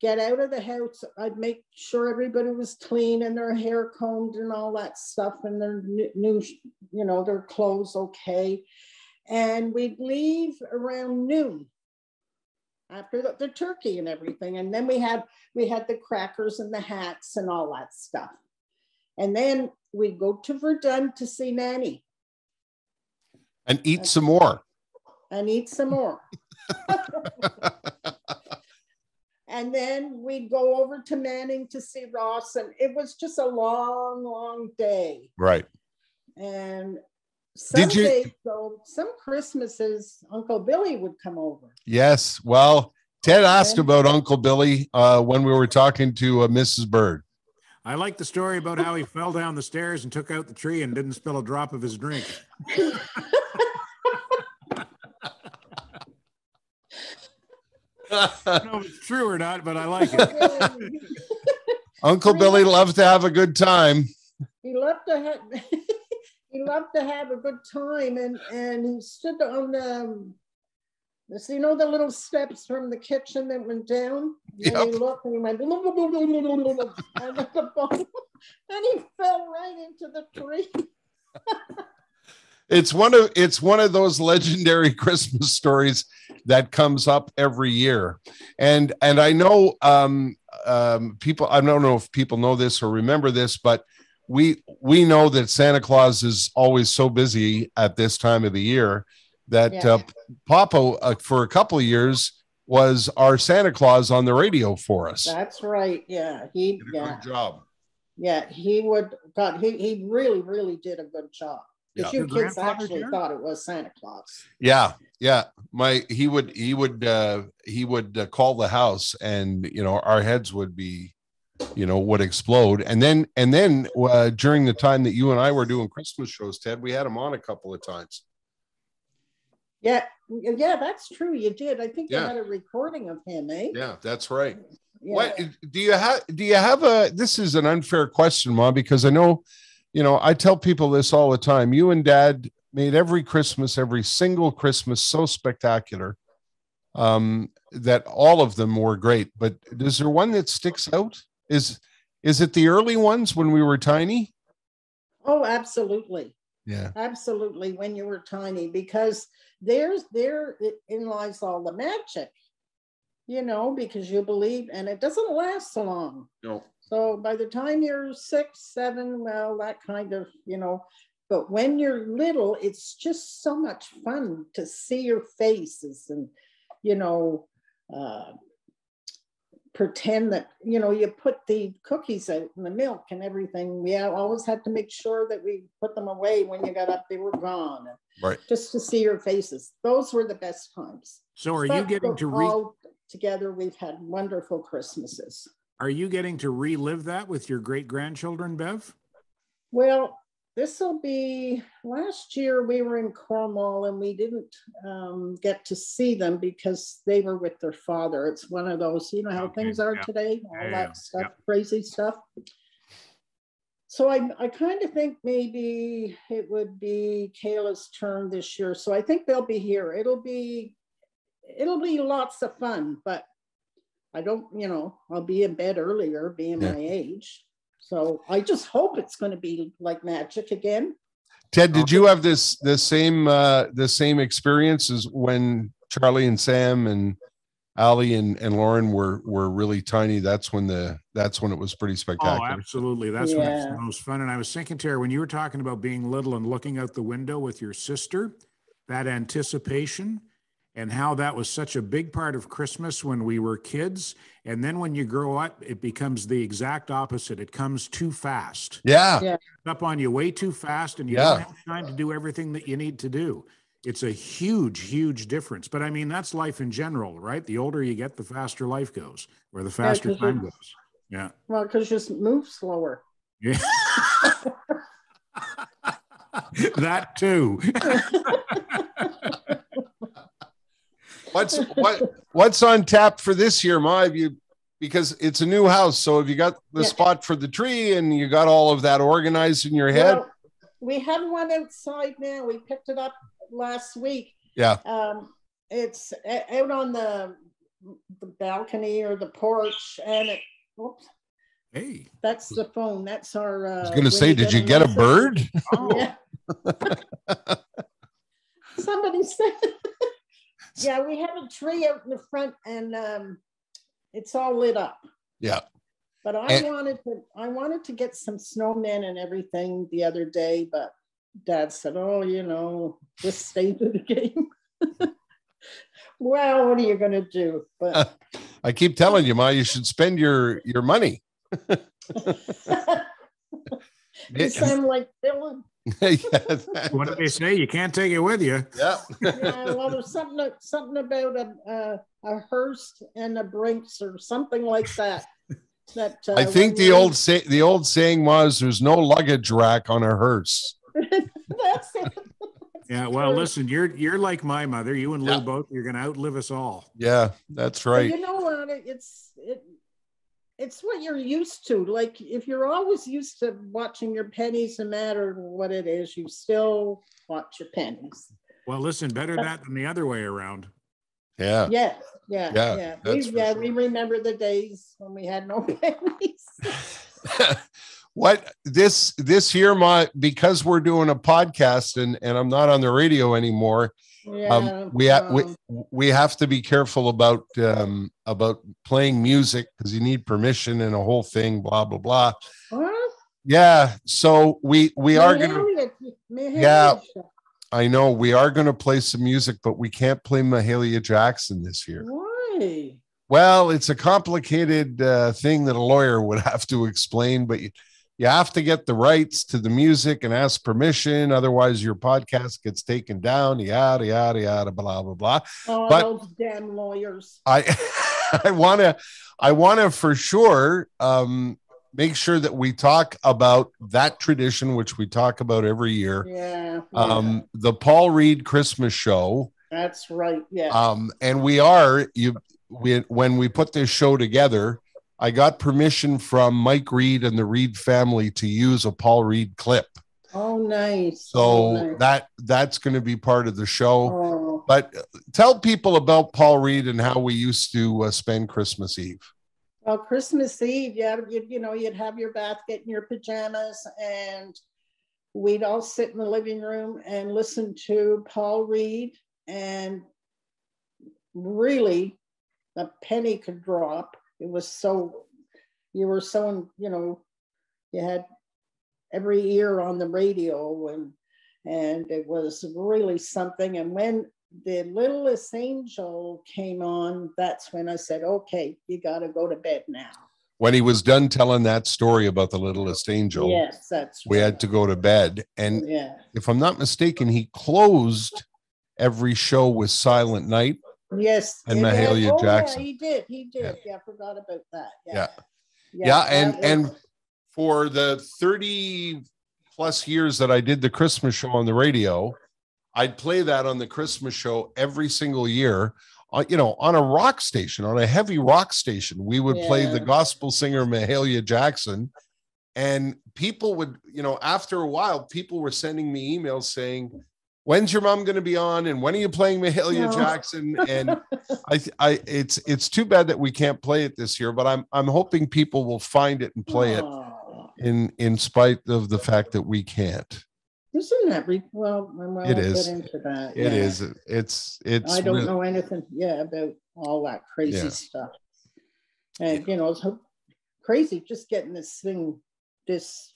get out of the house. I'd make sure everybody was clean and their hair combed and all that stuff, and their new, their clothes okay. And we'd leave around noon, after the turkey and everything. And then we had the crackers and the hats and all that stuff. And then we'd go to Verdun to see Nanny. And eat some more. And then we'd go over to Manning to see Ross. And it was just a long, long day. Right. And some Christmases, Uncle Billy would come over. Yes. Well, Ted asked about Uncle Billy when we were talking to Mrs. Bird. I like the story about how he fell down the stairs and took out the tree and didn't spill a drop of his drink. I don't know if it's true or not, but I like it. Uncle Billy loved to have a good time. He loved to have a good time, and he stood on So, you know, the little steps from the kitchen that went down? Yep. And he looked and he went, and at the bottom, and he fell right into the tree. It's one of those legendary Christmas stories that comes up every year. And I know people, I don't know if people know this or remember this, but we know that Santa Claus is always so busy at this time of the year that Papa, for a couple of years, was our Santa Claus on the radio for us. That's right. Yeah. He did a good job. Yeah, he really, really did a good job. The two kids actually thought it was Santa Claus. Yeah. He would call the house, and our heads would be, would explode. And then during the time that you and I were doing Christmas shows, Ted, we had him on a couple of times. Yeah, that's true. You did. I think you had a recording of him, eh? Yeah, that's right. Yeah. What do you have this is an unfair question, Mom, because I know, I tell people this all the time. You and Dad made every single Christmas so spectacular that all of them were great. But is there one that sticks out? Is it the early ones when we were tiny? Oh, absolutely. Yeah, absolutely. When you were tiny, because therein lies all the magic, because you believe, and it doesn't last so long. No. So by the time you're 6, 7, well, that kind of, but when you're little, it's just so much fun to see your faces and, pretend that, you put the cookies out in the milk and everything. We always had to make sure that we put them away. When you got up, they were gone. Right. Just to see your faces. Those were the best times. So are you getting to all together? We've had wonderful Christmases. Are you getting to relive that with your great-grandchildren, Bev? Well, this will be, last year we were in Cornwall and we didn't get to see them because they were with their father. It's one of those, how things are today, all that stuff, crazy stuff. So I kind of think maybe it would be Kayla's turn this year. So I think they'll be here. It'll be lots of fun, but I don't, I'll be in bed earlier, being my age. So I just hope it's going to be like magic again. Ted, did you have the same experience as when Charlie and Sam and Allie and Lauren were really tiny? That's when it was pretty spectacular. Oh, absolutely. That's when it's the most fun. And I was thinking, Terry, when you were talking about being little and looking out the window with your sister, that anticipation and how that was such a big part of Christmas when we were kids. And then when you grow up, it becomes the exact opposite. It comes too fast. Yeah. It's up on you way too fast, and you don't have time to do everything that you need to do. It's a huge, huge difference. But I mean, that's life in general, right? The older you get, the faster life goes, or the faster time goes. Yeah. Well, because you just move slower. Yeah. That too. What's on tap for this year, Ma? Because it's a new house, so have you got the spot for the tree and you got all of that organized in your head? Well, we have one outside now. We picked it up last week. Yeah. It's out on the balcony or the porch, and hey, that's the phone. That's our. I was going to say, did you get a bird? Oh. Yeah. Somebody said. Yeah, we have a tree out in the front, and it's all lit up. Yeah. But I wanted to get some snowmen and everything the other day, but Dad said, "Oh, just stay to the game." Well, what are you going to do? But I keep telling you, Ma, you should spend your money. You sound like Dylan. What do they say? You can't take it with you. Yeah. Yeah. Well, there's something about a Hearst and a Brinks or something like that. That I think the old saying was, "There's no luggage rack on a hearse." That's it. Yeah, well, listen, you're like my mother. You and Lou both, you're going to outlive us all. Yeah, that's right. But you know what? It's what you're used to. Like, if you're always used to watching your pennies, no matter what it is, you still watch your pennies. Well, listen, better that than the other way around. Yeah. Yeah. We remember the days when we had no pennies. What this year, because we're doing a podcast and I'm not on the radio anymore. We have to be careful about playing music because you need permission and a whole thing, blah blah blah. What? Yeah, so we are gonna. Yeah, I know we are gonna play some music, but we can't play Mahalia Jackson this year. Why? Well, it's a complicated thing that a lawyer would have to explain, but you have to get the rights to the music and ask permission. Otherwise, your podcast gets taken down, yada, yada, yada, blah, blah, blah. Oh, but those damn lawyers. I want to for sure make sure that we talk about that tradition, which we talk about every year. Yeah. The Paul Reed Christmas show. That's right. Yeah. And when we put this show together, I got permission from Mike Reed and the Reed family to use a Paul Reed clip. Oh, nice. So that's going to be part of the show. Oh. But tell people about Paul Reed and how we used to spend Christmas Eve. Well, Christmas Eve, you'd have your bath, get in your pajamas, and we'd all sit in the living room and listen to Paul Reed. And really, a penny could drop. It was you had every ear on the radio and it was really something. And when the Littlest Angel came on, that's when I said, okay, you got to go to bed now. When he was done telling that story about the Littlest Angel, yes, we had to go to bed. And if I'm not mistaken, he closed every show with Silent Night. Yes. And Mahalia Jackson. Yeah, he did. Yeah, I forgot about that. And for the 30 plus years that I did the Christmas show on the radio, I'd play that on the Christmas show every single year. On a rock station, on a heavy rock station, we would play the gospel singer Mahalia Jackson. And people would, after a while, people were sending me emails saying, when's your mom going to be on? And when are you playing Mahalia Jackson? And it's too bad that we can't play it this year, but I'm hoping people will find it and play it in spite of the fact that we can't. Isn't that well? It is. Get into that. It is. It's. I don't know anything. about all that crazy stuff, and it's crazy just getting this thing, this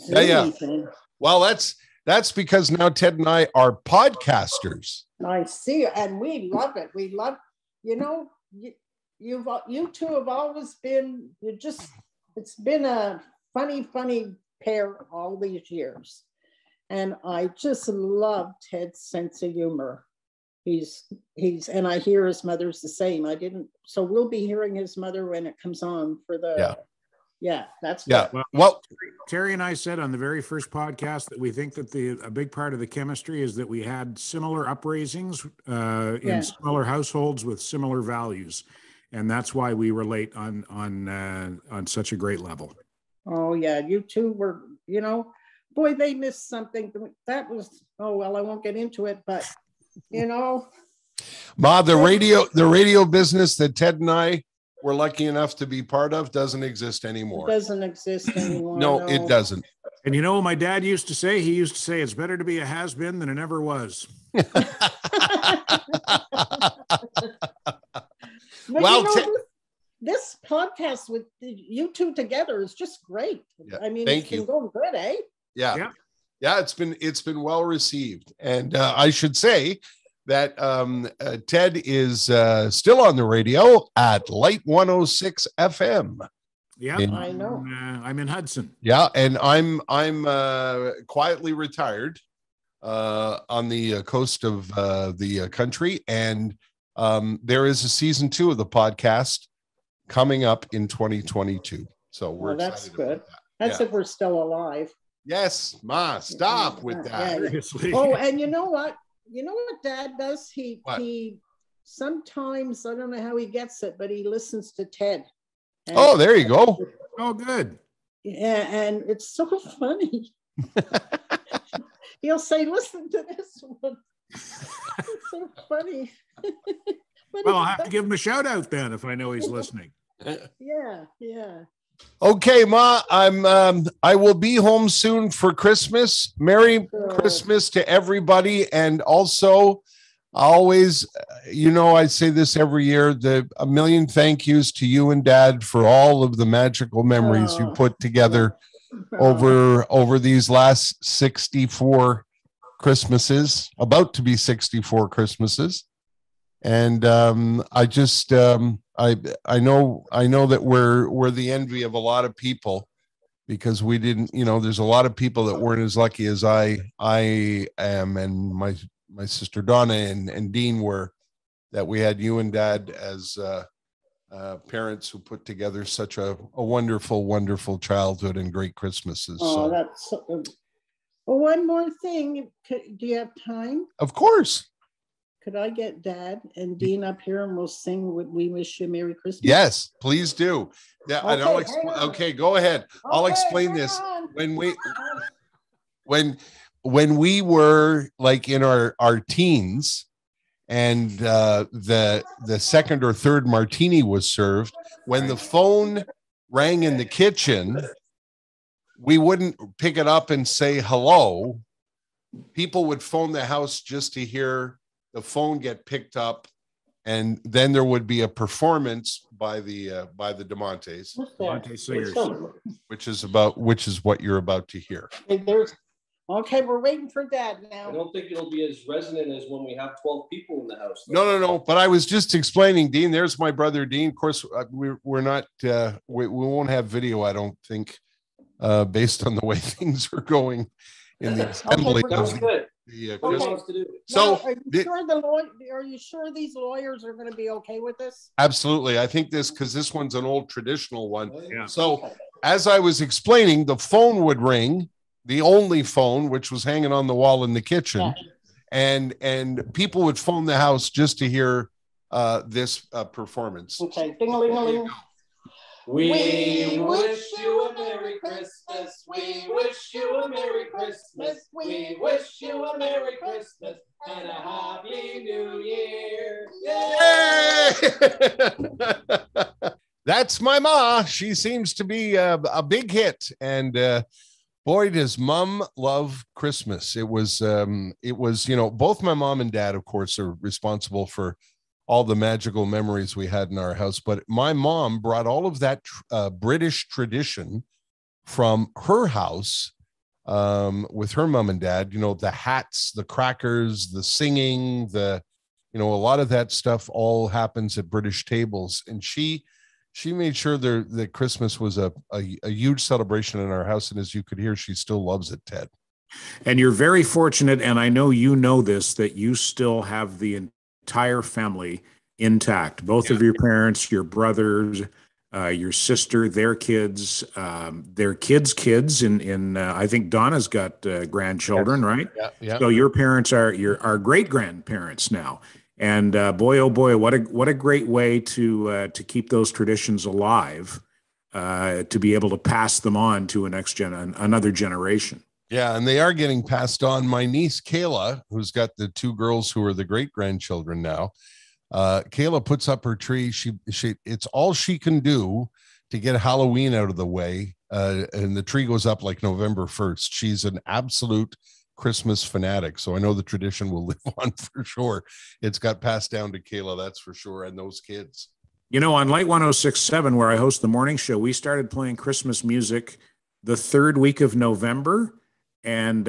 thing. Well, that's because now Ted and I are podcasters. I see, and we love it. We love, you two have always been. It's been a funny pair all these years. And I just love Ted's sense of humor. He's, and I hear his mother's the same. So we'll be hearing his mother when it comes on for the, that's good. Well, Terry and I said on the very first podcast that we think that a big part of the chemistry is that we had similar uprisings in similar households with similar values. And that's why we relate on such a great level. Oh yeah. You two were, boy, they missed something. That was, I won't get into it, but Ma, the radio business that Ted and I were lucky enough to be part of doesn't exist anymore. It doesn't exist anymore. No, it doesn't. And my dad used to say, it's better to be a has-been than it ever was. Well, this podcast with you two together is just great. Yeah, I mean, it's been going good, eh? Yeah. It's been well received, and I should say that Ted is still on the radio at Light 106 FM. Yeah, I know. I'm in Hudson. Yeah, and I'm quietly retired on the coast of the country, and there is a season 2 of the podcast coming up in 2022. So we're excited. That's good. That's if we're still alive. Yes, Ma, stop with that. Oh, and you know what? You know what Dad does? He sometimes, I don't know how he gets it, but he listens to Ted. And there you go. Oh, good. Yeah, and it's so funny. He'll say, listen to this one. It's so funny. Well, I'll have to give him a shout out then if I know he's listening. Yeah. Okay, Ma, I will be home soon for Christmas. Merry Christmas to everybody. And also, always, I say this every year, a million thank yous to you and Dad for all of the magical memories you put together over these last 64 Christmases, about to be 64 Christmases. And I just I know that we're the envy of a lot of people, because we didn't, there's a lot of people that weren't as lucky as I am, and my sister Donna and Dean were, that we had you and Dad as parents who put together such a wonderful childhood and great Christmases. Oh, that's one more thing. Do you have time? Of course. Could I get Dad and Dean up here and we'll sing "We Wish You a Merry Christmas"? Yes, please do. Yeah, okay, okay, go ahead. I'll explain this. When we were like in our teens, and the second or third martini was served, when the phone rang in the kitchen, we wouldn't pick it up and say hello. People would phone the house just to hear the phone get picked up, and then there would be a performance by the DiMonte singers, which is what you're about to hear. Okay, we're waiting for Dad now. I don't think it'll be as resonant as when we have 12 people in the house. No. But I was just explaining, Dean. There's my brother, Dean. Of course, we're not. We won't have video, I don't think, based on the way things are going in the assembly. Okay, So, are you sure these lawyers are going to be okay with this? Absolutely. I think because this one's an old traditional one. Yeah. So, as I was explaining, the phone would ring, the only phone, which was hanging on the wall in the kitchen, and people would phone the house just to hear this performance. Okay, ding-a-ling-a-ling. We wish you a Merry Christmas. We wish you a Merry Christmas. We wish you a Merry Christmas and a Happy New Year. Yay! That's my ma. She seems to be a big hit, and boy, does Mom love Christmas. It was both my mom and Dad, of course, are responsible for all the magical memories we had in our house. But my mom brought all of that British tradition from her house with her mom and dad, the hats, the crackers, the singing, a lot of that stuff all happens at British tables. And she made sure that Christmas was a huge celebration in our house. And as you could hear, she still loves it, Ted. And you're very fortunate, and I know you know this, that you still have the entire family intact. Both of your parents, your brothers, your sister, their kids, their kids. In I think Donna's got grandchildren, right? Yeah. So your parents are great grandparents now, and boy, oh boy, what a great way to keep those traditions alive, to be able to pass them on to another generation. Yeah, and they are getting passed on. My niece, Kayla, who's got the two girls who are the great-grandchildren now, Kayla puts up her tree. She it's all she can do to get Halloween out of the way, and the tree goes up like November 1st. She's an absolute Christmas fanatic, so I know the tradition will live on for sure. It's got passed down to Kayla, that's for sure, and those kids. On Light 106.7, where I host the morning show, we started playing Christmas music the third week of November. And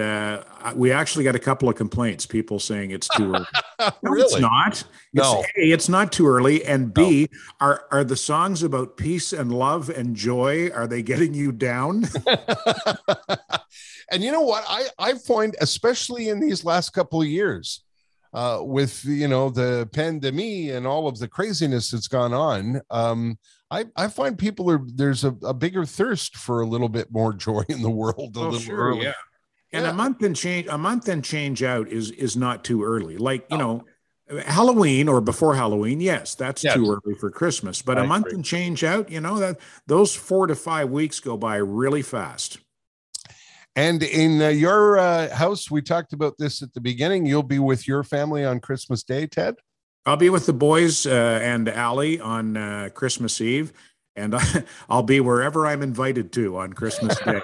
we actually got a couple of complaints, people saying it's too early. No, really? It's not. No. A, it's not too early. And B, are the songs about peace and love and joy, are they getting you down? And you know what? I find, especially in these last couple of years, with, the pandemic and all of the craziness that's gone on, I find there's a bigger thirst for a little bit more joy in the world. Early. Yeah. And a month and change out is not too early. Like, Halloween or before Halloween, yes, that's too early for Christmas. But a month and change out, that those 4 to 5 weeks go by really fast. And in your house, we talked about this at the beginning. You'll be with your family on Christmas Day, Ted? I'll be with the boys and Allie on Christmas Eve, and I'll be wherever I'm invited to on Christmas Day.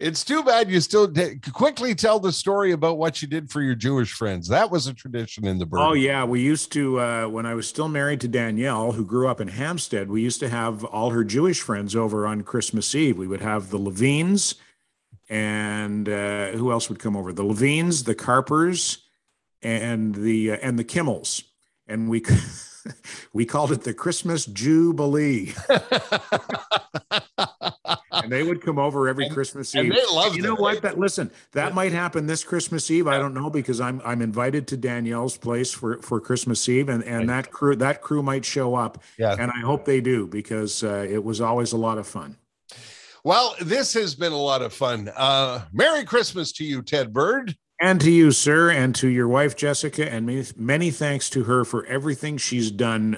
It's too bad you still quickly tell the story about what you did for your Jewish friends. That was a tradition in the Bird. Oh, yeah. We used to, when I was still married to Danielle, who grew up in Hampstead, we used to have all her Jewish friends over on Christmas Eve. We would have the Levines, and who else would come over? The Levines, the Carpers, and the Kimmels. And we called it the Christmas Jubilee. And they would come over every Christmas Eve. And they loved it. You know what? Listen, that might happen this Christmas Eve. I don't know, because I'm invited to Danielle's place for Christmas Eve, and that crew might show up. Yeah. And I hope they do, because it was always a lot of fun. Well, this has been a lot of fun. Merry Christmas to you, Ted Bird. And to you, sir, and to your wife, Jessica, and many thanks to her for everything she's done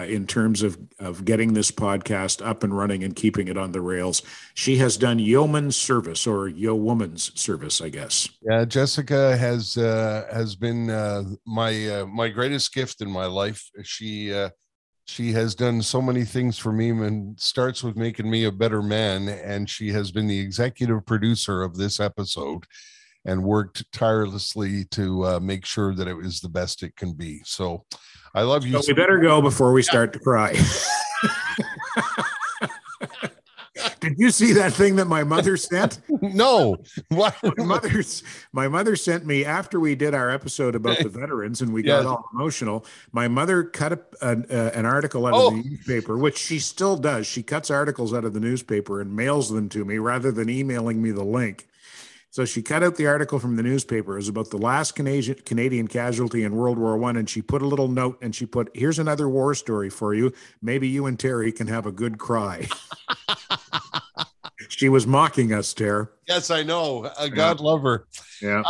in terms of getting this podcast up and running and keeping it on the rails. She has done yeoman's service, or yeowoman's service, I guess. Yeah, Jessica has been my greatest gift in my life. She has done so many things for me, and starts with making me a better man. And she has been the executive producer of this episode, and worked tirelessly to make sure that it was the best it can be. So I love you. So we better go before we start to cry. Did you see that thing that my mother sent? No. What? My mother sent me, after we did our episode about the veterans and we got all emotional, my mother cut an article out of the newspaper, which she still does. She cuts articles out of the newspaper and mails them to me rather than emailing me the link. So she cut out the article from the newspaper. It was about the last Canadian casualty in World War I, and she put a little note, and she put, "Here's another war story for you. Maybe you and Terry can have a good cry." She was mocking us, Terry. Yes, I know. God love her. Yeah.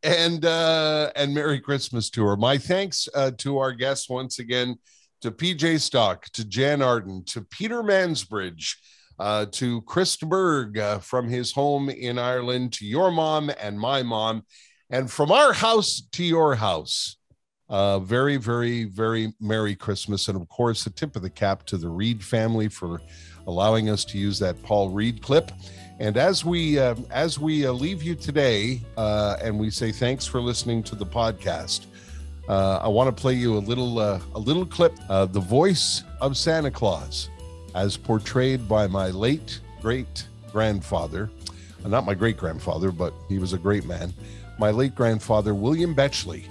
And Merry Christmas to her. My thanks to our guests once again, to PJ Stock, to Jan Arden, to Peter Mansbridge, to Chris Berg from his home in Ireland, to your mom and my mom, and from our house to your house. Very, very, very Merry Christmas. And of course, a tip of the cap to the Reed family for allowing us to use that Paul Reed clip. And as we leave you today, and we say thanks for listening to the podcast, I want to play you a little clip, the voice of Santa Claus, as portrayed by my late great-grandfather. Not my great-grandfather, but he was a great man. My late grandfather, William Betchley.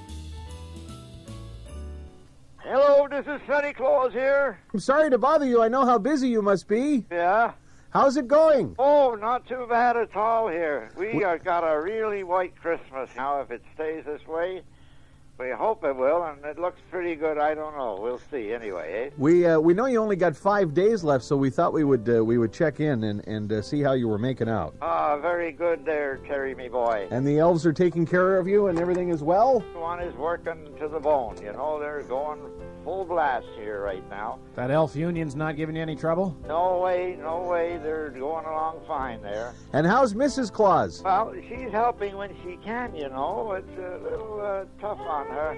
Hello, this is Santa Claus here. I'm sorry to bother you. I know how busy you must be. Yeah? How's it going? Oh, not too bad at all here. We got a really white Christmas now. If it stays this way, we hope it will, and it looks pretty good. I don't know. We'll see anyway, eh? We know you only got 5 days left, so we thought we would check in and see how you were making out. Ah, very good there, Terry, me boy. And the elves are taking care of you, and everything is well? One is working to the bone. You know, they're going full blast here right now. That elf union's not giving you any trouble? No way, no way. They're going along fine there. And how's Mrs. Claus? Well, she's helping when she can, you know. It's a little tough on her.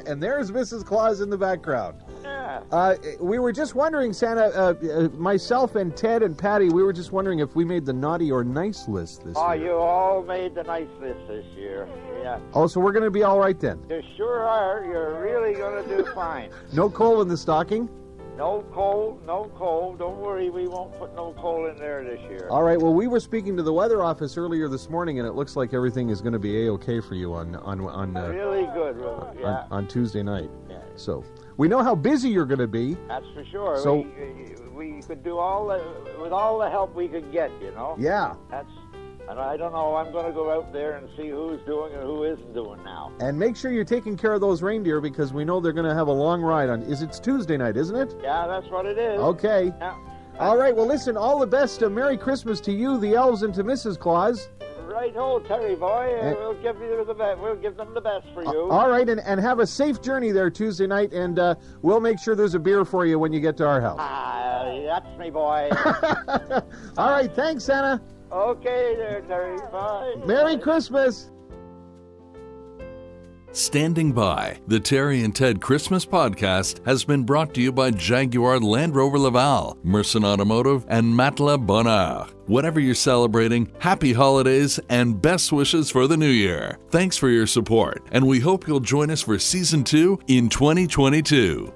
And there's Mrs. Claus in the background. Yeah. We were just wondering, Santa, myself and Ted and Patty, we were just wondering if we made the naughty or nice list this year. Oh, you all made the nice list this year. Yeah. Oh, so we're going to be all right then? You sure are. You're really going to do fine. No coal in the stocking? No coal, no coal. Don't worry, we won't put no coal in there this year. All right, well, we were speaking to the weather office earlier this morning, and it looks like everything is going to be A-okay for you on really good, yeah. on Tuesday night. Yeah. So we know how busy you're going to be. That's for sure. So we could do with all the help we could get, you know? Yeah. And I don't know, I'm going to go out there and see who's doing and who isn't doing now. And make sure you're taking care of those reindeer, because we know they're going to have a long ride on. It's Tuesday night, isn't it? Yeah, that's what it is. Okay. Yeah. All right, well, listen, all the best. Merry Christmas to you, the elves, and to Mrs. Claus. Right, ho, Terry boy. We'll give you the best. We'll give them the best for you. All right, and have a safe journey there Tuesday night, and we'll make sure there's a beer for you when you get to our house. That's me, boy. All right, thanks, Santa. Okay there, Terry. Bye. Merry Christmas. Standing by, the Terry and Ted Christmas podcast has been brought to you by Jaguar Land Rover Laval, Merson Automotive, and Matelas Bonheur. Whatever you're celebrating, happy holidays and best wishes for the new year. Thanks for your support, and we hope you'll join us for Season 2 in 2022.